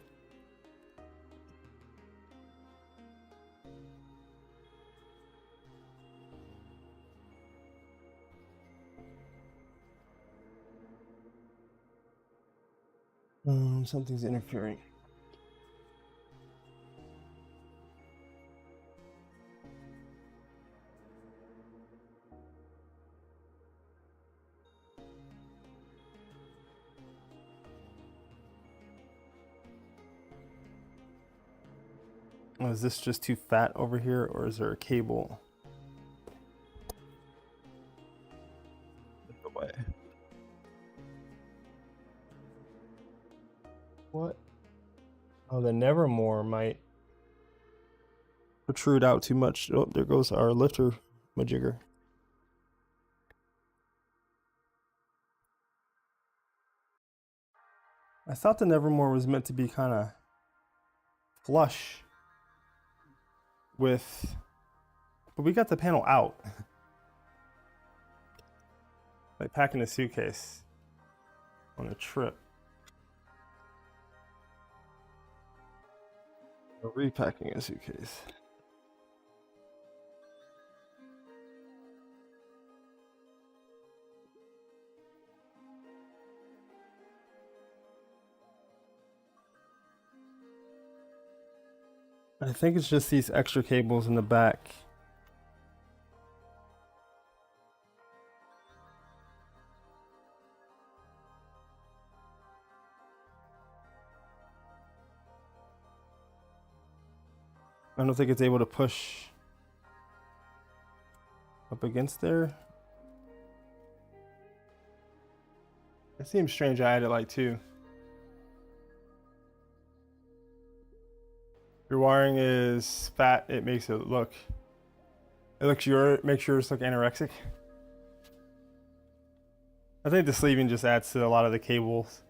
Something's interfering. Oh, is this just too fat over here, or is there a cable? Away. What? Oh, the Nevermore might protrude out too much. Oh, there goes our lifter majigger. I thought the Nevermore was meant to be kind of flush with, but we got the panel out. Like packing a suitcase on a trip. Or repacking a suitcase. I think it's just these extra cables in the back. I don't think it's able to push up against there. It seems strange I added like 2. Your wiring is fat, it makes it look, makes yours look anorexic. I think the sleeving just adds to a lot of the cables.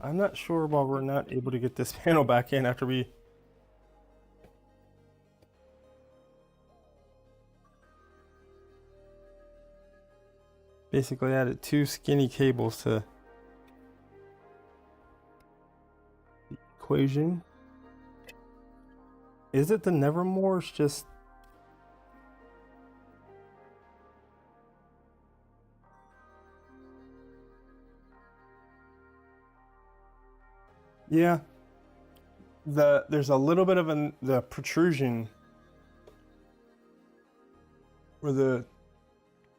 I'm not sure why we're not able to get this panel back in after we basically added 2 skinny cables to the equation. Is it the Nevermore's just yeah, there's a little bit of the protrusion where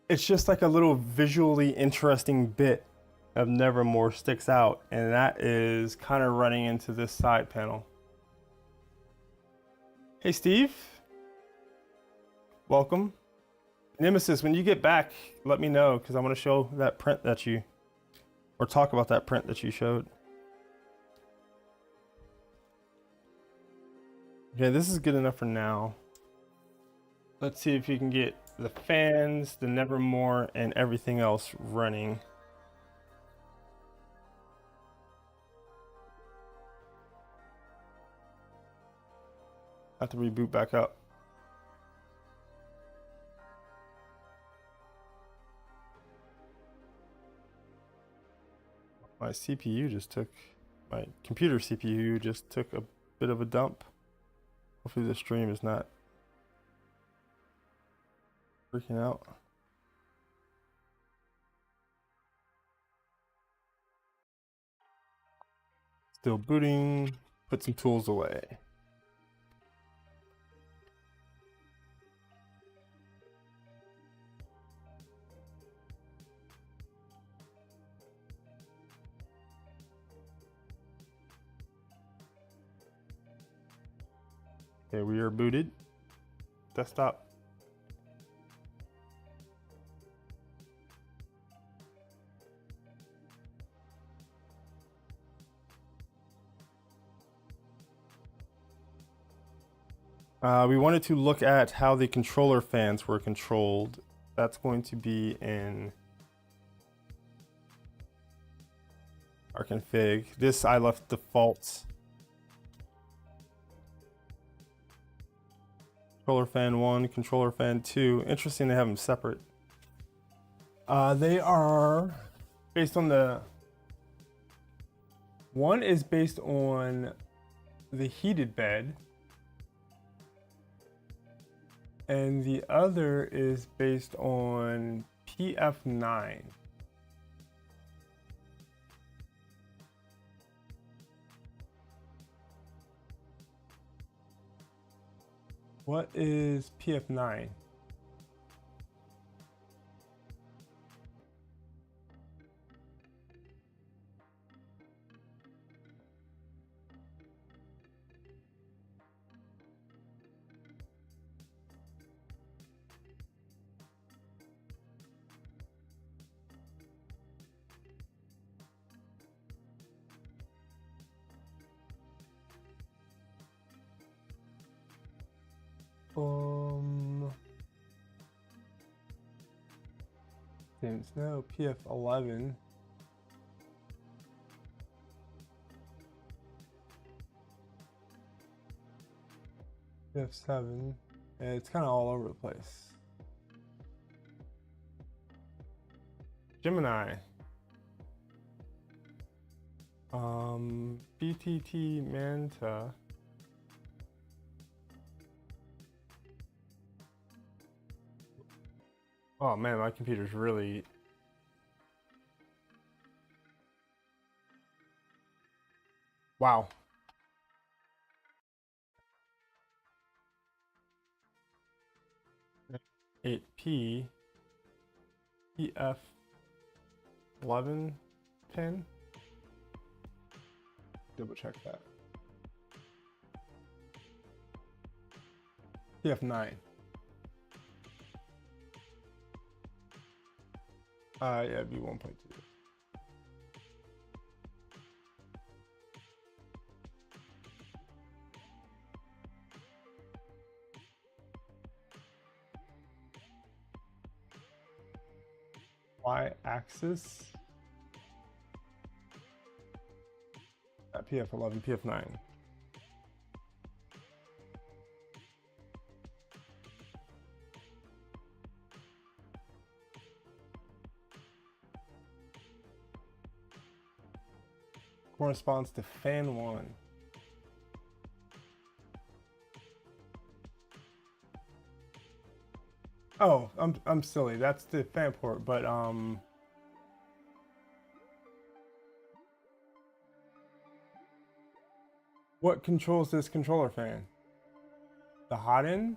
it's just like a little visually interesting bit of Nevermore sticks out, and that is kind of running into this side panel. Hey Steve, welcome. Nemesis, when you get back, let me know, because I want to show that print that you, or talk about that print that you showed. Okay, this is good enough for now. Let's see if you can get the fans, the Nevermore, and everything else running. I have to reboot back up. My computer CPU just took a bit of a dump. Hopefully the stream is not freaking out. Still booting, put some tools away. Okay, we are booted. Desktop. We wanted to look at how the controller fans were controlled. That's going to be in our config. This I left default. Controller fan 1, controller fan 2. Interesting to have them separate. They are based on the one is based on the heated bed, and the other is based on PF9. What is PF9? There's no PF11. PF7. It's kind of all over the place. Gemini. BTT Manta. Oh man, my computer's really... Wow. P PF 11 pin. Double check that. PF9. Yeah, it'd be 1.2. Y-axis. PF11, PF9. Corresponds to fan 1. Oh, I'm silly. That's the fan port, but what controls this controller fan? The hotend?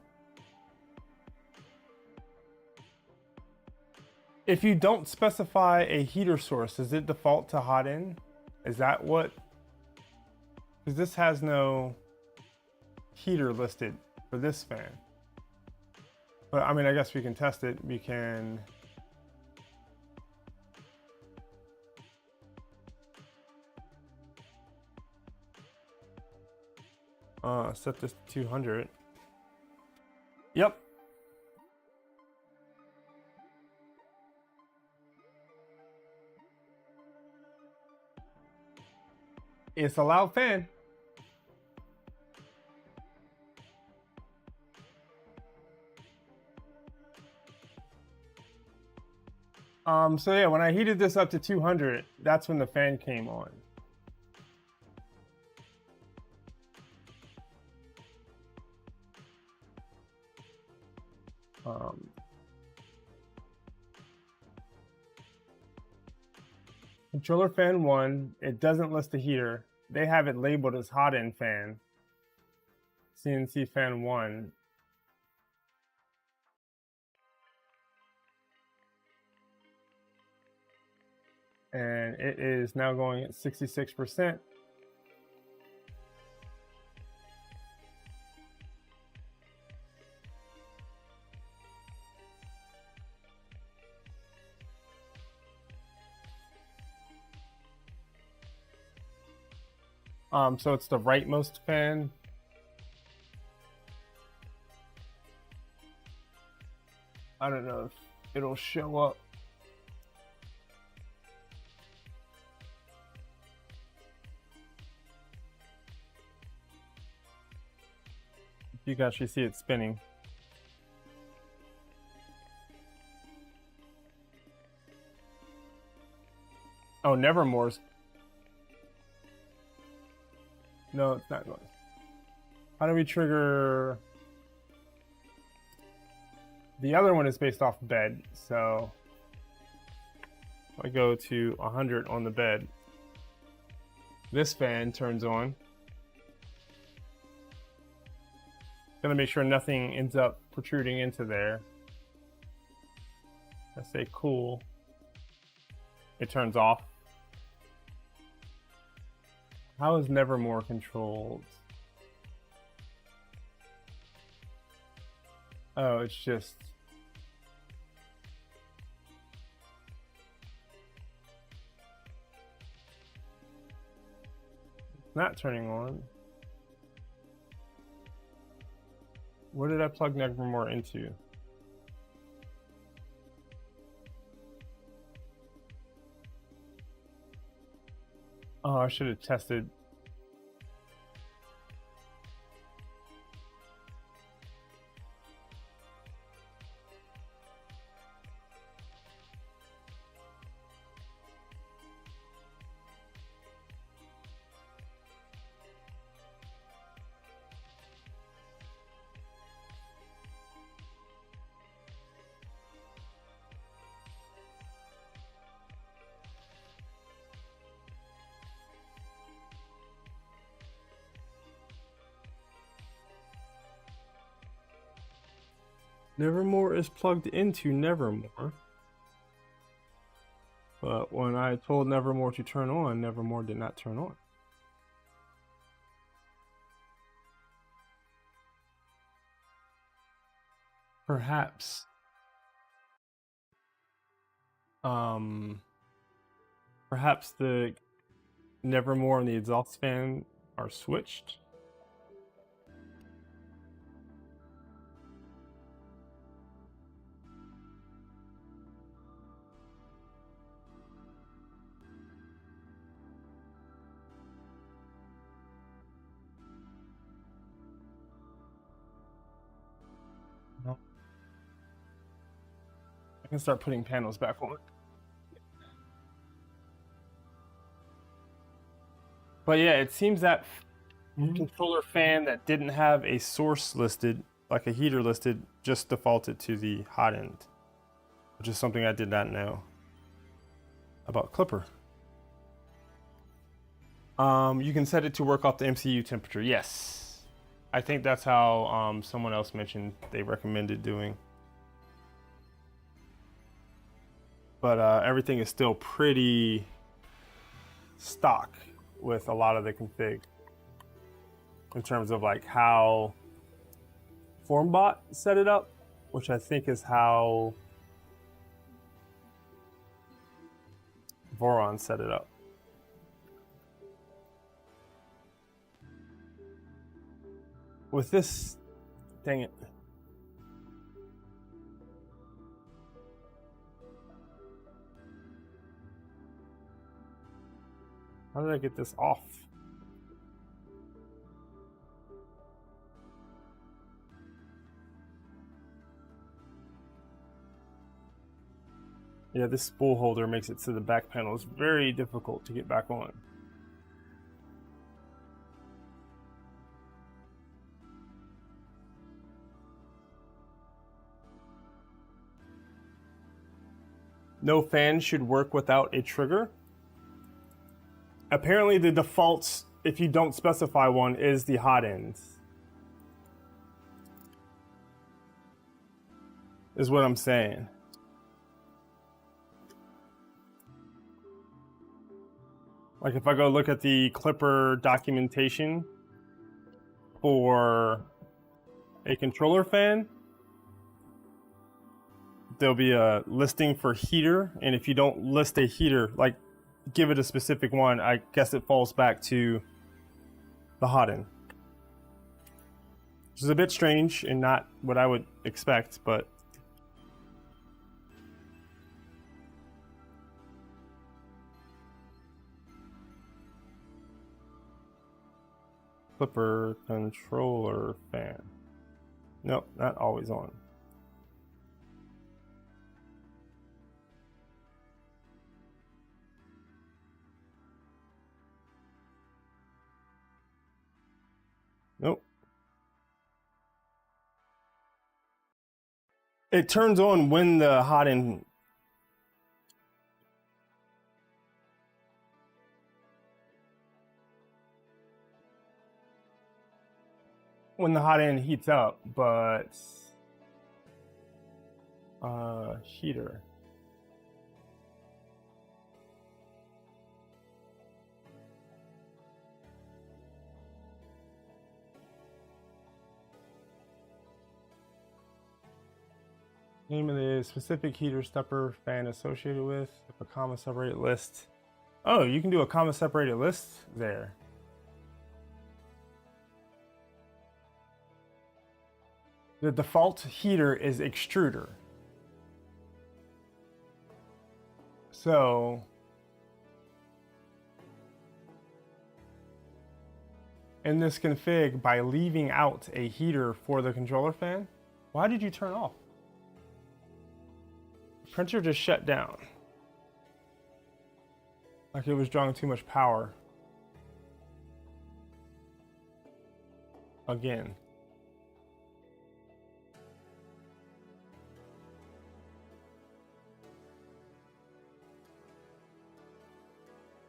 If you don't specify a heater source, does it default to hotend? Is that what? Because this has no heater listed for this fan. But I mean, I guess we can test it. We can. Set this to 200. Yep. It's a loud fan. So yeah, when I heated this up to 200, that's when the fan came on. Controller fan 1, it doesn't list the heater. They have it labeled as hotend fan. CNC fan 1. And it is now going at 66%. So it's the rightmost fan. I don't know if it'll show up. You can actually see it spinning. Oh, Nevermore's. No, it's not going. How do we trigger? The other one is based off bed, so I go to 100 on the bed. This fan turns on. Gonna make sure nothing ends up protruding into there. I say cool. It turns off. How is Nevermore controlled? Oh, it's just... not turning on. Where did I plug Nevermore into? Oh, I should have tested. Nevermore is plugged into Nevermore. But when I told Nevermore to turn on, Nevermore did not turn on. Perhaps. Perhaps the Nevermore and the exhaust fan are switched. No. I can start putting panels back on. But yeah, it seems that controller fan that didn't have a source listed, like a heater listed, just defaulted to the hot end, which is something I did not know about Clipper. You can set it to work off the MCU temperature. Yes, I think that's how someone else mentioned they recommended doing. But everything is still pretty stock with a lot of the config in terms of like how FORMBOT set it up, which I think is how Voron set it up. With this, dang it. How did I get this off? Yeah, this spool holder makes it so the back panel is very difficult to get back on. No fan should work without a trigger. Apparently the default, if you don't specify one, is the hot end. Is what I'm saying. Like if I go look at the Clipper documentation for a controller fan, there'll be a listing for heater, and if you don't list a heater, like give it a specific one, I guess it falls back to the hot end. Which is a bit strange and not what I would expect, but Clipper controller fan. Nope, not always on. Nope. It turns on when the hot end. When the hot end heats up, but heater. Name of the specific heater stepper fan associated with, if a comma separated list. Oh, you can do a comma separated list there. The default heater is Extruder. So in this config, by leaving out a heater for the controller fan, why did you turn off? The printer just shut down. Like it was drawing too much power. Again.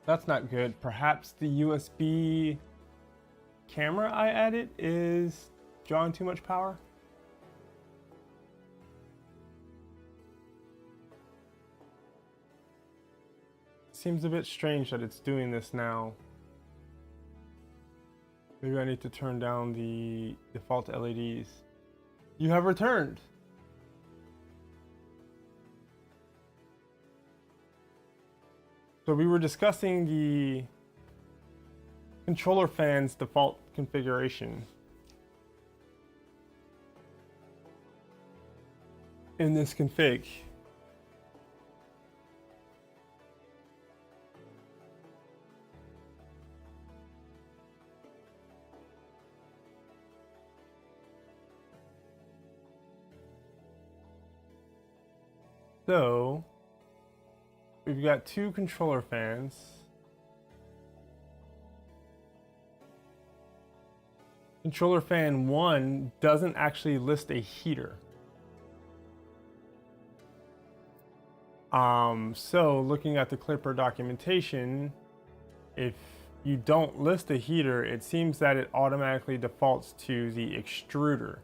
That's not good. Perhaps the USB camera I added is drawing too much power. Seems a bit strange that it's doing this now. Maybe I need to turn down the default LEDs. You have returned. So we were discussing the controller fan's default configuration. In this config. So we've got two controller fans. Controller fan 1 doesn't actually list a heater. So looking at the Clipper documentation, if you don't list a heater, it seems that it automatically defaults to the extruder,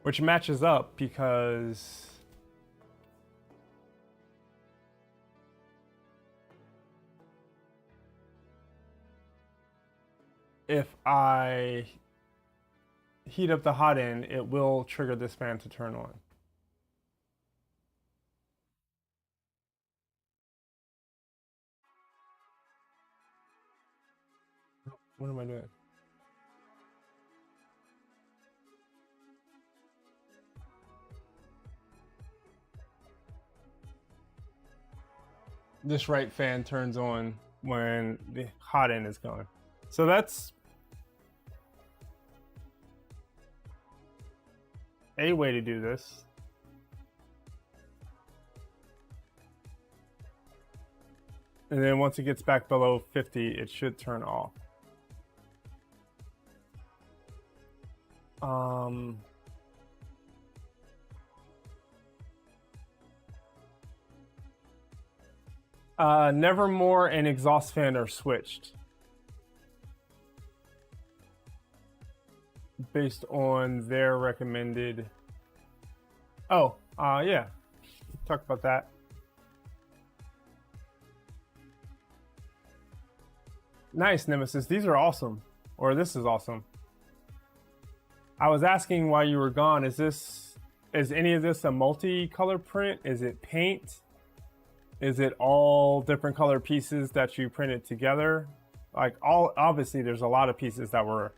which matches up because if I heat up the hot end, it will trigger this fan to turn on. What am I doing? This right fan turns on when the hot end is going. So that's a way to do this. And then once it gets back below 50, it should turn off. Nevermore and exhaust fan are switched based on their recommended. Oh, yeah, talk about that. Nice, Nemesis. These are awesome. Or this is awesome. I was asking while you were gone, is any of this a multi-color print? Is it paint? Is it all different color pieces that you printed together? Like obviously there's a lot of pieces that were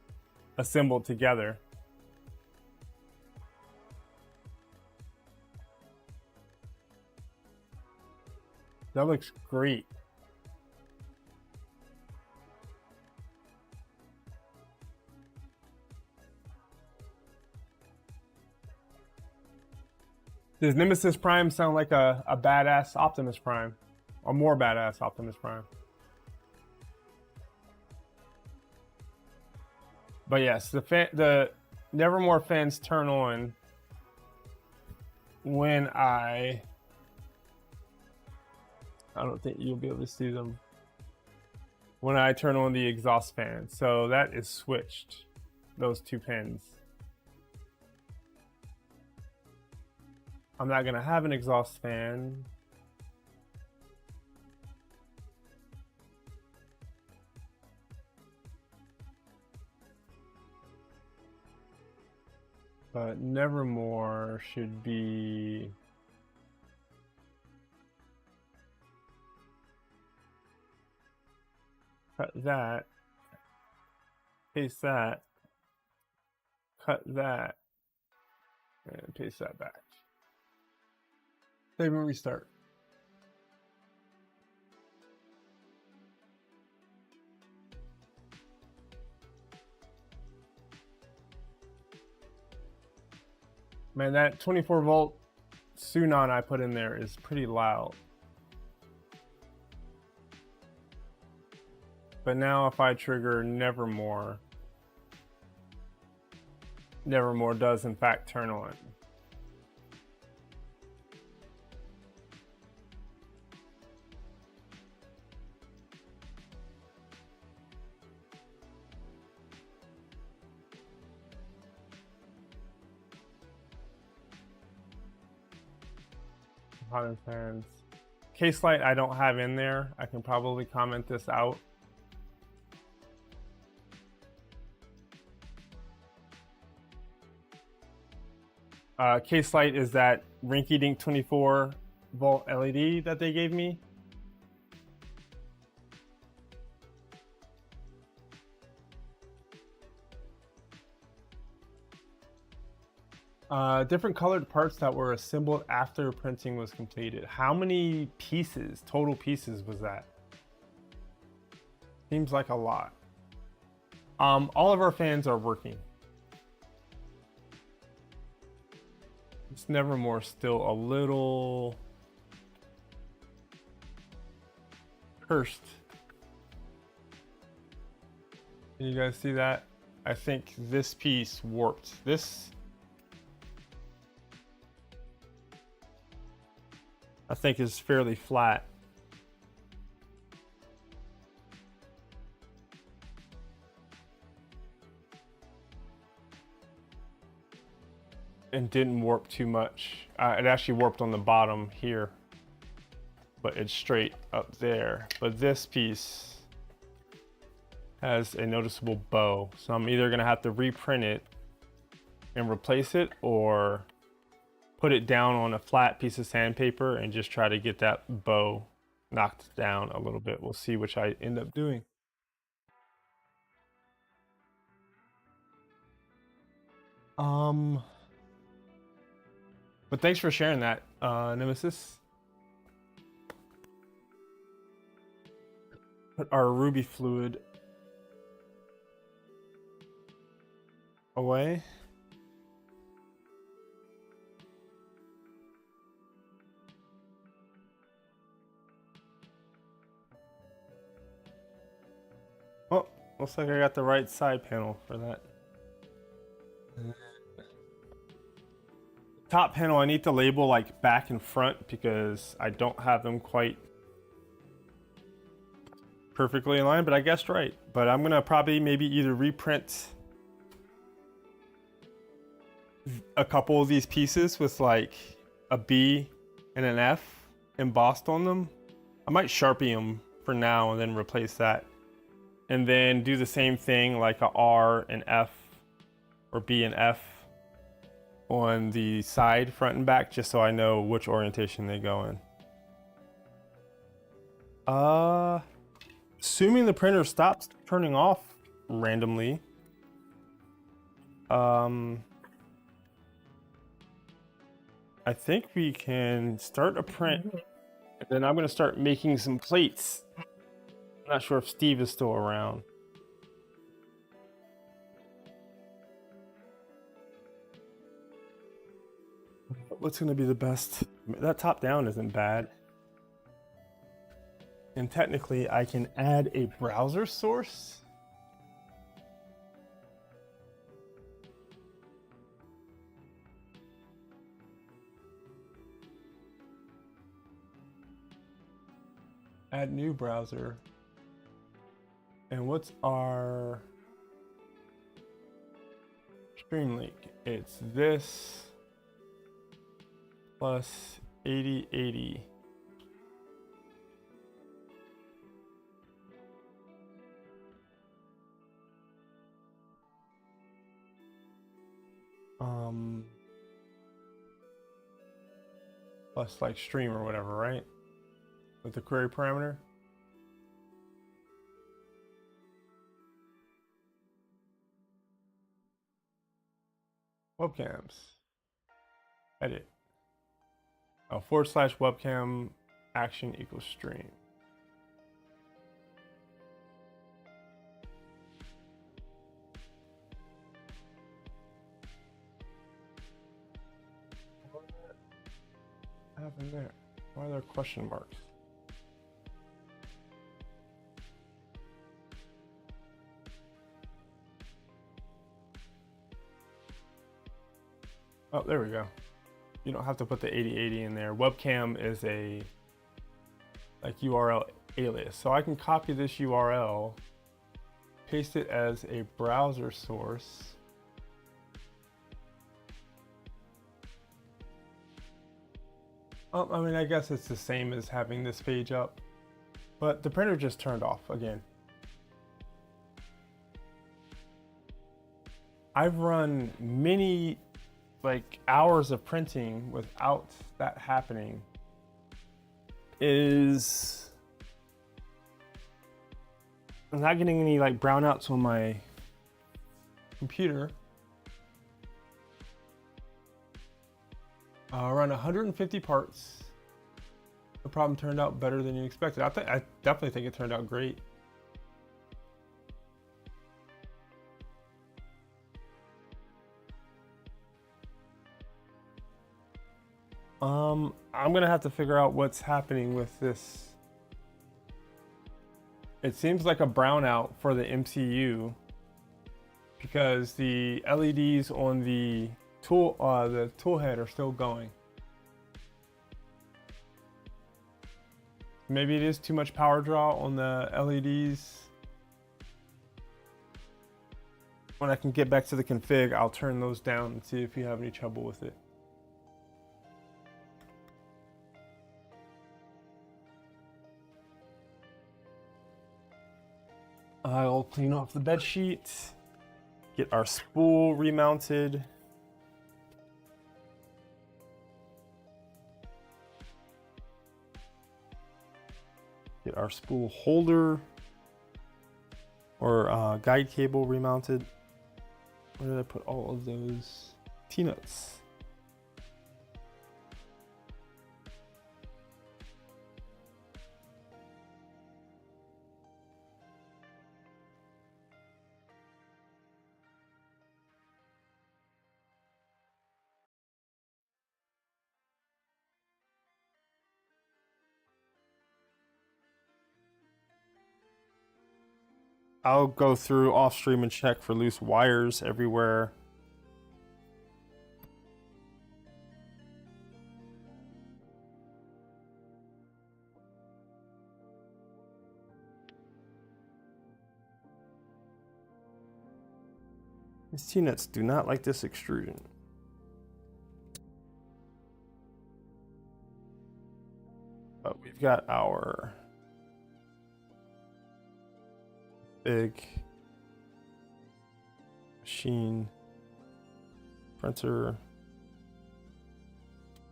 assembled together. That looks great. Does Nemesis Prime sound like a badass Optimus Prime? A more badass Optimus Prime? But yes, the Nevermore fans turn on when I don't think you'll be able to see them when I turn on the exhaust fan. So that is switched, those two pins. I'm not gonna have an exhaust fan. But Nevermore should be cut that, paste that, cut that, and paste that back. Save and restart. Man, that 24 volt Sunon I put in there is pretty loud. But now if I trigger Nevermore, Nevermore does in fact turn on. Hotend fans. Case light I don't have in there. I can probably comment this out. Case light is that rinky-dink 24 volt LED that they gave me. Different colored parts that were assembled after printing was completed. How many pieces, total pieces, was that? Seems like a lot. All of our fans are working. It's Nevermore still a little cursed. Can you guys see that? I think this piece warped. This I think is fairly flat. And didn't warp too much. It actually warped on the bottom here, but it's straight up there. But this piece has a noticeable bow. So I'm either gonna have to reprint it and replace it, or put it down on a flat piece of sandpaper and just try to get that bow knocked down a little bit. We'll see which I end up doing. But thanks for sharing that, Nemesis. Put our ruby fluid away. Oh, looks like I got the right side panel for that. Top panel, I need to label like back and front because I don't have them quite perfectly in line, but I guessed right. But I'm gonna probably maybe either reprint a couple of these pieces with like a B and an F embossed on them. I might Sharpie them for now and then replace that. And then do the same thing like a R and F or B and F on the side, front and back, just so I know which orientation they go in. Assuming the printer stops turning off randomly. I think we can start a print, and then I'm gonna start making some plates. I'm not sure if Steve is still around. What's gonna be the best? That top down isn't bad. And technically I can add a browser source. Add new browser. And what's our stream link? It's this plus 8080. Plus like stream or whatever, right? With the query parameter. Webcams. Edit. Oh, / webcam action equals stream. What happened there? Why are there question marks? Oh, there we go. You don't have to put the 8080 in there. Webcam is a like URL alias. So I can copy this URL, paste it as a browser source. I mean, I guess it's the same as having this page up, but the printer just turned off again. I've run many like hours of printing without that happening. I'm not getting any like brownouts on my computer. Around 150 parts. The problem turned out better than you expected. I definitely think it turned out great. I'm gonna have to figure out what's happening with this. It seems like a brownout for the MCU because the LEDs on the tool head are still going. Maybe it is too much power draw on the LEDs. When I can get back to the config, I'll turn those down and see if you have any trouble with it. I'll clean off the bed sheet, get our spool remounted. Get our spool holder or guide cable remounted. Where did I put all of those T-nuts? I'll go through off stream and check for loose wires everywhere. These T-nuts do not like this extrusion. But we've got our big machine printer,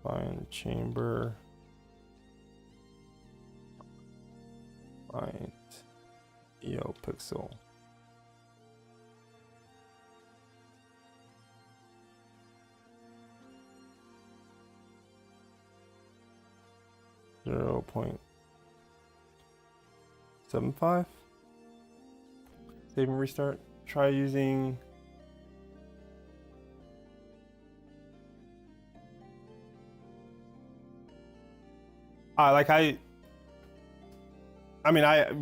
fine chamber, fine EO pixel. .75. Save and restart. Try using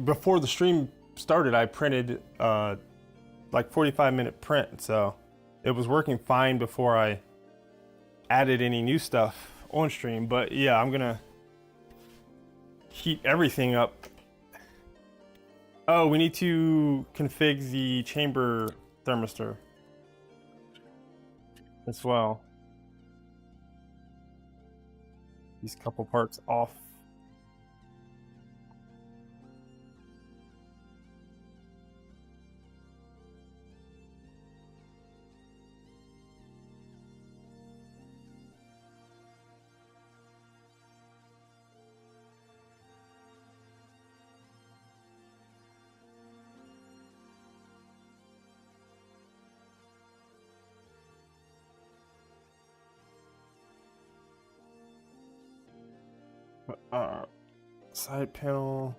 before the stream started, I printed like 45-minute print, so it was working fine before I added any new stuff on stream. But yeah, I'm gonna heat everything up. Oh, we need to config the chamber thermistor as well. These couple parts off. Side panel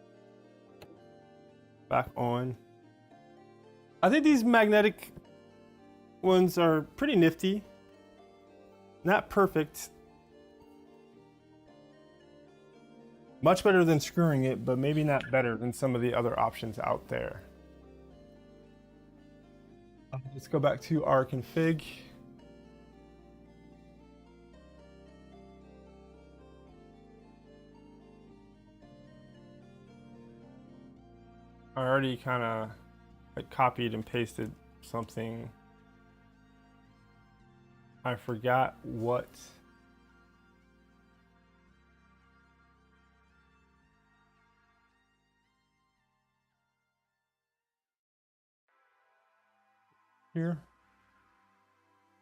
back on. I think these magnetic ones are pretty nifty. Not perfect. Much better than screwing it, but maybe not better than some of the other options out there. Let's go back to our config. I already kind of copied and pasted something. I forgot what. Here.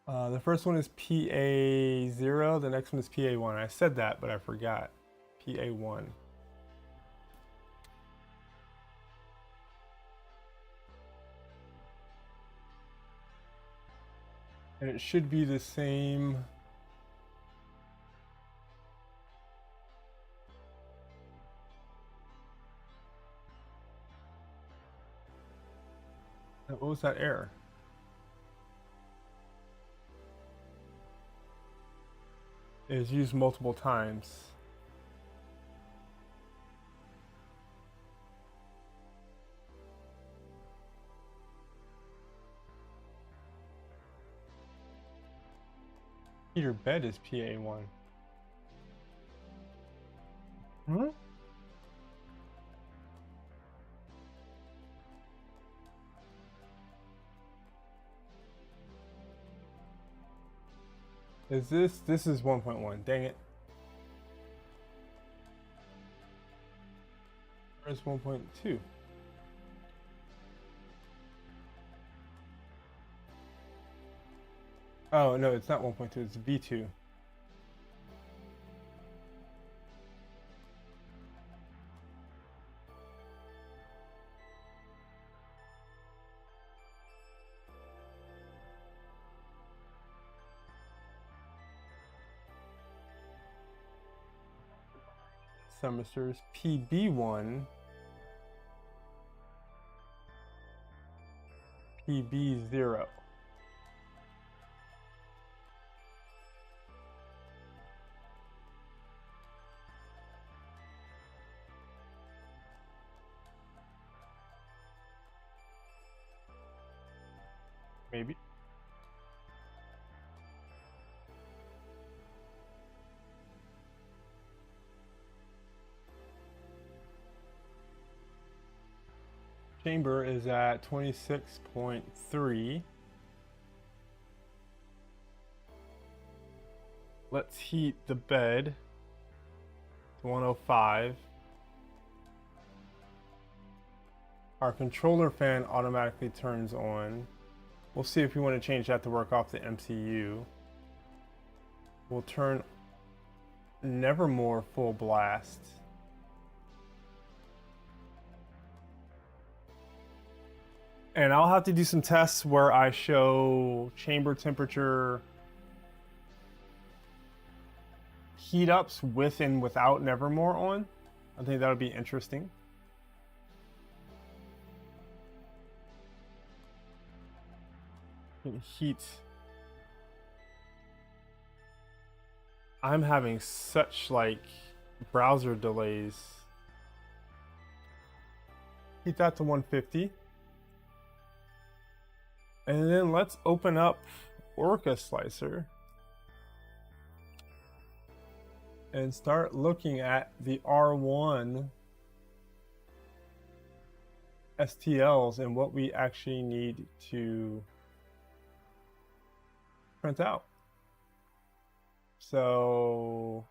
The first one is PA0, the next one is PA1. I said that, but I forgot. PA1. And it should be the same. What was that error? It is used multiple times. Your bed is PA1. Hmm? Is this is 1.1. Dang it. Where's 1.2? Oh, no, it's not 1.2, it's V2. Thermistors PB1, PB0. Maybe. Chamber is at 26.3. Let's heat the bed to 105. Our controller fan automatically turns on. We'll see if we want to change that to work off the MCU. We'll turn Nevermore full blast. And I'll have to do some tests where I show chamber temperature heat ups with and without Nevermore on. I think that would be interesting. Heat. I'm having such like browser delays. Heat that to 150. And then let's open up Orca Slicer and start looking at the R1 STLs and what we actually need to print out. So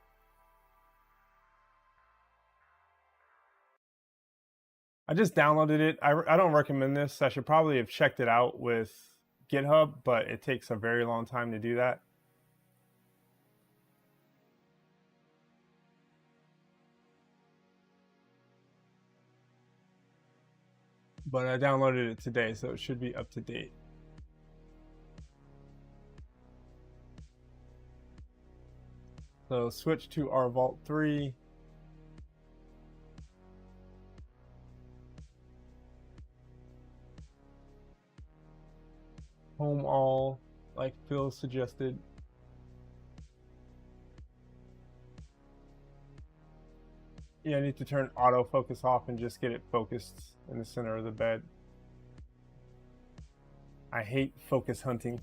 I just downloaded it. I don't recommend this. I should probably have checked it out with GitHub, but it takes a very long time to do that. But I downloaded it today, so it should be up to date. So switch to our Vault 3. Home all, like Phil suggested. Yeah, I need to turn autofocus off and just get it focused in the center of the bed. I hate focus hunting.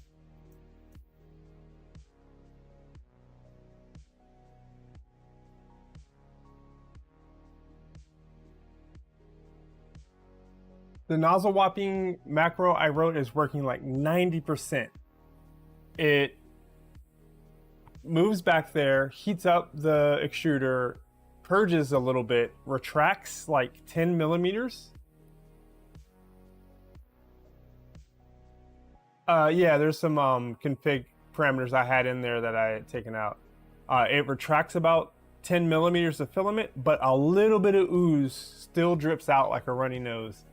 The nozzle whopping macro I wrote is working like 90%. It moves back there, heats up the extruder, purges a little bit, retracts like 10 millimeters. Yeah, there's some config parameters I had in there that I had taken out. It retracts about 10 millimeters of filament, but a little bit of ooze still drips out like a runny nose.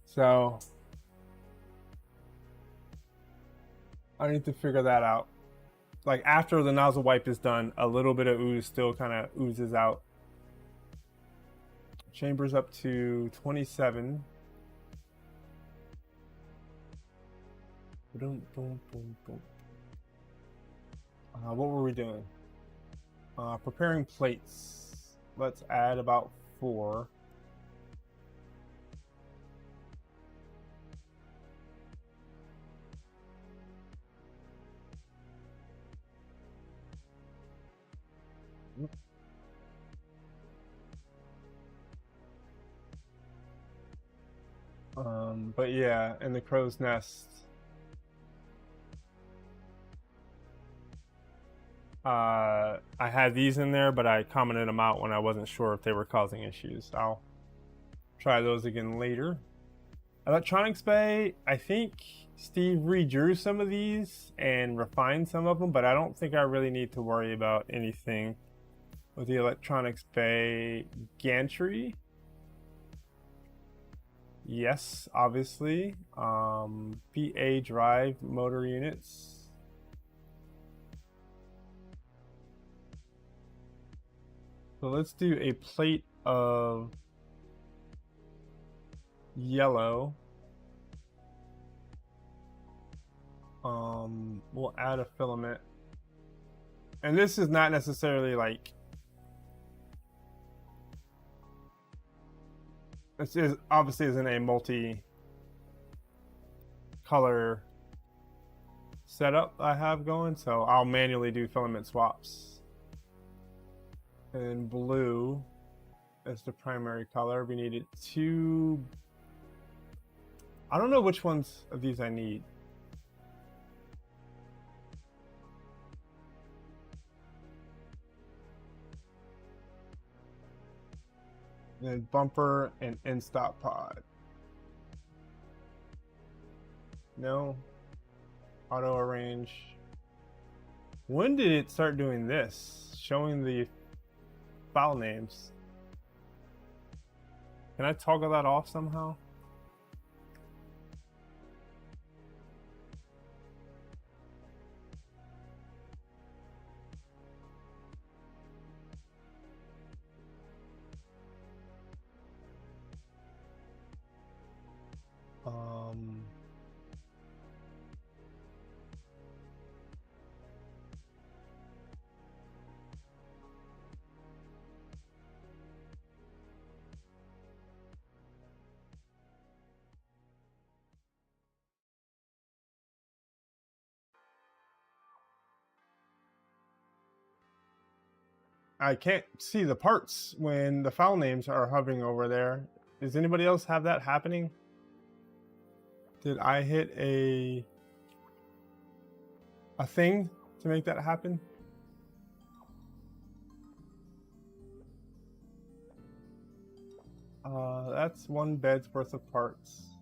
So I need to figure that out. Like after the nozzle wipe is done, a little bit of ooze still kind of oozes out. Chambers up to 27. Boom, boom, boom, boom. What were we doing? Preparing plates. Let's add about 4. But yeah, in the crow's nest, I had these in there, but I commented them out when I wasn't sure if they were causing issues. I'll try those again later. Electronics bay, I think Steve redrew some of these and refined some of them, but I don't think I really need to worry about anything with the electronics bay gantry. Yes, obviously. PA drive motor units. So let's do a plate of yellow. We'll add a filament. And this is not necessarily like, this is obviously isn't a multi-color setup I have going, so I'll manually do filament swaps. And blue is the primary color. We needed 2. I don't know which ones of these I need. And then bumper and end stop pod. No. Auto arrange. When did it start doing this? Showing the file names. Can I toggle that off somehow? I can't see the parts when the file names are hovering over there. Does anybody else have that happening? Did I hit a thing to make that happen? That's one bed's worth of parts.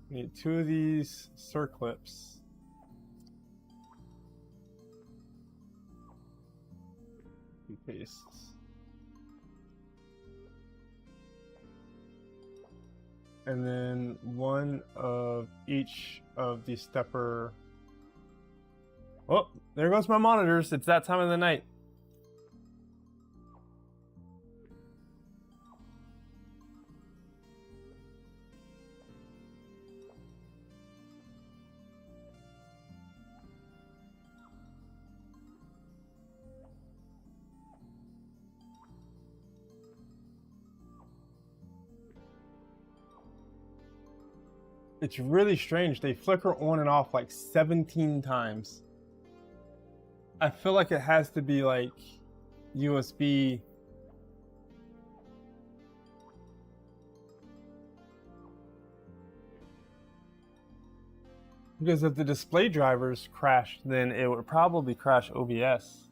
Need 2 of these circlips. Pastes. And then 1 of each of the stepper. Oh, there goes my monitors. It's that time of the night. It's really strange. They flicker on and off like 17 times. I feel like it has to be like USB. Because if the display drivers crashed, then it would probably crash OBS.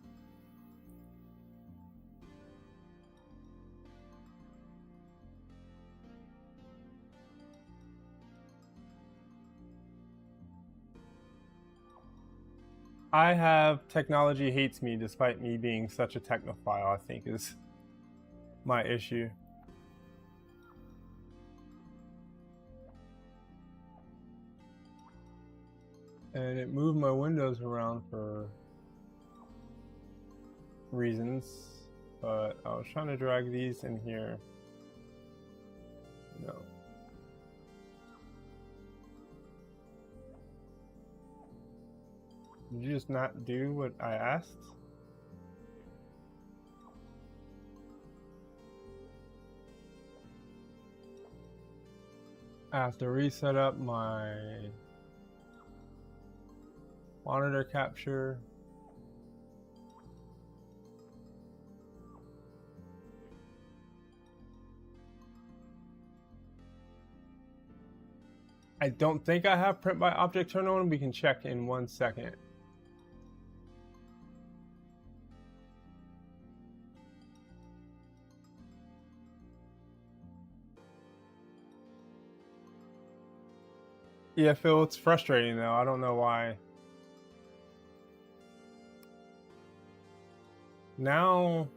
I have technology hates me despite me being such a technophile, I think is my issue. And it moved my windows around for reasons, but I was trying to drag these in here. No. Did you just not do what I asked? I have to reset up my monitor capture. I don't think I have print by object turn on. We can check in 1 second. Yeah, Phil, it's frustrating though. I don't know why. Now,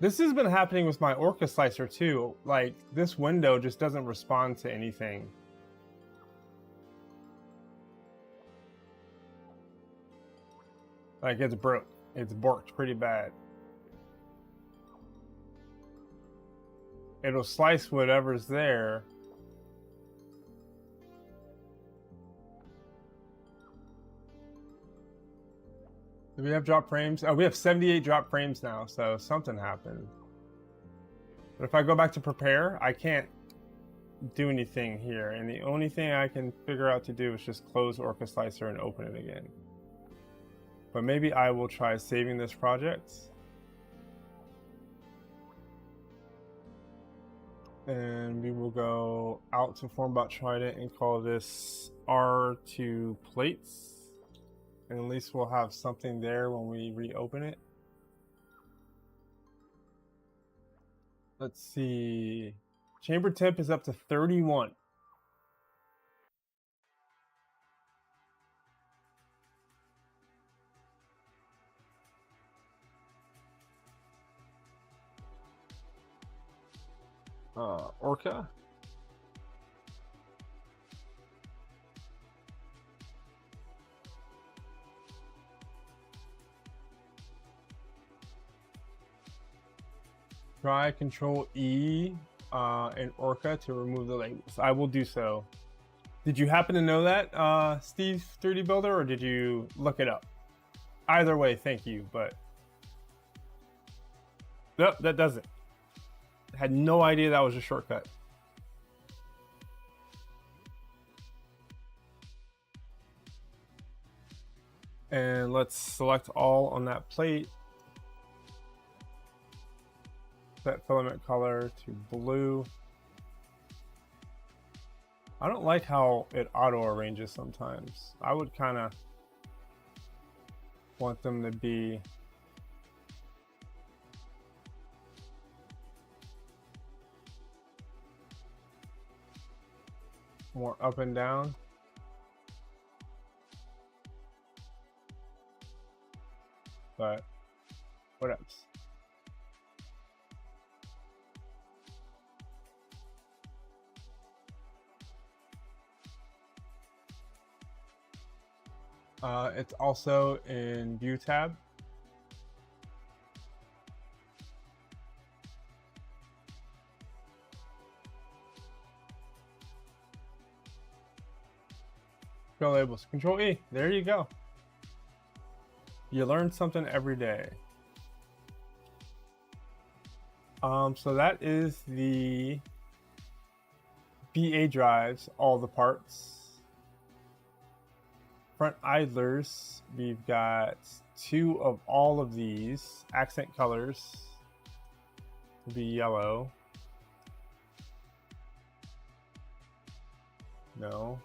this has been happening with my Orca slicer too. Like, this window just doesn't respond to anything. Like, it's broke. It's borked pretty bad. It'll slice whatever's there. Do we have drop frames? Oh, we have 78 drop frames now, so something happened. But if I go back to prepare, I can't do anything here. And the only thing I can figure out to do is just close Orca Slicer and open it again. But maybe I will try saving this project. And we will go out to FORMBOT Trident and call this R2 plates. And at least we'll have something there when we reopen it. Let's see. Chamber temp is up to 31. Orca. Try Control E and Orca to remove the labels. I will do so. Did you happen to know that, Steve 3D Builder, or did you look it up? Either way, thank you, but nope, that doesn't. I had no idea that was a shortcut. And let's select all on that plate. Set filament color to blue. I don't like how it auto arranges sometimes. I would kind of want them to be more up and down. But what else? It's also in View tab. Go labels, Control E, there you go. You learn something every day. So that is the BA drives, all the parts. Front idlers, we've got 2 of all of these. Accent colors will be yellow. No.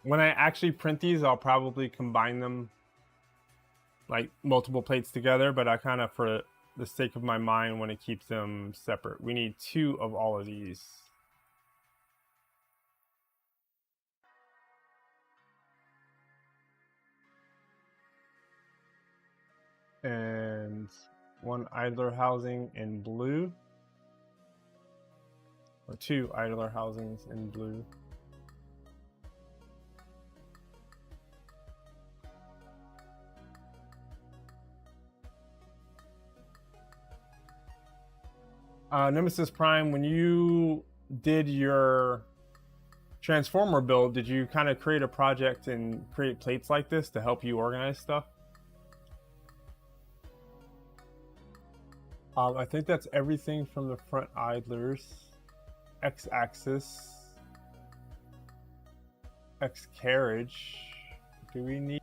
When I actually print these, I'll probably combine them like multiple plates together, but I kind of, for the sake of my mind, want to keep them separate. We need 2 of all of these. And 1 idler housing in blue, or 2 idler housings in blue. Nemesis Prime, when you did your transformer build, did you kind of create a project and create plates like this to help you organize stuff? I think that's everything from the front idlers. X-axis. X-carriage. Do we need...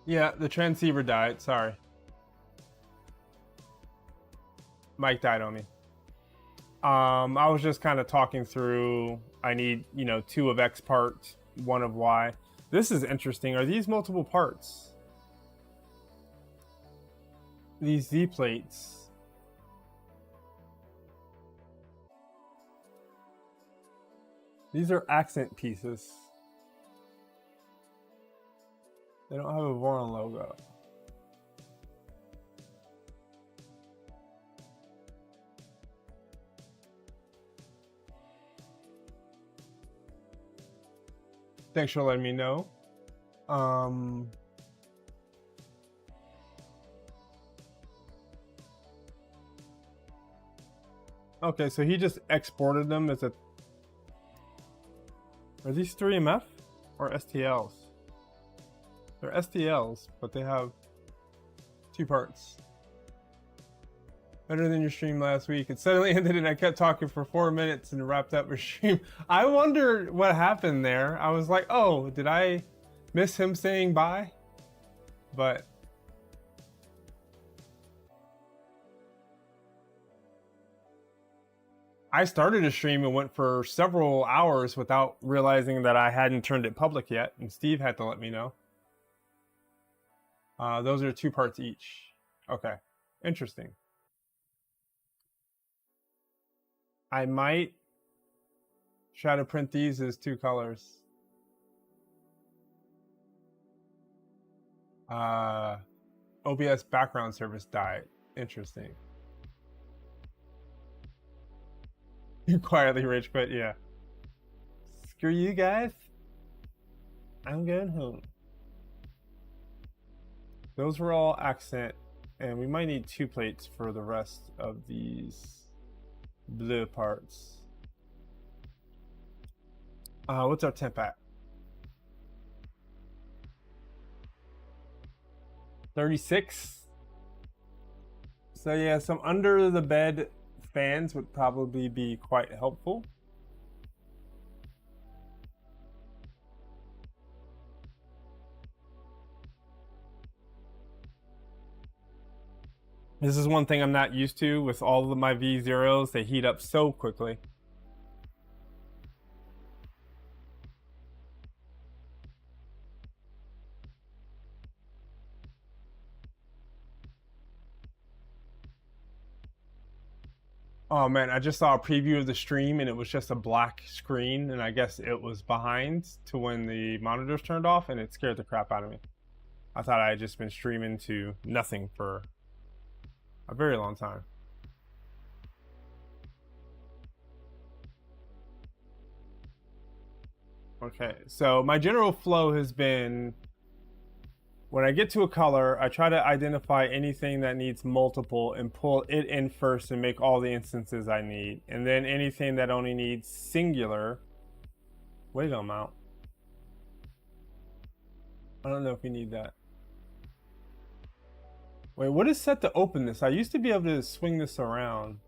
Yeah, the transceiver died. Sorry. Mic died on me. I was just kind of talking through, I need, you know, 2 of X parts, 1 of Y. This is interesting. Are these multiple parts? These Z plates. These are accent pieces. They don't have a Voron logo. Thanks for letting me know. Okay, so he just exported them as a... Are these 3MF or STLs? They're STLs, but they have 2 parts. Better than your stream last week. It suddenly ended and I kept talking for 4 minutes and wrapped up your stream. I wonder what happened there. I was like, oh, did I miss him saying bye? But I started a stream and went for several hours without realizing that I hadn't turned it public yet, and Steve had to let me know. Those are 2 parts each. Okay, interesting. I might try to print these as 2 colors. OBS background service died. Interesting. You quietly rage quit, yeah. Screw you guys. I'm going home. Those were all accent, and we might need 2 plates for the rest of these blue parts. What's our temp at? 36. So yeah, some under the bed fans would probably be quite helpful. This is one thing I'm not used to with all of my V0s. They heat up so quickly. Oh man, I just saw a preview of the stream and it was just a black screen, and I guess it was behind to when the monitors turned off, and it scared the crap out of me. I thought I had just been streaming to nothing for a very long time. Okay, so my general flow has been, when I get to a color, I try to identify anything that needs multiple and pull it in first and make all the instances I need. And then anything that only needs singular, wiggle mount. I don't know if you need that. Wait, what is set to open this? I used to be able to swing this around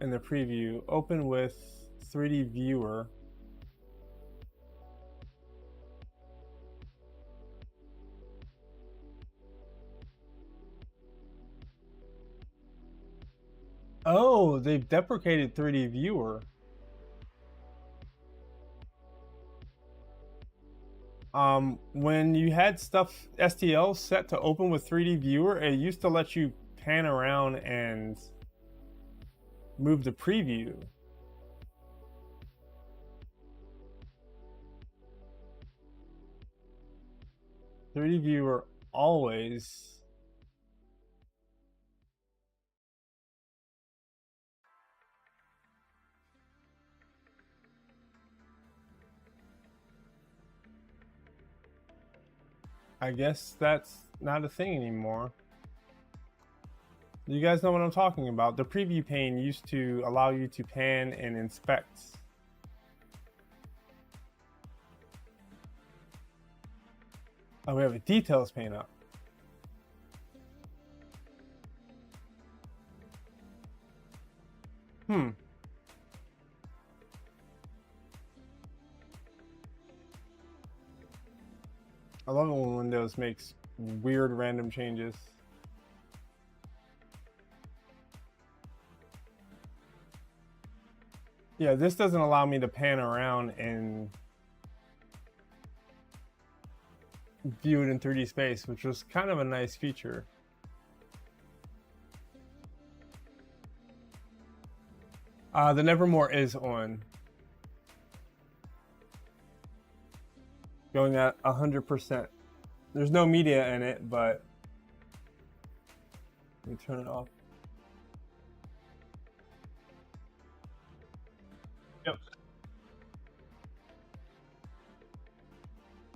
in the preview. Open with 3D viewer. Oh, they've deprecated 3D viewer. When you had stuff STL set to open with 3D viewer, it used to let you pan around and move the preview. Three D viewer always. I guess that's not a thing anymore. You guys know what I'm talking about. The preview pane used to allow you to pan and inspect. Oh, we have a details pane up. I love it when Windows makes weird random changes. Yeah, this doesn't allow me to pan around and view it in 3D space, which was kind of a nice feature. The Nevermore is on. Going at 100%. There's no media in it, but let me turn it off. Yep.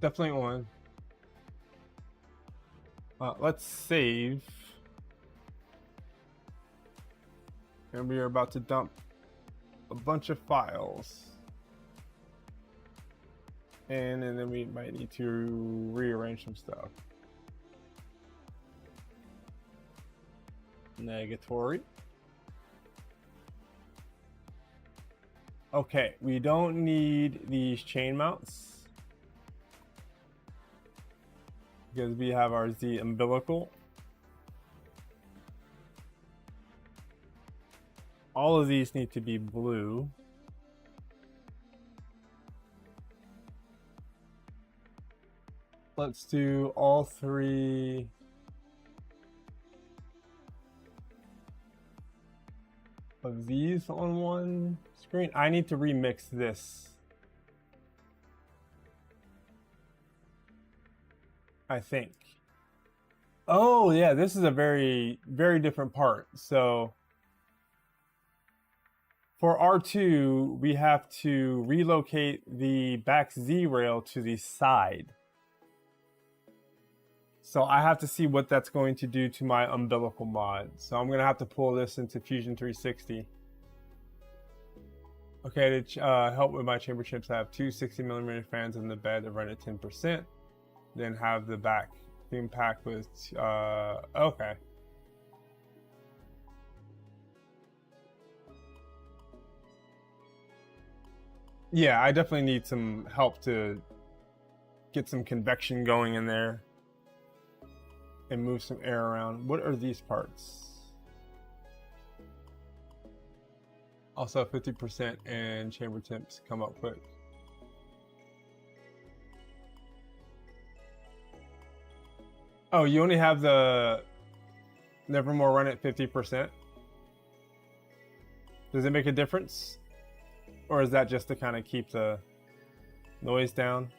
Definitely on. Let's save. And we are about to dump a bunch of files. And then we might need to rearrange some stuff. Negatory. Okay, we don't need these chain mounts because we have our Z umbilical. All of these need to be blue. Let's do all three. Of these on one screen. I need to remix this. I think. Oh yeah, this is a very, very different part. So for R2, we have to relocate the back Z rail to the side. So I have to see what that's going to do to my umbilical mod. So I'm gonna have to pull this into Fusion 360. Okay, to help with my chamber chips, I have two 60mm fans in the bed that run at 10%. Then have the back fume pack with, okay. Yeah, I definitely need some help to get some convection going in there and move some air around. What are these parts? Also 50% and chamber temps come up quick. Oh, you only have the Nevermore run at 50%? Does it make a difference? Or is that just to kind of keep the noise down?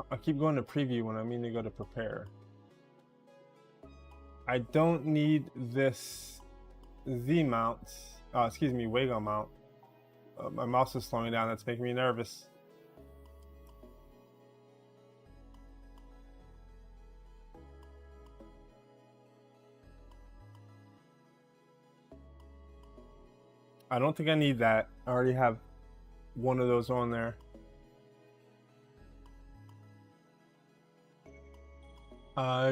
I keep going to preview when I mean to go to prepare. I don't need this Z mount. Excuse me, Wago mount. My mouse is slowing down. That's making me nervous. I don't think I need that. I already have one of those on there.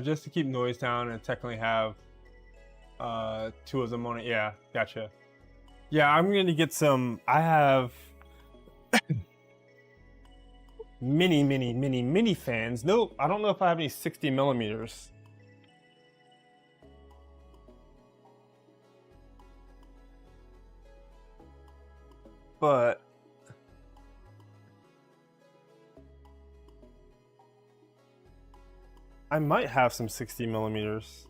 Just to keep noise down and technically have two of them on it. Yeah, gotcha. Yeah, I'm gonna get some. I have mini fans. Nope, I don't know if I have any 60mm. But I might have some 60mm.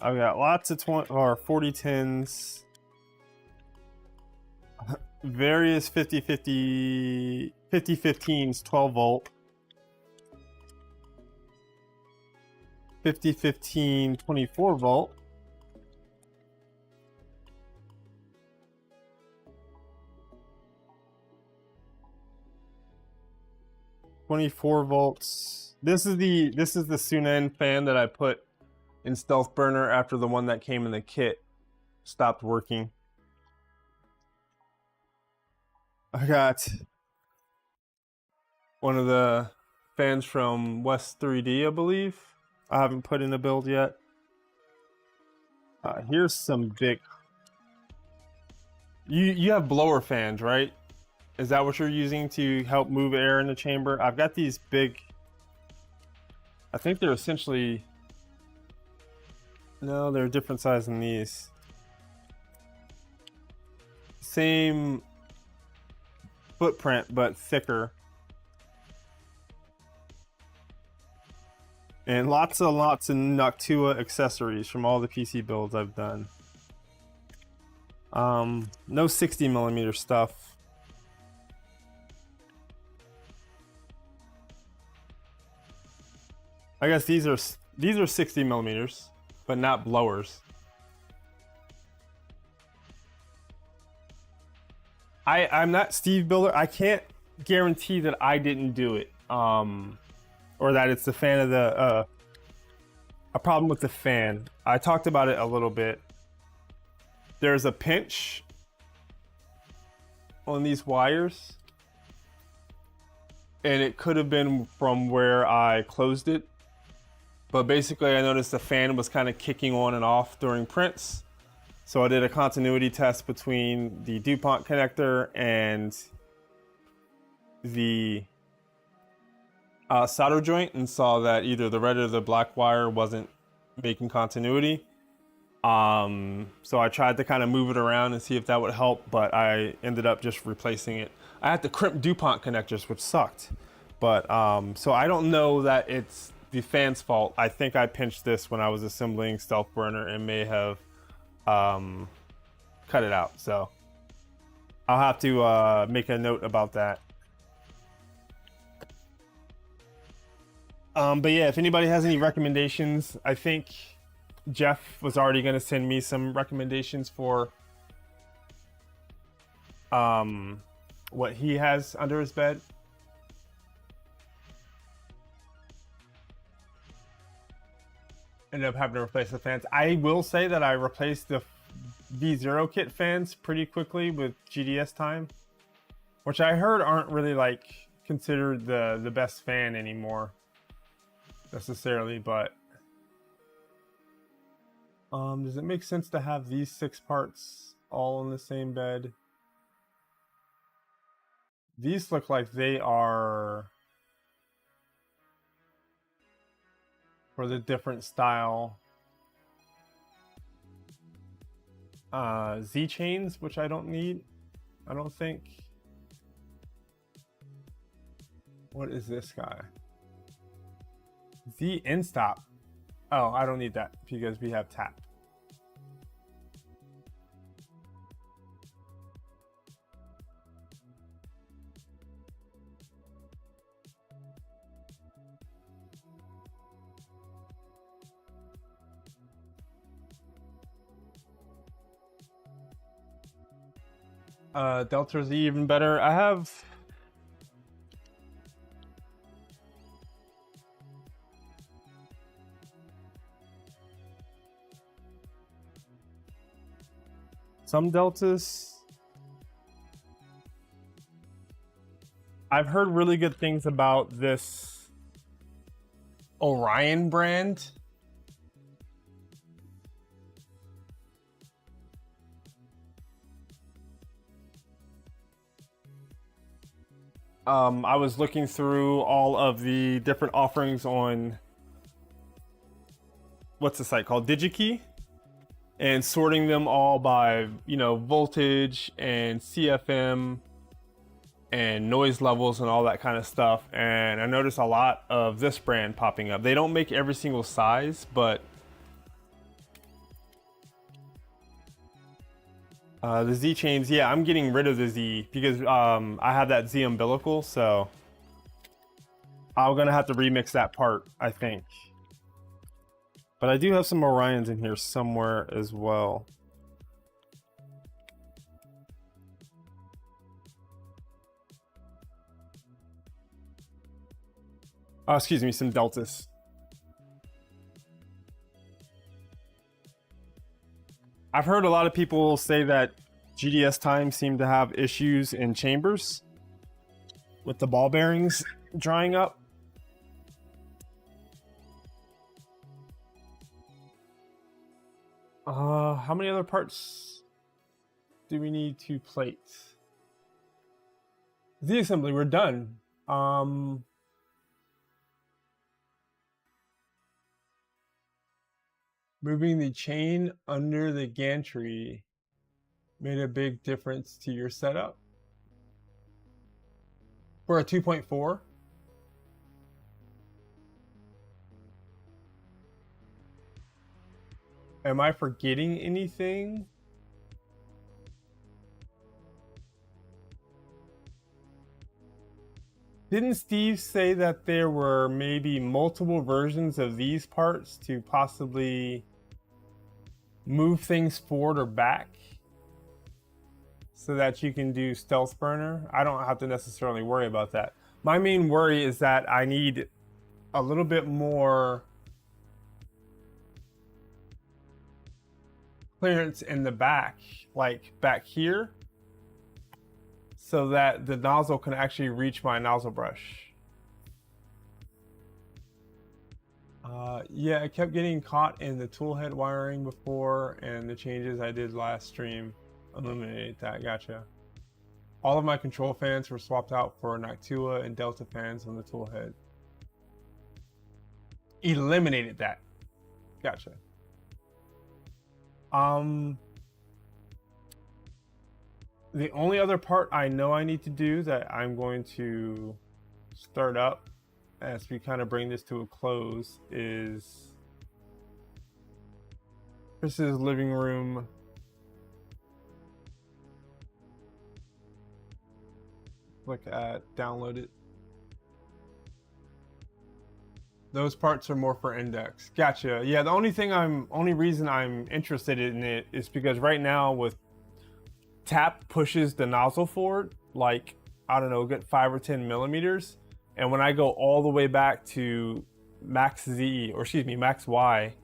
I've got lots of 4010s, various 5015s, 12 volt, 5015 24 volt, volts. This is the Sunen fan that I put in Stealth Burner after the one that came in the kit stopped working. I got one of the fans from West 3D, I believe. I haven't put in a build yet. Here's some big. You have blower fans, right? Is that what you're using to help move air in the chamber? I've got these big, I think they're essentially, no, they're a different size than these. Same footprint, but thicker. And lots of Noctua accessories from all the PC builds I've done. No 60mm stuff. I guess these are 60mm, but not blowers. I'm not Steve Builder. I can't guarantee that I didn't do it. Or that it's the fan of the a problem with the fan. I talked about it a little bit. There's a pinch on these wires, and it could have been from where I closed it, but basically I noticed the fan was kind of kicking on and off during prints. So I did a continuity test between the DuPont connector and the solder joint, and saw that either the red or the black wire wasn't making continuity. So I tried to kind of move it around and see if that would help, but I ended up just replacing it. I had to crimp DuPont connectors, which sucked. But so I don't know that it's the fan's fault. I think I pinched this when I was assembling Stealth Burner and may have cut it out. So I'll have to make a note about that. But yeah, if anybody has any recommendations, I think Jeff was already going to send me some recommendations for what he has under his bed. Ended up having to replace the fans. I will say that I replaced the V0 kit fans pretty quickly with GDS time, which I heard aren't really like considered the best fan anymore necessarily, but does it make sense to have these 6 parts all in the same bed? These look like they are for the different style Z chains, which I don't need, I don't think. What is this guy? Z end stop. Oh, I don't need that because we have tap. Delta Z even better. I have some deltas. I've heard really good things about this Orion brand. I was looking through all of the different offerings on, what's the site called, DigiKey, and sorting them all by, you know, voltage and CFM and noise levels and all that kind of stuff. And I noticed a lot of this brand popping up. They don't make every single size, but the Z chains, yeah, I'm getting rid of the Z because I have that Z umbilical, so I'm gonna have to remix that part, I think. But I do have some Orions in here somewhere as well. Oh, excuse me, some Deltas. I've heard a lot of people say that GDS time seemed to have issues in chambers with the ball bearings drying up. How many other parts do we need to plate? The assembly, we're done. Moving the chain under the gantry made a big difference to your setup. For a 2.4. Am I forgetting anything? Didn't Steve say that there were maybe multiple versions of these parts to possibly move things forward or back so that you can do stealth burner? I don't have to necessarily worry about that. My main worry is that I need a little bit more clearance in the back, like back here, so that the nozzle can actually reach my nozzle brush. Yeah, I kept getting caught in the tool head wiring before, and the changes I did last stream eliminated that. Gotcha. All of my control fans were swapped out for Noctua and Delta fans on the tool head. Eliminated that. Gotcha. The only other part I know I need to do that I'm going to start up as we kind of bring this to a close is Chris's living room. Look at download it. Those parts are more for index. Gotcha. Yeah, the only reason I'm interested in it is because right now with tap pushes the nozzle forward, like, I don't know, get 5 or 10 millimeters. And when I go all the way back to max Z, or excuse me, max Y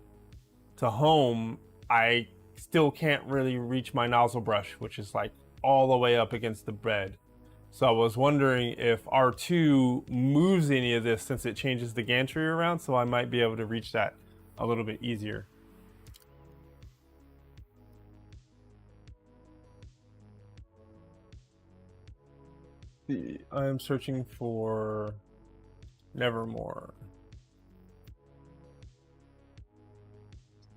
to home, I still can't really reach my nozzle brush, which is like all the way up against the bed. So I was wondering if R2 moves any of this since it changes the gantry around, so I might be able to reach that a little bit easier. I'm searching for Nevermore.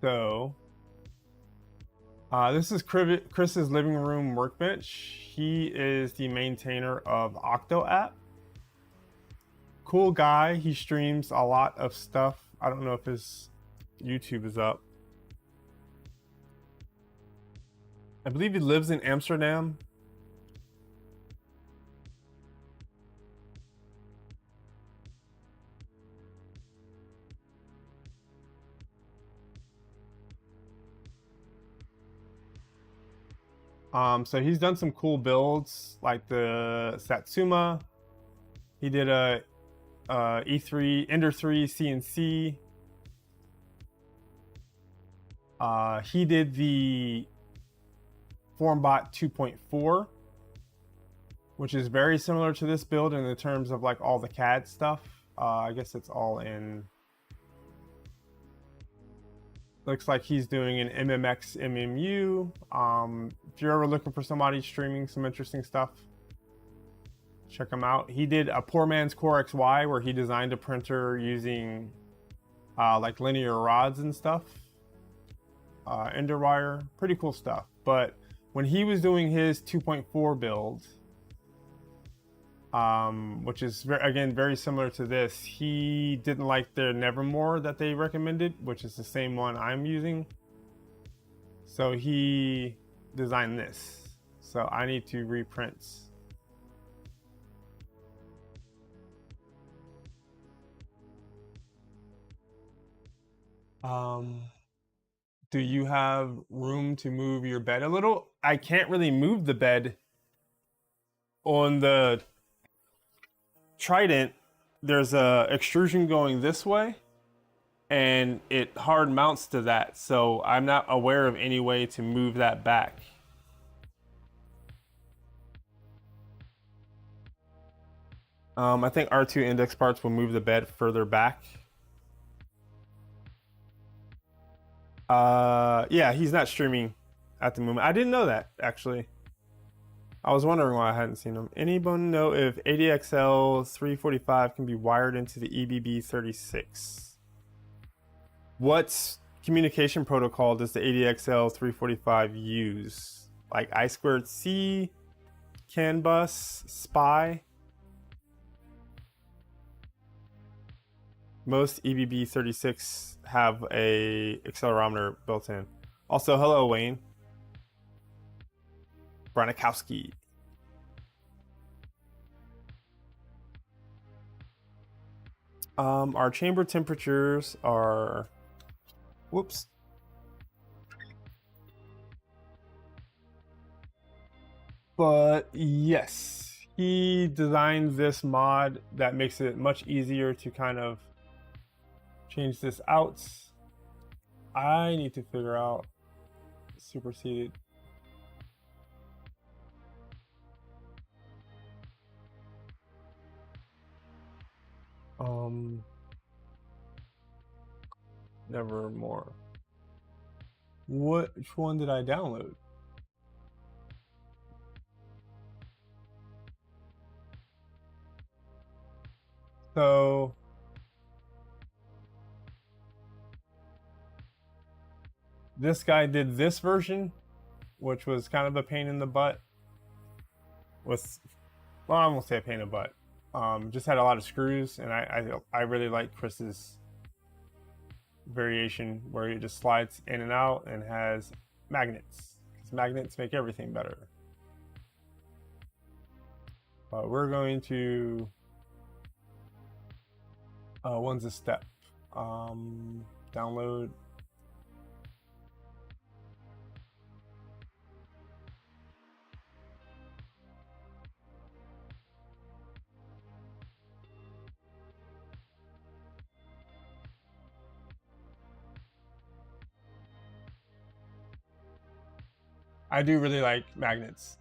So this is Chris's living room workbench. He is the maintainer of Octo app. Cool guy. He streams a lot of stuff. I don't know if his YouTube is up. I believe he lives in Amsterdam. So he's done some cool builds like the Satsuma. He did a E3 Ender 3 CNC. He did the FORMBOT 2.4, which is very similar to this build in the terms of like all the CAD stuff. I guess it's all in. Looks like he's doing an MMX MMU. If you're ever looking for somebody streaming some interesting stuff, check him out. He did a Poor Man's Core XY where he designed a printer using like linear rods and stuff. Ender wire, pretty cool stuff. But when he was doing his 2.4 build, which is again very similar to this, he didn't like the Nevermore that they recommended, which is the same one I'm using. So he designed this. So I need to reprint. Do you have room to move your bed a little? I can't really move the bed on the Trident. There's a extrusion going this way and it hard mounts to that, so I'm not aware of any way to move that back. I think R2 index parts will move the bed further back. Yeah, he's not streaming at the moment. I didn't know that, actually. I was wondering why I hadn't seen them. Anyone know if ADXL 345 can be wired into the EBB36? What communication protocol does the ADXL 345 use? Like I2C, CANBus, SPI? Most EBB36 have a accelerometer built in. Also, hello Wayne. Branikowski. Our chamber temperatures are, whoops. But yes, he designed this mod that makes it much easier to kind of change this out. I need to figure out superseded. Nevermore. Which one did I download? So this guy did this version, which was kind of a pain in the butt. With, well, I won't say a pain in the butt. Just had a lot of screws, and I really like Chris's variation where it just slides in and out and has magnets, because magnets make everything better. But we're going to one's a step. Download. I do really like magnets.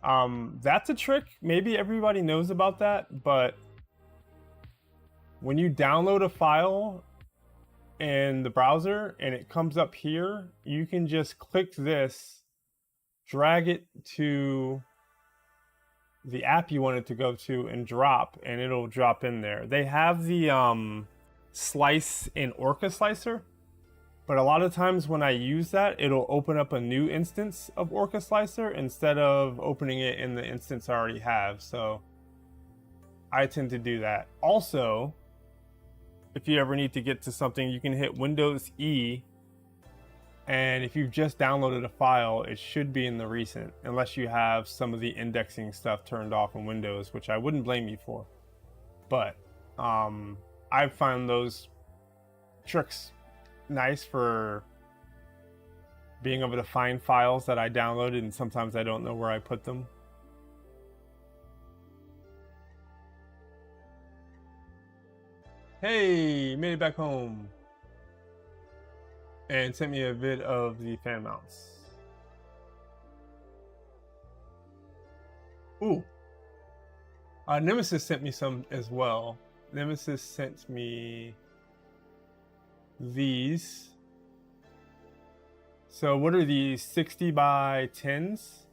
That's a trick. Maybe everybody knows about that, but when you download a file in the browser and it comes up here, you can just click this, drag it to the app you want it to go to, and drop, and it'll drop in there. They have the slice in Orca Slicer, but a lot of times when I use that, it'll open up a new instance of Orca Slicer instead of opening it in the instance I already have. So I tend to do that. Also, if you ever need to get to something, you can hit Windows E, and if you've just downloaded a file, it should be in the recent, unless you have some of the indexing stuff turned off in Windows, which I wouldn't blame you for. But I've found those tricks nice for being able to find files that I downloaded and sometimes I don't know where I put them. Hey, made it back home. And sent me a vid of the fan mounts. Ooh. Nemesis sent me some as well. Nemesis sent me these. So what are these? 60 by 10s?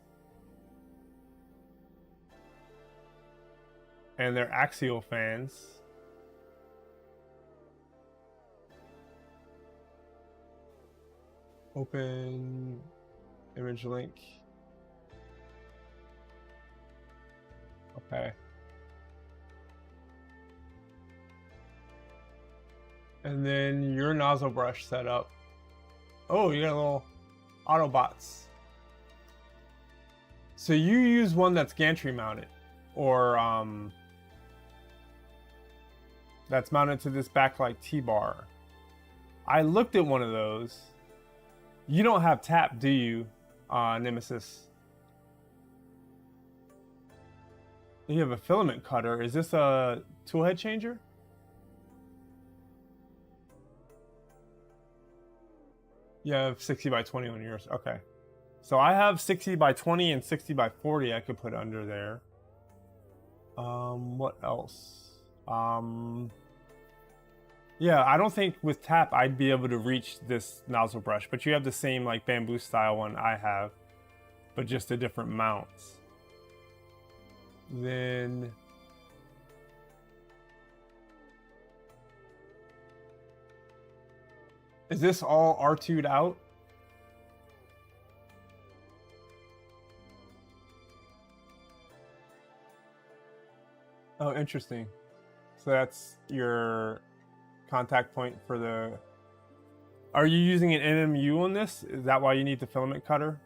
And they're axial fans. Open image link. Okay. And then your nozzle brush setup. Oh, you got a little Autobots. So you use one that's gantry mounted, or that's mounted to this backlight T-bar. I looked at one of those. You don't have tap, do you, Nemesis? You have a filament cutter. Is this a tool head changer? You have 60 by 20 on yours. Okay. So I have 60 by 20 and 60 by 40 I could put under there. What else? Yeah, I don't think with tap I'd be able to reach this nozzle brush, but you have the same like bamboo style one I have, but just a different mounts. Then is this all R2'd out? Oh, interesting. So that's your contact point for the... Are you using an NMU on this? Is that why you need the filament cutter?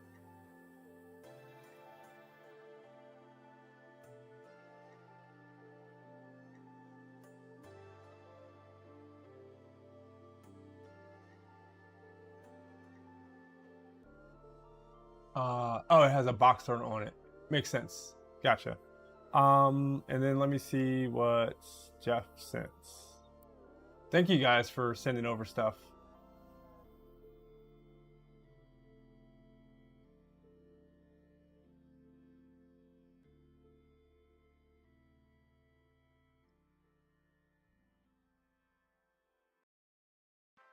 Oh, it has a box turn on it. Makes sense. Gotcha. And then let me see what Jeff sent. Thank you guys for sending over stuff.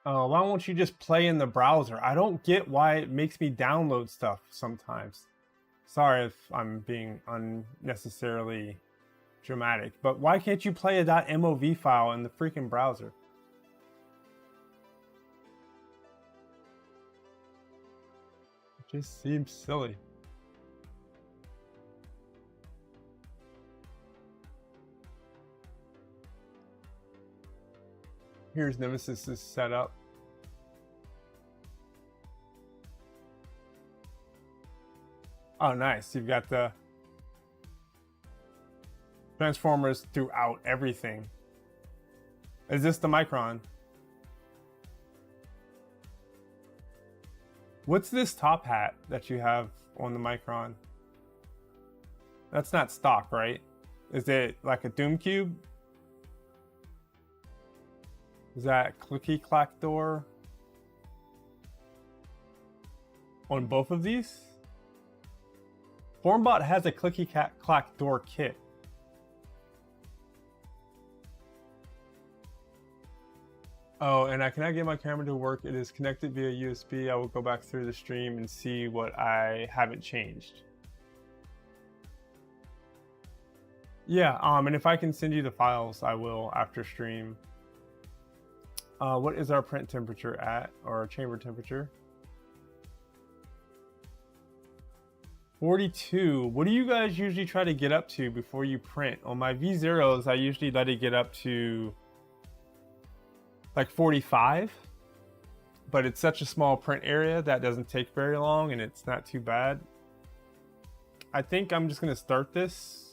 Why won't you just play in the browser? I don't get why it makes me download stuff sometimes. Sorry if I'm being unnecessarily dramatic, but why can't you play a .mov file in the freaking browser? It just seems silly. Here's Nemesis's setup. Oh, nice. You've got the transformers throughout everything. Is this the Micron? What's this top hat that you have on the Micron? That's not stock, right? Is it like a Doom Cube? Is that clicky clack door on both of these? FORMBOT has a clicky clack door kit. Oh, and I cannot get my camera to work. It is connected via USB. I will go back through the stream and see what I haven't changed. Yeah, and if I can send you the files, I will after stream. What is our print temperature at, or chamber temperature? 42. What do you guys usually try to get up to before you print? On my V0s, I usually let it get up to like 45, but it's such a small print area that doesn't take very long and it's not too bad. I think I'm just gonna start this.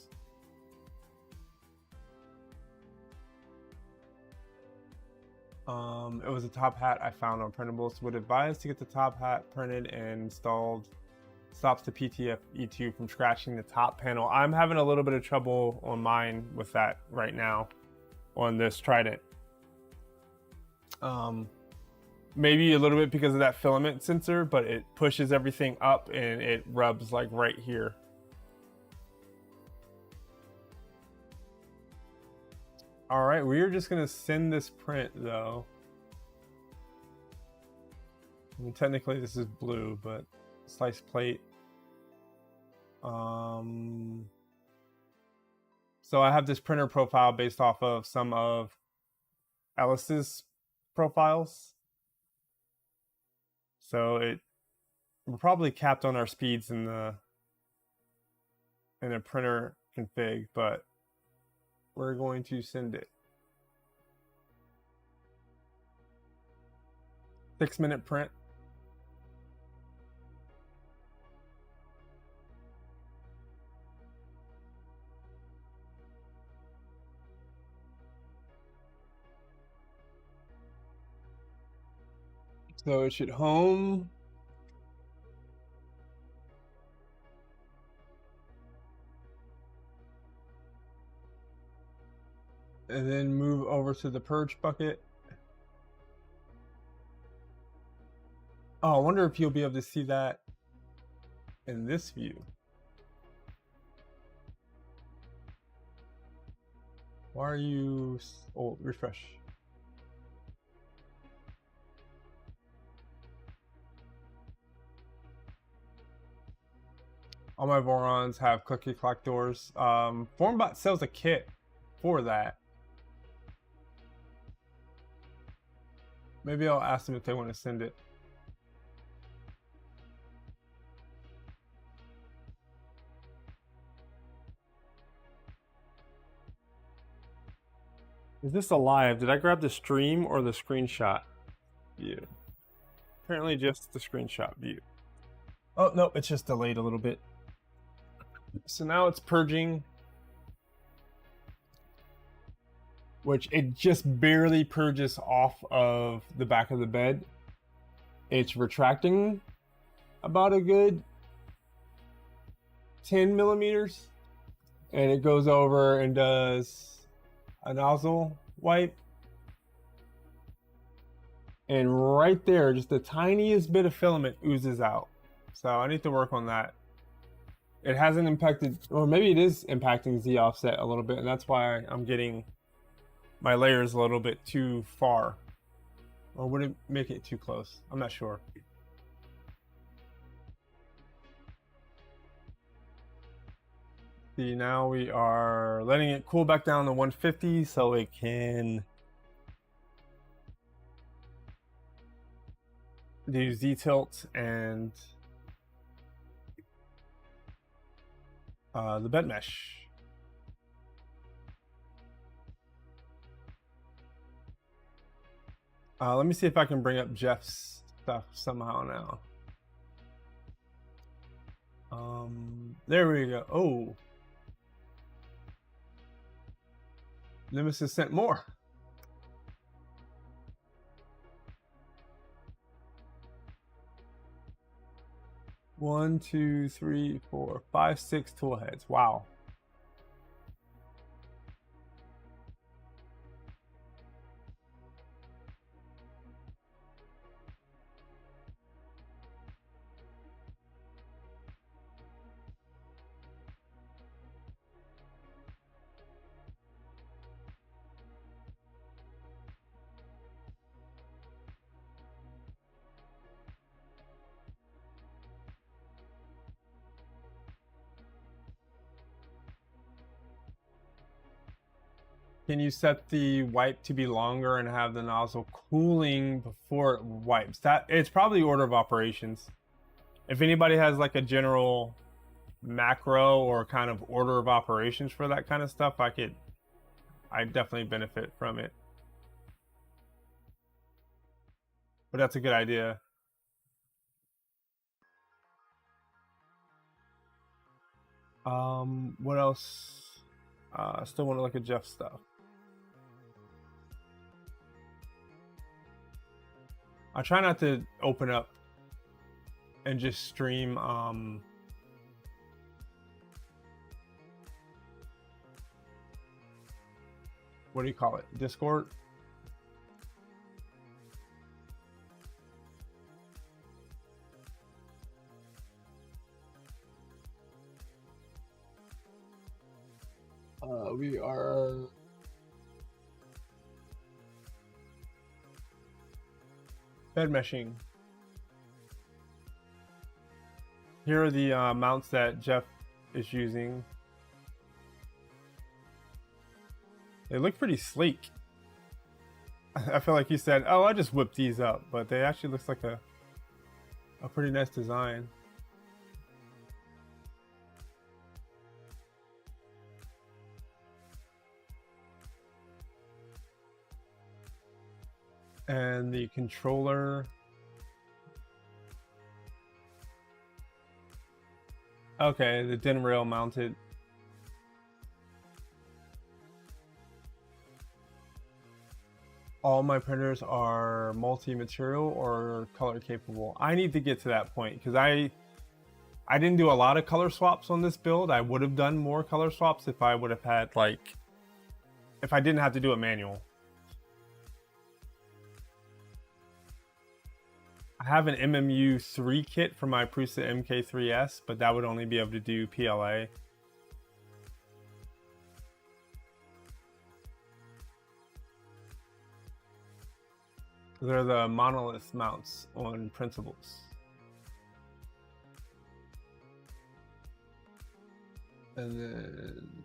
It was a top hat I found on printables. Would advise to get the top hat printed and installed. Stops the PT1000 from scratching the top panel. I'm having a little bit of trouble on mine with that right now on this Trident. Maybe a little bit because of that filament sensor, but it pushes everything up and it rubs like right here. All right, we're just gonna send this print though. I mean, technically this is blue, but slice plate. So I have this printer profile based off of some of Ellis's profiles. So we're probably capped on our speeds in the printer config, but we're going to send it. 6-minute print. So it should home. And then move over to the purge bucket. Oh, I wonder if you'll be able to see that in this view. Why are you... Oh, refresh. All my Vorons have clicky clack doors. FORMBOT sells a kit for that. Maybe I'll ask them if they want to send it. Is this alive? Did I grab the stream or the screenshot view? Apparently just the screenshot view. Oh, no, it's just delayed a little bit. So now it's purging, which it just barely purges off of the back of the bed. It's retracting about a good 10 millimeters, and it goes over and does a nozzle wipe, and right there just the tiniest bit of filament oozes out. So I need to work on that. It hasn't impacted, or maybe it is impacting Z offset a little bit, and that's why I'm getting my layers a little bit too far. Or would it make it too close? I'm not sure. See, now we are letting it cool back down to 150 so it can do Z tilt and the bed mesh. Let me see if I can bring up Jeff's stuff somehow now. There we go. Oh, Nemesis sent more. One, two, three, four, five, 6 tool heads. Wow. Can you set the wipe to be longer and have the nozzle cooling before it wipes? That it's probably order of operations. If anybody has like a general macro or kind of order of operations for that kind of stuff, I definitely benefit from it. But that's a good idea. What else? I still want to look at Jeff's stuff. I try not to open up and just stream what do you call it? Discord? We are bed meshing. Here are the mounts that Jeff is using. They look pretty sleek. I feel like he said, "Oh, I just whipped these up," but they actually looks like a pretty nice design. And the controller. Okay, the DIN rail mounted. All my printers are multi-material or color capable. I need to get to that point because I didn't do a lot of color swaps on this build. I would have done more color swaps if I would have had if I didn't have to do a manual. I have an MMU 3 kit for my Prusa MK3S, but that would only be able to do PLA. They're the monolith mounts on printables. And then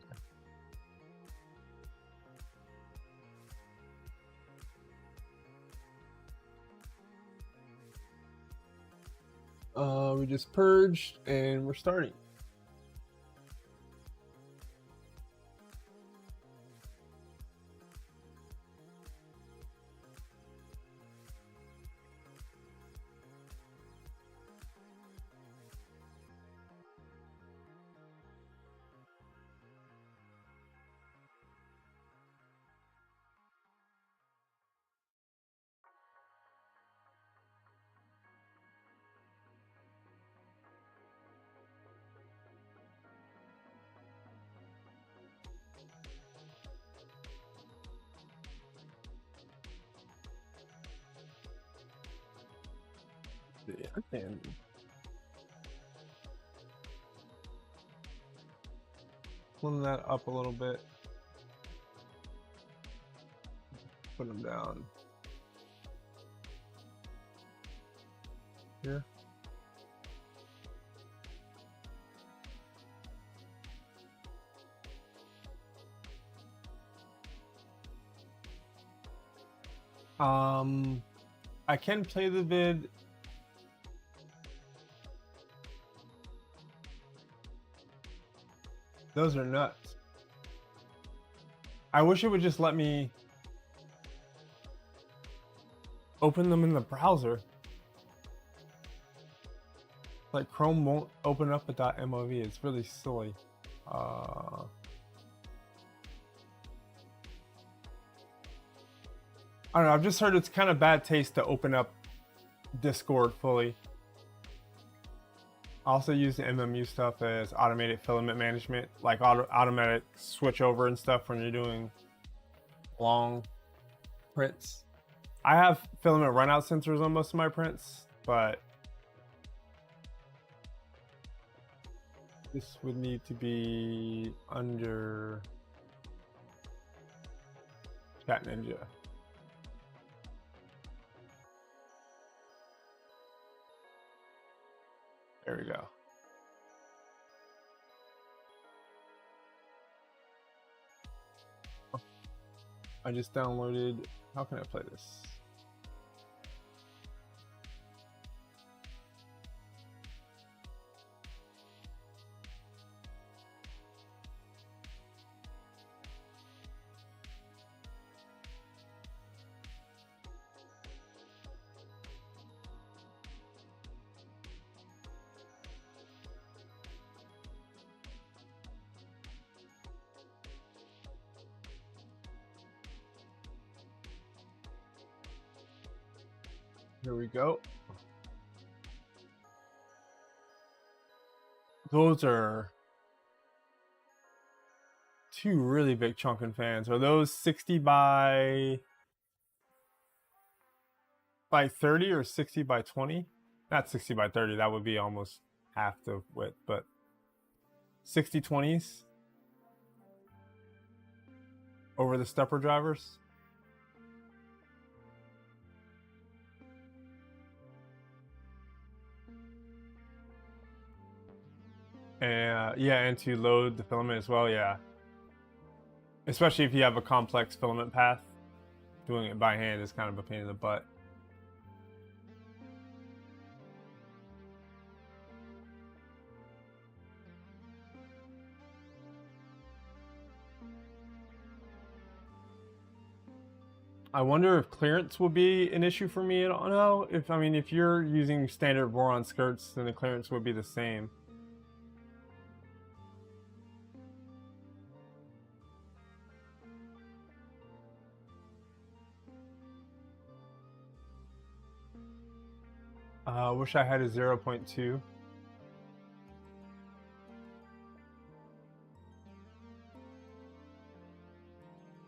we just purged and we're starting. Yeah, and pulling that up a little bit. Put them down here. I can play the vid. Those are nuts. I wish it would just let me open them in the browser. Like Chrome won't open up a .mov. It's really silly. I don't know. I've just heard it's kind of bad taste to open up Discord fully. I also use the MMU stuff as automated filament management, like automatic switch over and stuff when you're doing long prints. I have filament runout sensors on most of my prints, but this would need to be under Chat Ninja. There we go. I just downloaded, how can I play this? Here we go. Those are two really big chunkin fans. Are those 60 by 30 or 60 by 20? Not 60 by 30, that would be almost half the width, but 60/20s over the stepper drivers. And yeah, and to load the filament as well, yeah. Especially if you have a complex filament path. Doing it by hand is kind of a pain in the butt. I wonder if clearance will be an issue for me. I don't know. I mean, if you're using standard Voron skirts, then the clearance would be the same. Wish I had a 0.2.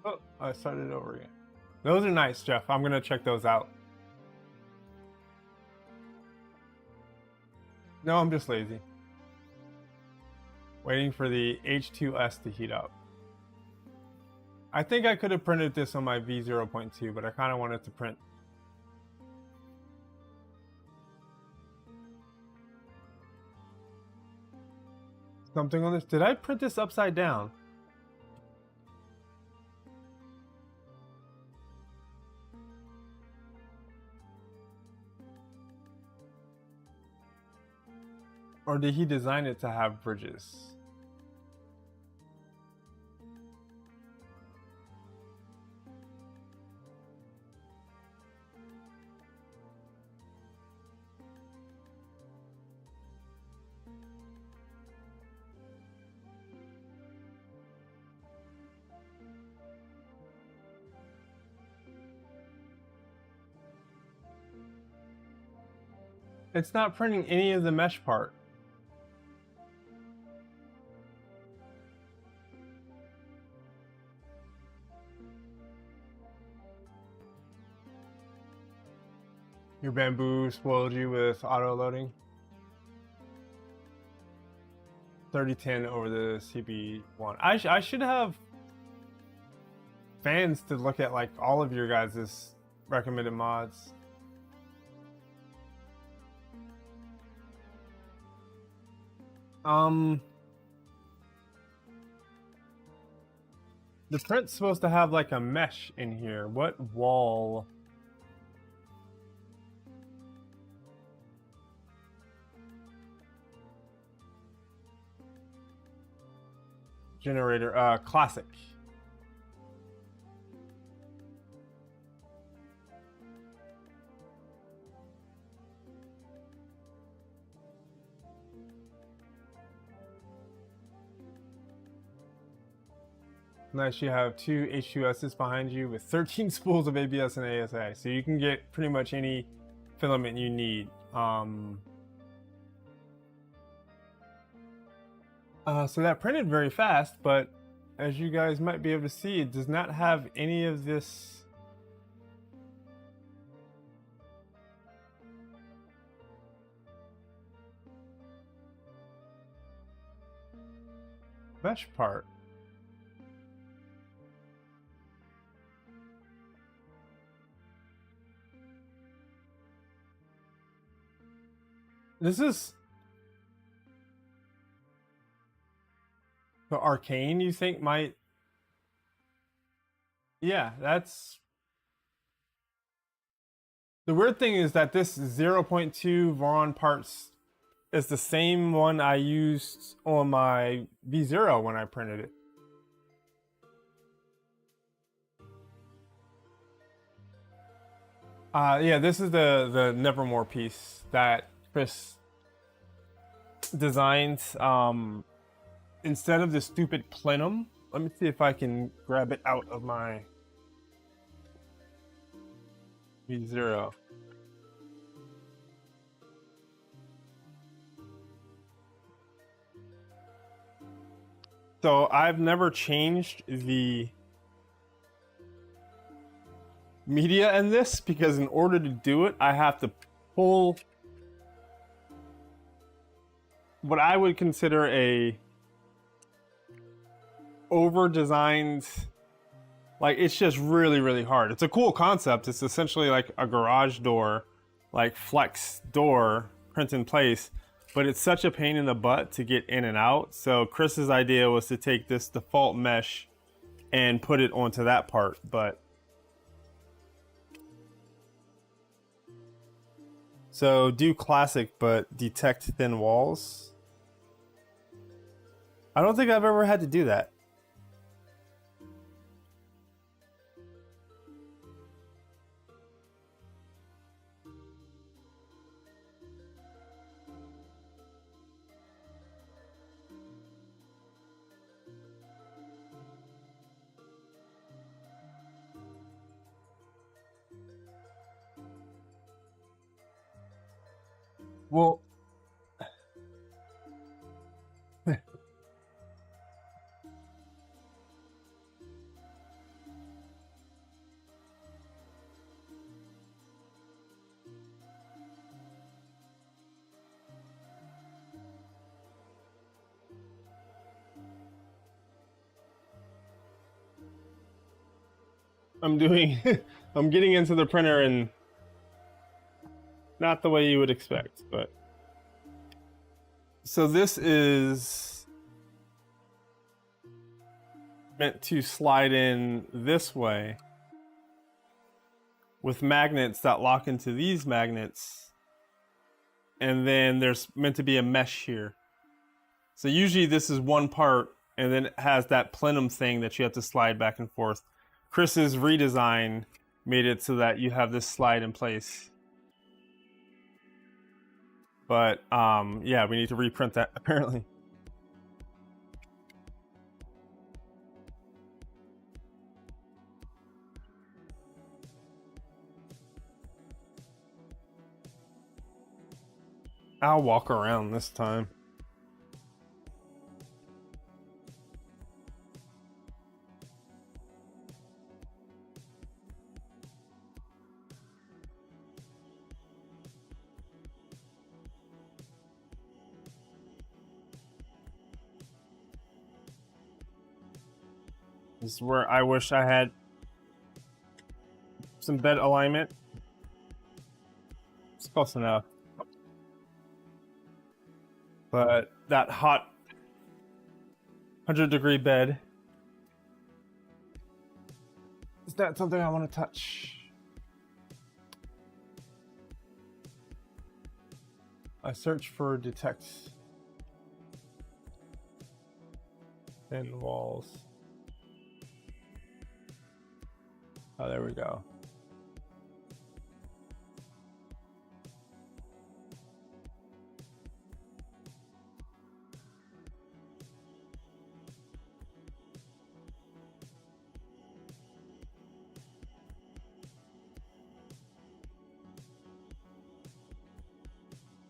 Oh, I started over again. Those are nice, Jeff. I'm gonna check those out. No, I'm just lazy. Waiting for the H2S to heat up. I think I could have printed this on my V0.2, but I kind of wanted to print. something on this. Did I print this upside down? Or did he design it to have bridges? It's not printing any of the mesh part. Your bamboo spoiled you with auto loading. 3010 over the CB1. I should have fans to look at like all of your guys' recommended mods. The print's supposed to have like a mesh in here. What wall? Generator, classic. Nice, you have two H2S's behind you with 13 spools of ABS and ASA, so you can get pretty much any filament you need. So that printed very fast, but as you guys might be able to see, it does not have any of this mesh part. This is the Arcane, you think might... Yeah, that's... The weird thing is that this 0.2 Voron parts is the same one I used on my V0 when I printed it. Yeah, this is the Nevermore piece that Chris designed. Instead of the stupid plenum, let me see if I can grab it out of my V0. So I've never changed the media in this because in order to do it, I have to pull what I would consider a over-designed, like, it's just really, really hard. It's a cool concept. It's essentially like a garage door, like flex door, print in place, but it's such a pain in the butt to get in and out. So Chris's idea was to take this default mesh and put it onto that part, but so do classic, but detect thin walls. I don't think I've ever had to do that. Well, I'm getting into the printer and not the way you would expect, but. So this is meant to slide in this way with magnets that lock into these magnets. And then there's meant to be a mesh here. So usually this is one part and then it has that plenum thing that you have to slide back and forth. Chris's redesign made it so that you have this slide in place. But yeah, we need to reprint that apparently. I'll walk around this time. This is where I wish I had some bed alignment. It's close enough. But that hot 100-degree bed is not something I want to touch. I search for detect thin walls. Oh, there we go.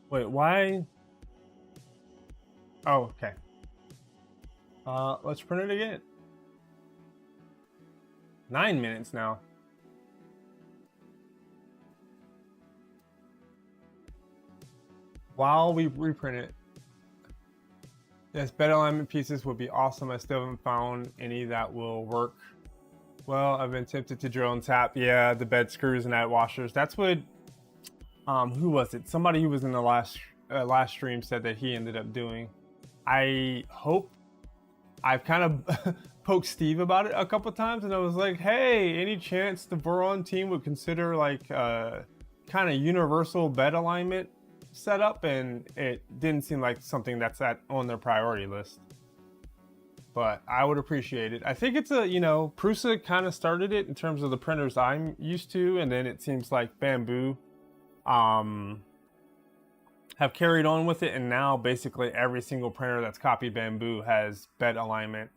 Wait, why? Oh, okay. Let's print it again. 9 minutes now. While we reprint it, yes, bed alignment pieces would be awesome. I still haven't found any that will work well. I've been tempted to drill and tap. Yeah, the bed screws and add washers. That's what, who was it? Somebody who was in the last stream said that he ended up doing. I hope, I've kind of poked Steve about it a couple times, and I was like, hey, any chance the Voron team would consider like kind of universal bed alignment setup? And it didn't seem like something that's on their priority list, but I would appreciate it. I think it's a, you know, Prusa kind of started it in terms of the printers I'm used to, and then it seems like Bamboo have carried on with it, and now basically every single printer that's copied Bamboo has bed alignment.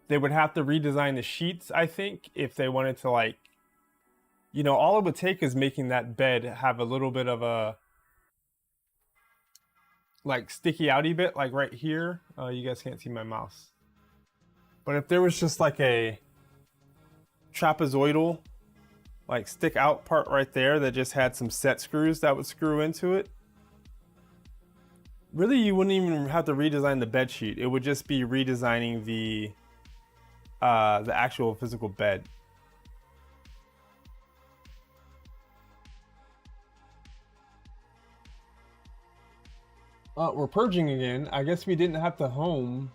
They would have to redesign the sheets, I think, if they wanted to, like, you know, all it would take is making that bed have a little bit of a like sticky outy bit, like right here. You guys can't see my mouse, but if there was just like a trapezoidal like stick out part right there that just had some set screws that would screw into it, really you wouldn't even have to redesign the bed sheet. It would just be redesigning the actual physical bed. We're purging again. I guess we didn't have to home.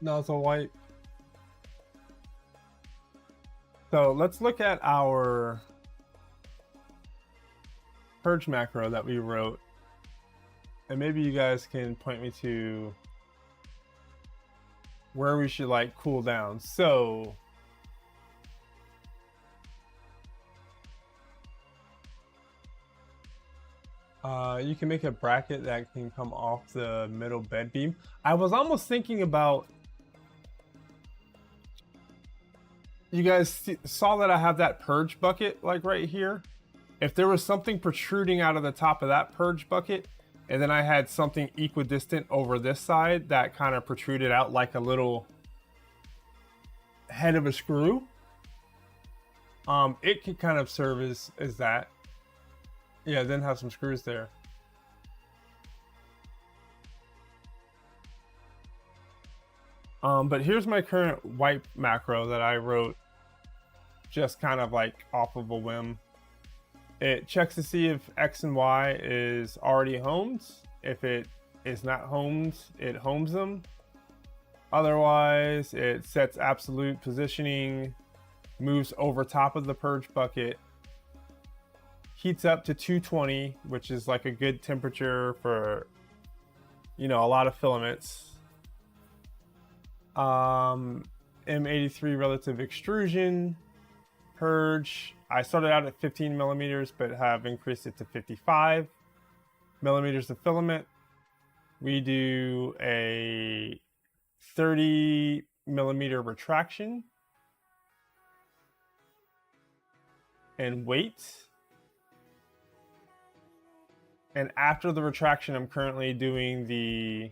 Nozzle wipe. So let's look at our purge macro that we wrote, and maybe you guys can point me to where we should like cool down. So you can make a bracket that can come off the middle bed beam. I was almost thinking about, you guys saw that I have that purge bucket like right here. If there was something protruding out of the top of that purge bucket, and then I had something equidistant over this side that kind of protruded out like a little head of a screw, it could kind of serve as that. Yeah, then have some screws there. But here's my current wipe macro that I wrote just kind of like off of a whim. It checks to see if X and Y is already homed. If it is not homed, it homes them. Otherwise, it sets absolute positioning, moves over top of the purge bucket, heats up to 220, which is like a good temperature for, you know, a lot of filaments. M83 relative extrusion, purge. I started out at 15 millimeters, but have increased it to 55 millimeters of filament. We do a 30 millimeter retraction and wait. And after the retraction, I'm currently doing the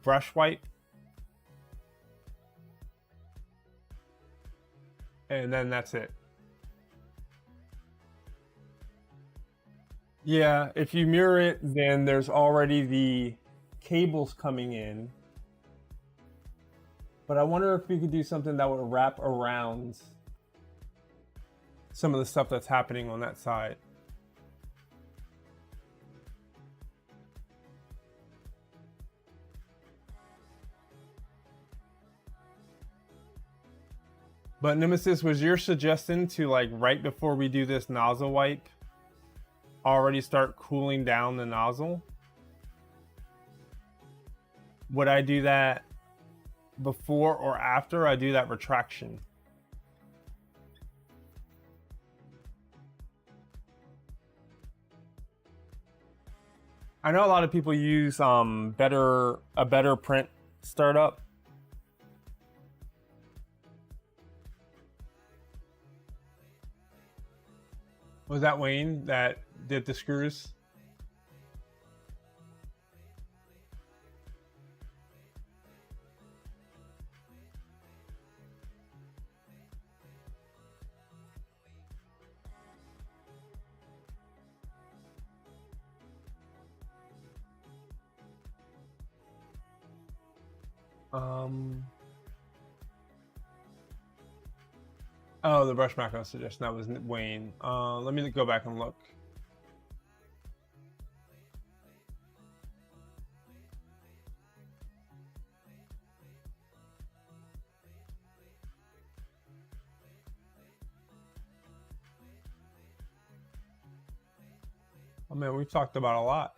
brush wipe. And then that's it. Yeah, if you mirror it, then there's already the cables coming in. But I wonder if we could do something that would wrap around some of the stuff that's happening on that side. But Nemesis, was your suggestion to, like, right before we do this nozzle wipe, already start cooling down the nozzle? Would I do that before or after I do that retraction? I know a lot of people use a better print startup. Was that Wayne that did the screws? Oh, the brush macro suggestion, that was Wayne. Let me go back and look. Oh man, we've talked about a lot.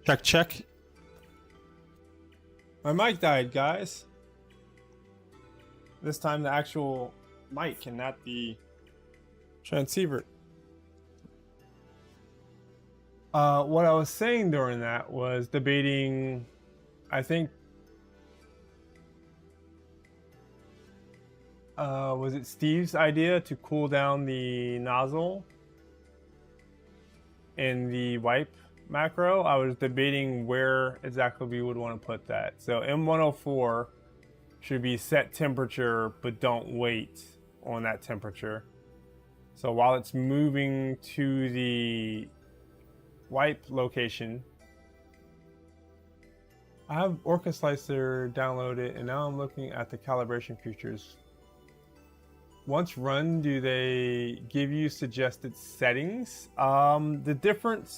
Check, check. My mic died, guys. This time the actual mic and not the transceiver. What I was saying during that was debating, I think, was it Steve's idea to cool down the nozzle in the wipe macro? I was debating where exactly we would want to put that. So M104 should be set temperature, but don't wait on that temperature. So while it's moving to the wipe location, I have Orca Slicer downloaded, and now I'm looking at the calibration features. Once run, do they give you suggested settings? The different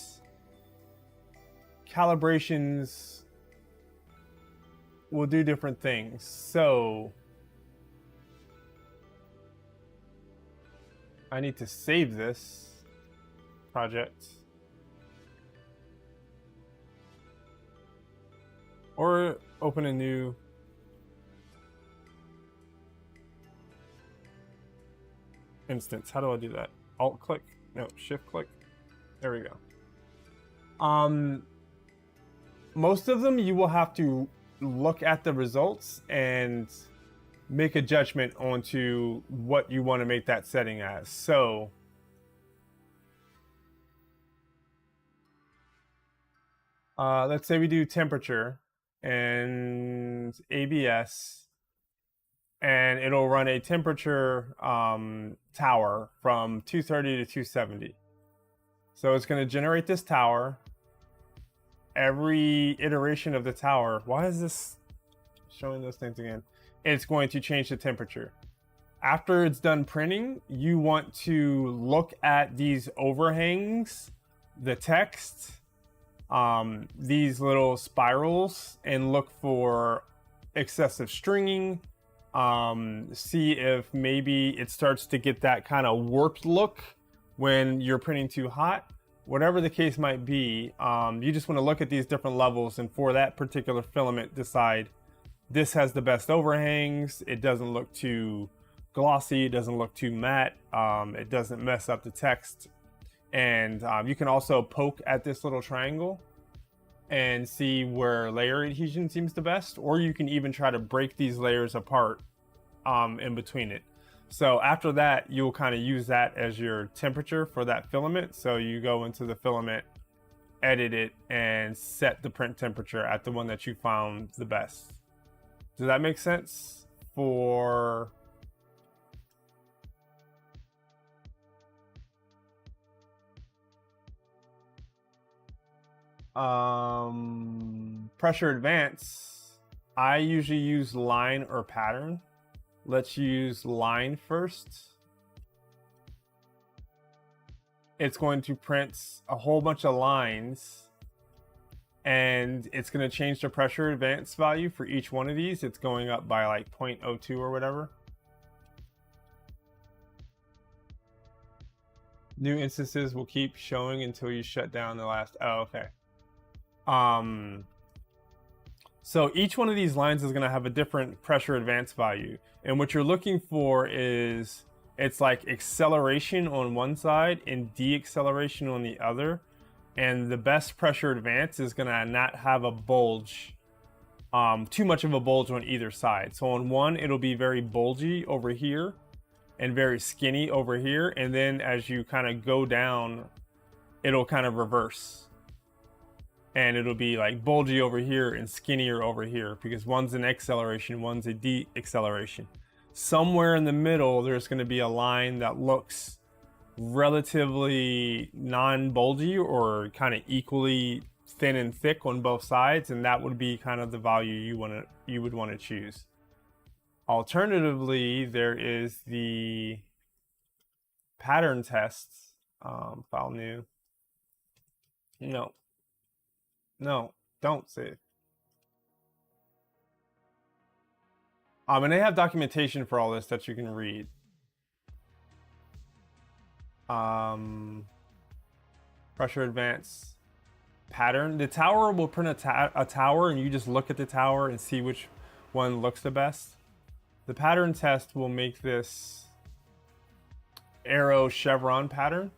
calibrations will do different things. So I need to save this project. Or open a new instance. How do I do that? Alt click? No, shift click. There we go. Most of them you will have to look at the results and make a judgment onto what you want to make that setting as. So let's say we do temperature and ABS, and it'll run a temperature tower from 230 to 270. So it's going to generate this tower. Every iteration of the tower, why is this showing those things again? It's going to change the temperature. After it's done printing, you want to look at these overhangs, the text, these little spirals, and look for excessive stringing. See if maybe it starts to get that kind of warped look when you're printing too hot. Whatever the case might be, you just want to look at these different levels, and for that particular filament decide this has the best overhangs, it doesn't look too glossy, it doesn't look too matte, it doesn't mess up the text. And you can also poke at this little triangle and see where layer adhesion seems the best, or you can even try to break these layers apart in between it. So after that, you'll kind of use that as your temperature for that filament. So you go into the filament, edit it, and set the print temperature at the one that you found the best. Does that make sense? For pressure advance, I usually use line or pattern. Let's use line first. It's going to print a whole bunch of lines, and it's going to change the pressure advance value for each one of these. It's going up by like 0.02 or whatever. New instances will keep showing until you shut down the last. Oh, okay. So each one of these lines is going to have a different pressure advance value. And what you're looking for is, it's like acceleration on one side and deceleration on the other. And the best pressure advance is going to not have a bulge, too much of a bulge on either side. So on one, it'll be very bulgy over here and very skinny over here. And then as you kind of go down, it'll kind of reverse. And it'll be like bulgy over here and skinnier over here, because one's an acceleration, one's a deceleration. Somewhere in the middle, there's going to be a line that looks relatively non-bulgy or kind of equally thin and thick on both sides, and that would be kind of the value you would want to choose. Alternatively, there is the pattern test. File new. No, don't save. And they have documentation for all this that you can read. Pressure advance. pattern. The tower will print a tower, and you just look at the tower and see which one looks the best. The pattern test will make this arrow chevron pattern.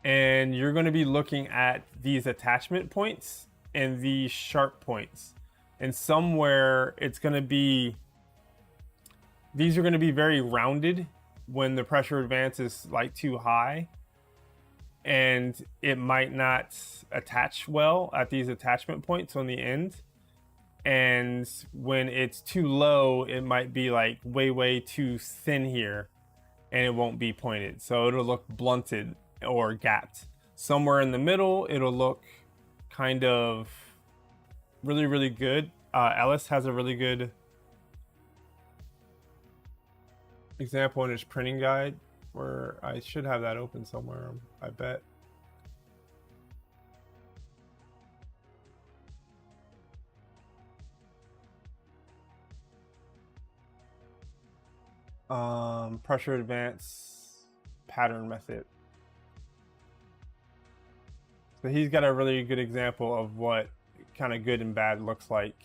And you're going to be looking at these attachment points and these sharp points. And somewhere it's going to be, these are going to be very rounded when the pressure advance is like too high. And it might not attach well at these attachment points on the end. And when it's too low, it might be like way too thin here, and it won't be pointed. So it'll look blunted or gapped. Somewhere in the middle, it'll look kind of really good. Ellis has a really good example in his printing guide, where I should have that open somewhere, I bet. Pressure advance pattern method. So he's got a really good example of what kind of good and bad looks like.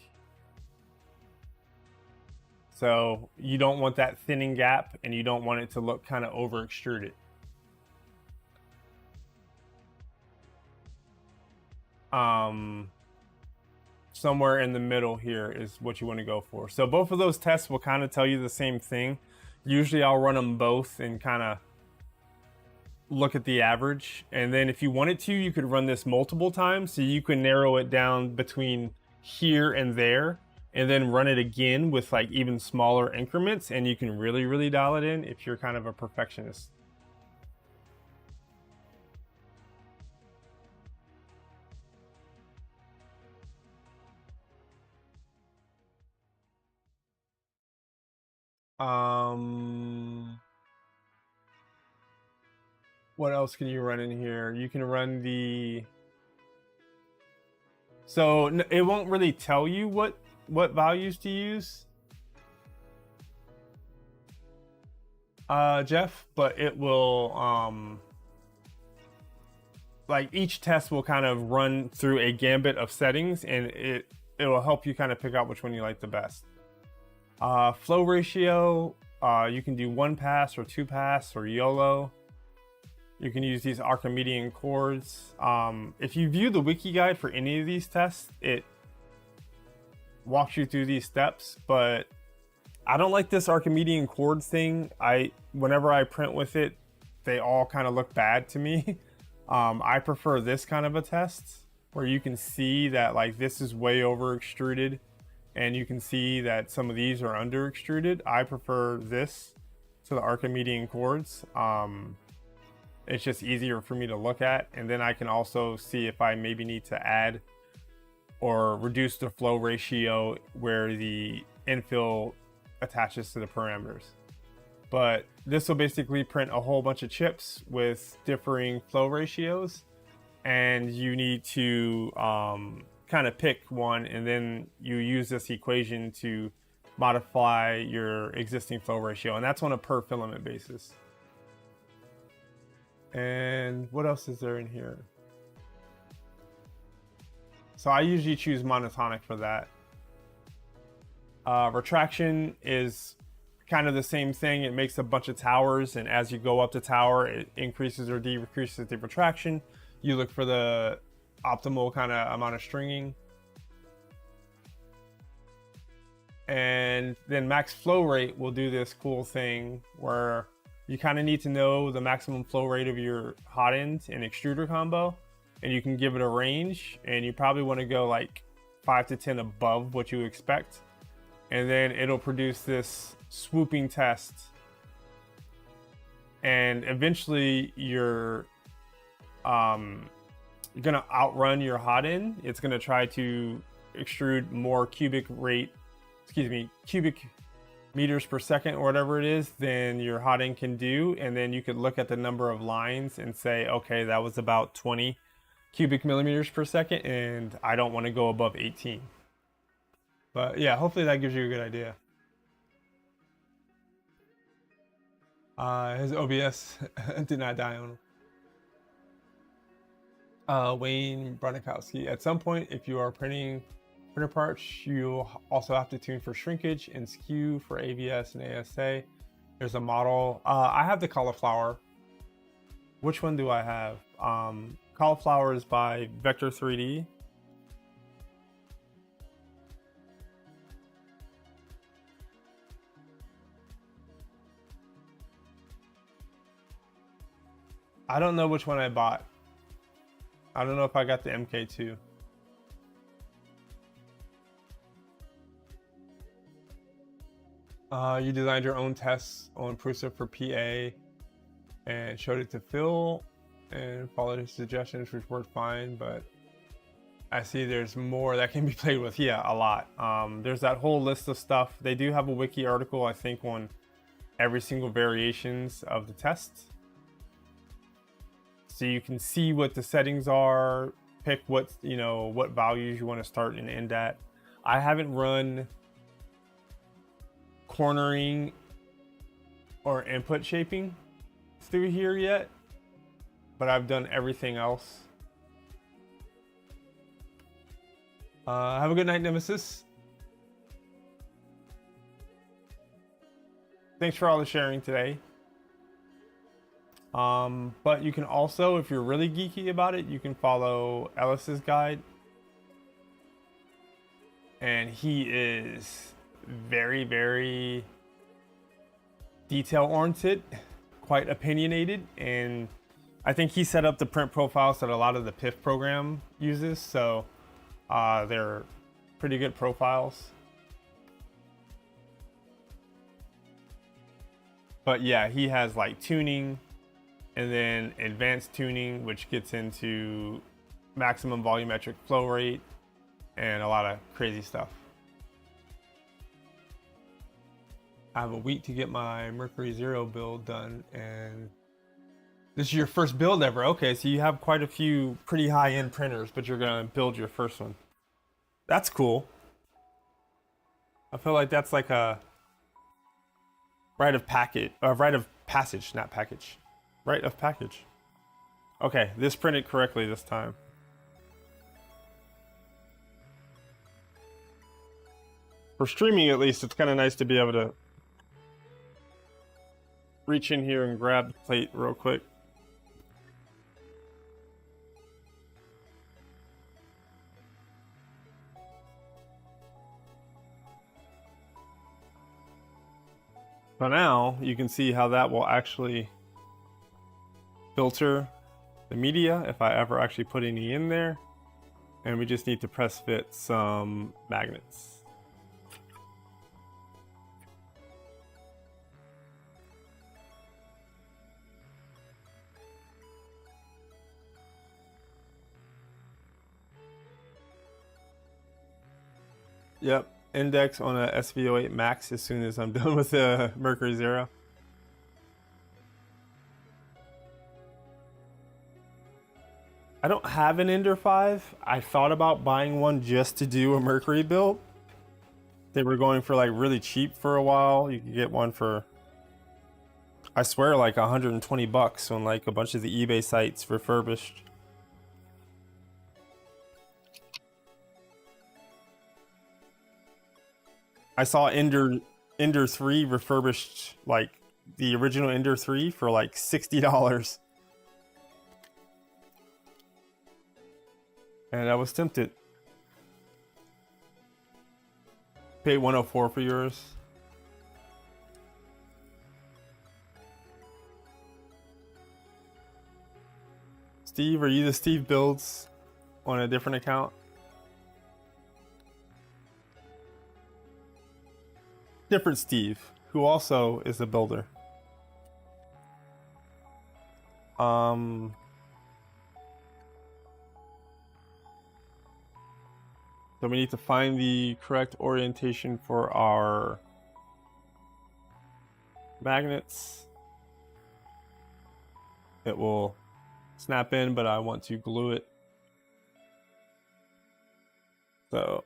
So you don't want that thinning gap, and you don't want it to look kind of over extruded. Somewhere in the middle here is what you want to go for. So both of those tests will kind of tell you the same thing. Usually I'll run them both and kind of look at the average. And then if you wanted to, you could run this multiple times, so you can narrow it down between here and there, and then run it again with like even smaller increments, and you can really dial it in if you're kind of a perfectionist. What else can you run in here? You can run the, so it won't really tell you what values to use, Jeff, but it will, like each test will kind of run through a gambit of settings, and it will help you kind of pick out which one you like the best. Flow ratio, you can do 1 pass or 2 pass or YOLO. You can use these Archimedean chords. If you view the wiki guide for any of these tests, it walks you through these steps, but I don't like this Archimedean chords thing. Whenever I print with it, they all kind of look bad to me. I prefer this kind of a test where you can see that like this is way over extruded, and you can see that some of these are under extruded. I prefer this to the Archimedean chords. It's just easier for me to look at, and then I can also see if I maybe need to add or reduce the flow ratio where the infill attaches to the parameters. But this will basically print a whole bunch of chips with differing flow ratios, and you need to kind of pick one, and then you use this equation to modify your existing flow ratio, and that's on a per filament basis. And what else is there in here? So I usually choose monotonic for that. Retraction is kind of the same thing. It makes a bunch of towers, and as you go up the tower, it increases or decreases the retraction. You look for the optimal kind of amount of stringing. And then max flow rate will do this cool thing where you kind of need to know the maximum flow rate of your hot end and extruder combo, and you can give it a range, and you probably want to go like 5 to 10 above what you expect, and then it'll produce this swooping test, and eventually you're gonna outrun your hot end. It's gonna try to extrude more cubic meters per second or whatever it is than your hot end can do, and then you could look at the number of lines and say, okay, that was about 20 cubic millimeters per second, and I don't want to go above 18. But yeah, hopefully that gives you a good idea. His OBS did not die on him. Wayne Bronikowski. At some point, if you are printing printer parts, you also have to tune for shrinkage and skew for ABS and ASA. There's a model. I have the cauliflower. Which one do I have? Cauliflower is by Vector 3D. I don't know which one I bought. I don't know if I got the MK2. You designed your own tests on Prusa for PA and showed it to Phil and followed his suggestions, which worked fine, but I see there's more that can be played with. Yeah, a lot. There's that whole list of stuff. They do have a wiki article, I think, on every single variations of the test. So you can see what the settings are, pick what, you know, what values you want to start and end at. I haven't run cornering or input shaping through here yet, but I've done everything else. Have a good night, Nemesis. Thanks for all the sharing today. But you can also, if you're really geeky about it, you can follow Ellis's guide. And he is very, very detail-oriented, quite opinionated, and I think he set up the print profiles that a lot of the PIF program uses, so they're pretty good profiles. But yeah, he has like tuning and then advanced tuning, which gets into maximum volumetric flow rate and a lot of crazy stuff. I have a week to get my Mercury Zero build done, and this is your first build ever. Okay, so you have quite a few pretty high-end printers, but you're gonna build your first one. That's cool. I feel like that's like a rite of passage, not package. Rite of package. Okay, this printed correctly this time. For streaming, at least, it's kind of nice to be able to reach in here and grab the plate real quick. So now you can see how that will actually filter the media if I ever actually put any in there. And we just need to press fit some magnets. Yep, index on a SV08 Max as soon as I'm done with the Mercury Zero. I don't have an Ender 5. I thought about buying one just to do a Mercury build. They were going for like really cheap for a while. You could get one for, I swear, like 120 bucks on like a bunch of the eBay sites refurbished. I saw Ender 3 refurbished, like the original Ender 3 for like $60. And I was tempted. Paid $104 for yours. Steve, are you the Steve Builds on a different account? Different Steve, who also is a builder. So we need to find the correct orientation for our magnets. It will snap in, but I want to glue it. So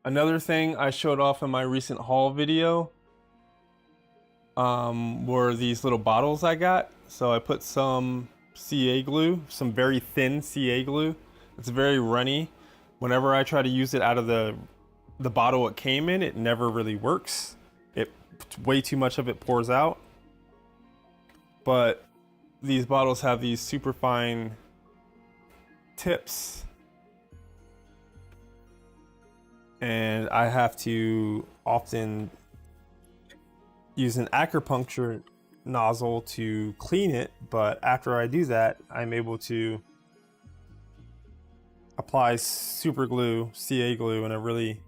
Another thing I showed off in my recent haul video were these little bottles I got. So I put some CA glue, some very thin CA glue. It's very runny. Whenever I try to use it out of the bottle it came in, it never really works. Way too much of it pours out. But these bottles have these super fine tips, and I have to often use an acupuncture nozzle to clean it, but after I do that, I'm able to apply super glue, CA glue, in a really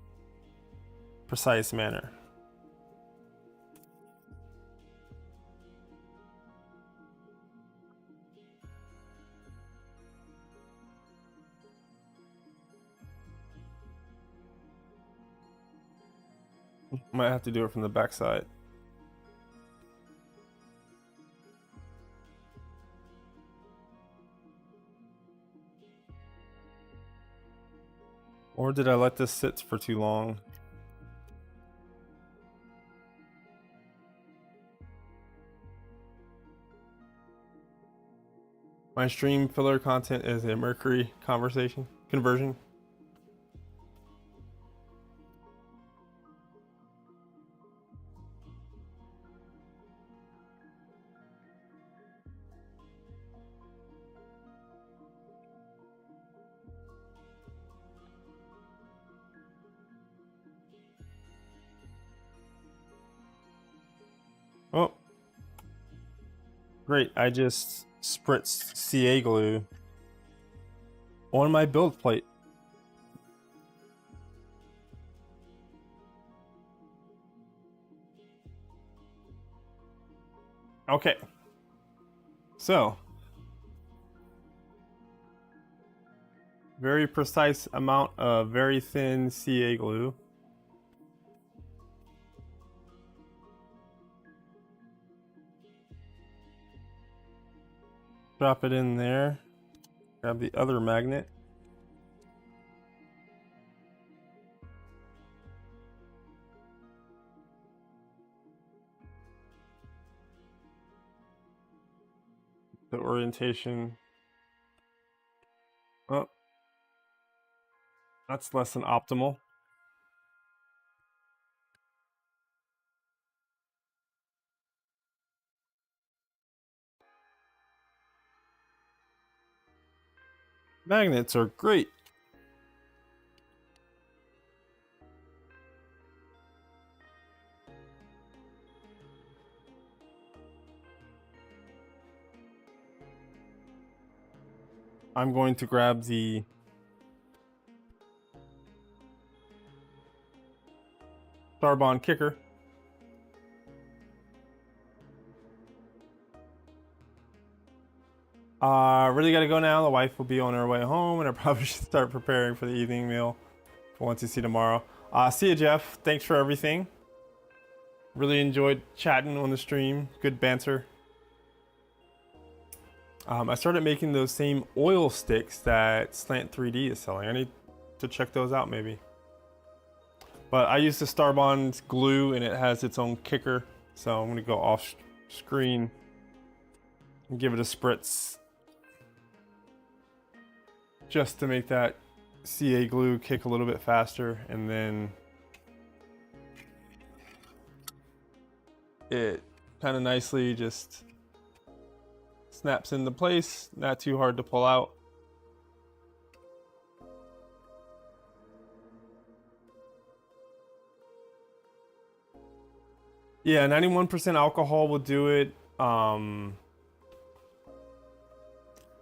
precise manner. Might have to do it from the back side. Or did I let this sit for too long? My stream filler content is a Mercury conversion. Oh, great. I just spritzed CA glue on my build plate. Okay. So, very precise amount of very thin CA glue. Drop it in there. Grab the other magnet. The orientation. Oh, that's less than optimal. Magnets are great. I'm going to grab the Starbond kicker. Really gotta go now. The wife will be on her way home, and I probably should start preparing for the evening meal for once you see tomorrow. See you, Jeff. Thanks for everything. Really enjoyed chatting on the stream. Good banter. I started making those same oil sticks that Slant 3D is selling. I need to check those out maybe. But I use the Starbond glue, and it has its own kicker. So I'm gonna go off screen and give it a spritz just to make that CA glue kick a little bit faster, and then it kind of nicely just snaps into place, not too hard to pull out. Yeah, 91% alcohol will do it.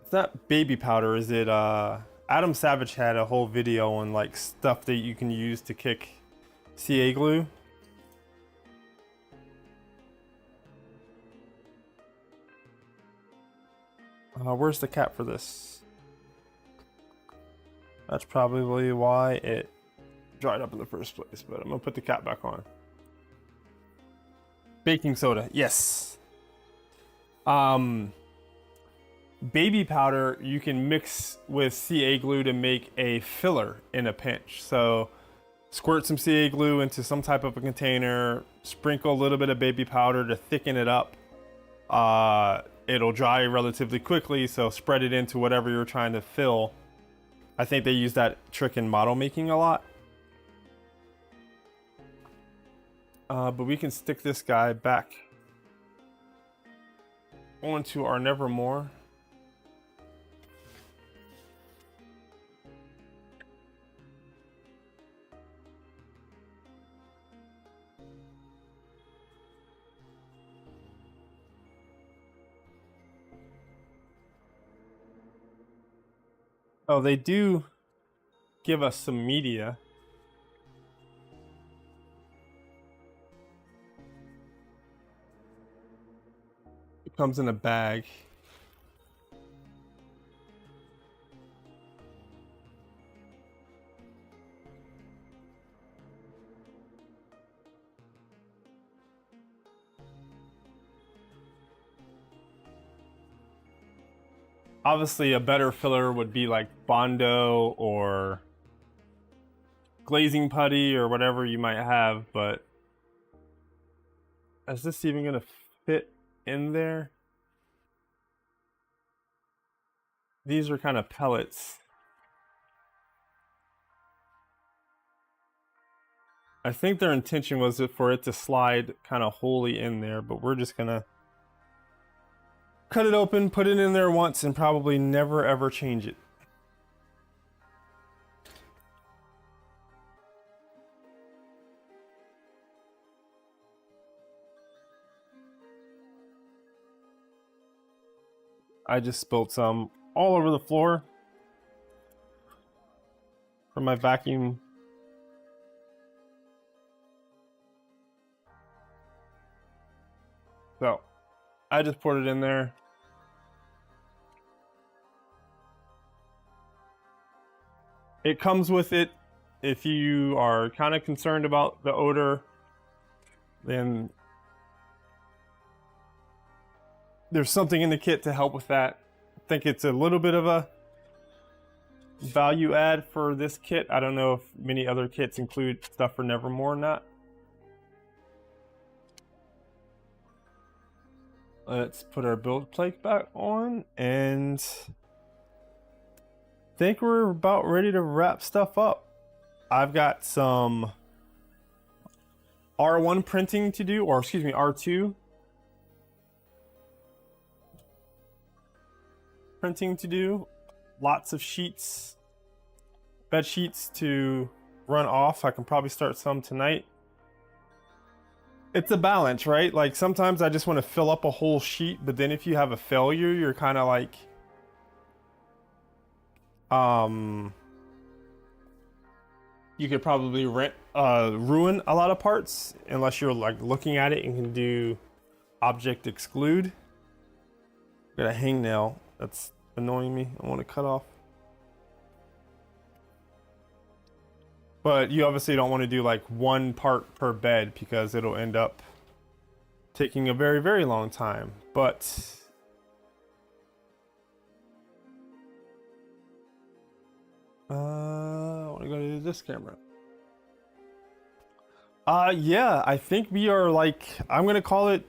It's not baby powder, is it? Adam Savage had a whole video on like stuff that you can use to kick CA glue. Where's the cap for this? That's probably why it dried up in the first place, but I'm gonna put the cap back on. Baking soda, yes. Baby powder you can mix with CA glue to make a filler in a pinch. So squirt some CA glue into some type of a container, sprinkle a little bit of baby powder to thicken it up. It'll dry relatively quickly, so spread it into whatever you're trying to fill. I think they use that trick in model making a lot. But we can stick this guy back onto our Nevermore. Oh, they do give us some media. It comes in a bag. Obviously, a better filler would be like Bondo or glazing putty or whatever you might have, but is this even gonna fit in there? These are kind of pellets. I think their intention was for it to slide kind of wholly in there, but we're just gonna cut it open, put it in there once, and probably never ever change it. I just spilled some all over the floor from my vacuum. So I just poured it in there. It comes with it. If you are kind of concerned about the odor, then there's something in the kit to help with that. I think it's a little bit of a value add for this kit. I don't know if many other kits include stuff for Nevermore or not. Let's put our build plate back on, and I think we're about ready to wrap stuff up. I've got some R1 printing to do, or excuse me, R2 printing to do. Lots of sheets, bed sheets to run off. I can probably start some tonight. It's a balance, right? Like sometimes I just want to fill up a whole sheet, but then if you have a failure, you're kind of like you could probably ruin a lot of parts unless you're like looking at it and can do object exclude. Got a hangnail that's annoying me. I want to cut off. But you obviously don't want to do like one part per bed because it'll end up taking a very, very long time. But I want to go to this camera. Yeah, I think we are like, I'm going to call it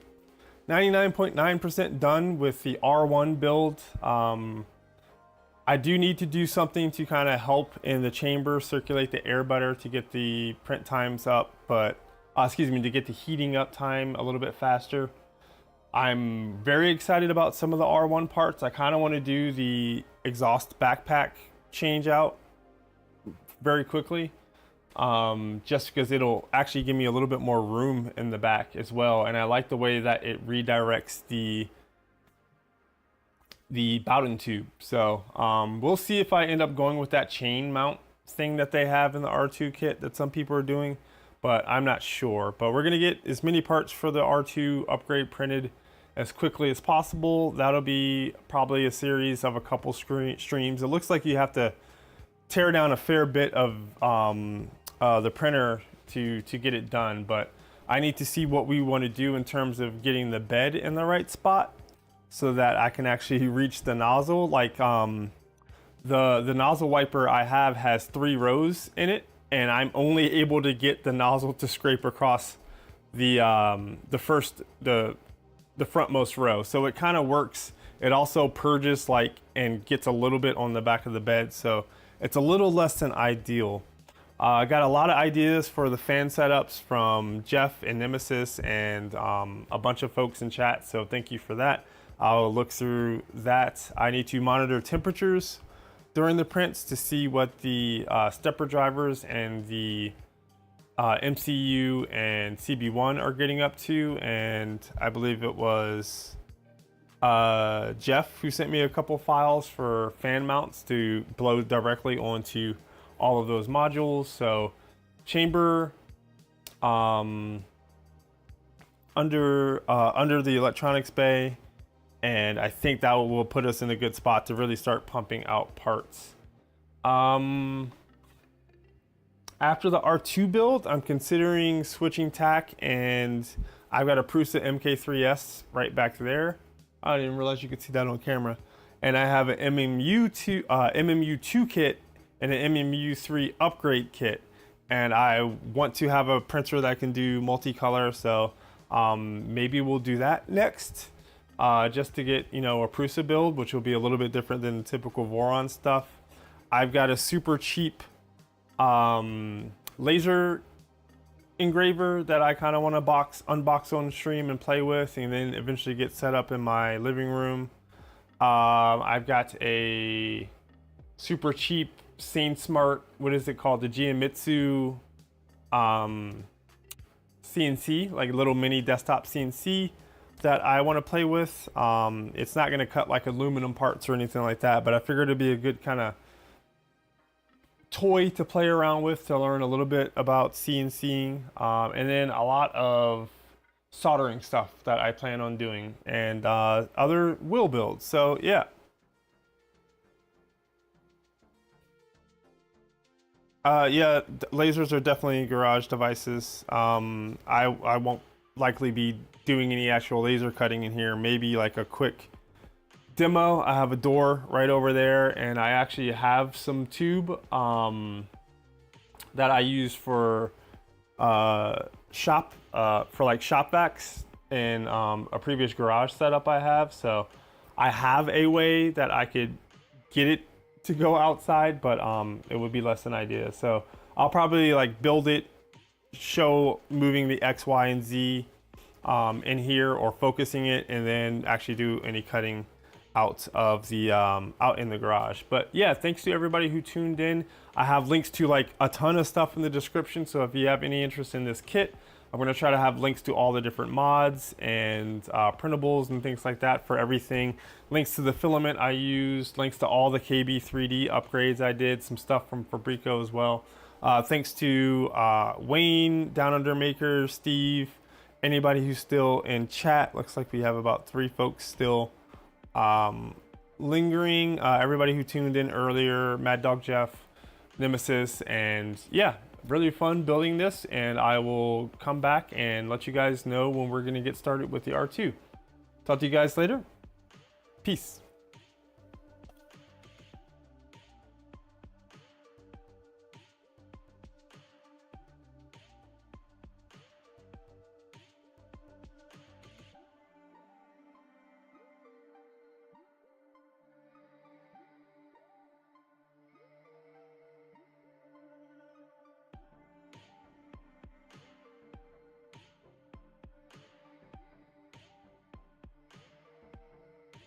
99.9% done with the R1 build. I do need to do something to kind of help in the chamber, circulate the air better to get the print times up, but excuse me, to get the heating up time a little bit faster. I'm very excited about some of the R1 parts. I kind of want to do the exhaust backpack change out very quickly, just because it'll actually give me a little bit more room in the back as well. And I like the way that it redirects the Bowden tube. So we'll see if I end up going with that chain mount thing that they have in the R2 kit that some people are doing, but I'm not sure. But we're gonna get as many parts for the R2 upgrade printed as quickly as possible. That'll be probably a series of a couple streams. It looks like you have to tear down a fair bit of the printer to get it done, but I need to see what we want to do in terms of getting the bed in the right spot so that I can actually reach the nozzle. Like the nozzle wiper I have has 3 rows in it, and I'm only able to get the nozzle to scrape across the frontmost row. So it kind of works. It also purges like and gets a little bit on the back of the bed, so it's a little less than ideal. I got a lot of ideas for the fan setups from Jeff and Nemesis and a bunch of folks in chat, so thank you for that. I'll look through that. I need to monitor temperatures during the prints to see what the stepper drivers and the MCU and CB1 are getting up to, and I believe it was Jeff who sent me a couple files for fan mounts to blow directly onto all of those modules. So chamber under the electronics bay, and I think that will put us in a good spot to really start pumping out parts. After the R2 build, I'm considering switching tack, and I've got a Prusa MK3S right back there. I didn't realize you could see that on camera. And I have an MMU2 kit and an MMU3 upgrade kit. And I want to have a printer that can do multicolor, so maybe we'll do that next. Just to get, you know, a Prusa build, which will be a little bit different than the typical Voron stuff. I've got a super cheap laser engraver that I kind of want to unbox on stream and play with, and then eventually get set up in my living room. I've got a super cheap Scene Smart, what is it called, the Giamitsu CNC, like a little mini desktop CNC that I want to play with. It's not going to cut like aluminum parts or anything like that, but I figured it'd be a good kind of toy to play around with to learn a little bit about CNCing, and then a lot of soldering stuff that I plan on doing, and other wheel builds. So yeah. Yeah, lasers are definitely garage devices. I won't likely be doing any actual laser cutting in here, maybe like a quick demo. I have a door right over there, and I actually have some tube that I use for shop vacs in a previous garage setup I have. So I have a way that I could get it to go outside, but it would be less than ideal. So I'll probably like build it, show moving the X, Y, and Z in here, or focusing it, and then actually do any cutting out of the out in the garage. But yeah, thanks to everybody who tuned in. I have links to like a ton of stuff in the description, so if you have any interest in this kit, I'm going to try to have links to all the different mods and printables and things like that for everything. Links to the filament I used, links to all the KB 3D upgrades I did, some stuff from Fabrico as well. Thanks to Wayne, Down Under Maker, Steve, anybody who's still in chat. Looks like we have about 3 folks still lingering. Everybody who tuned in earlier, Mad Dog Jeff, Nemesis, and yeah, really fun building this, and I will come back and let you guys know when we're going to get started with the R2. Talk to you guys later. Peace.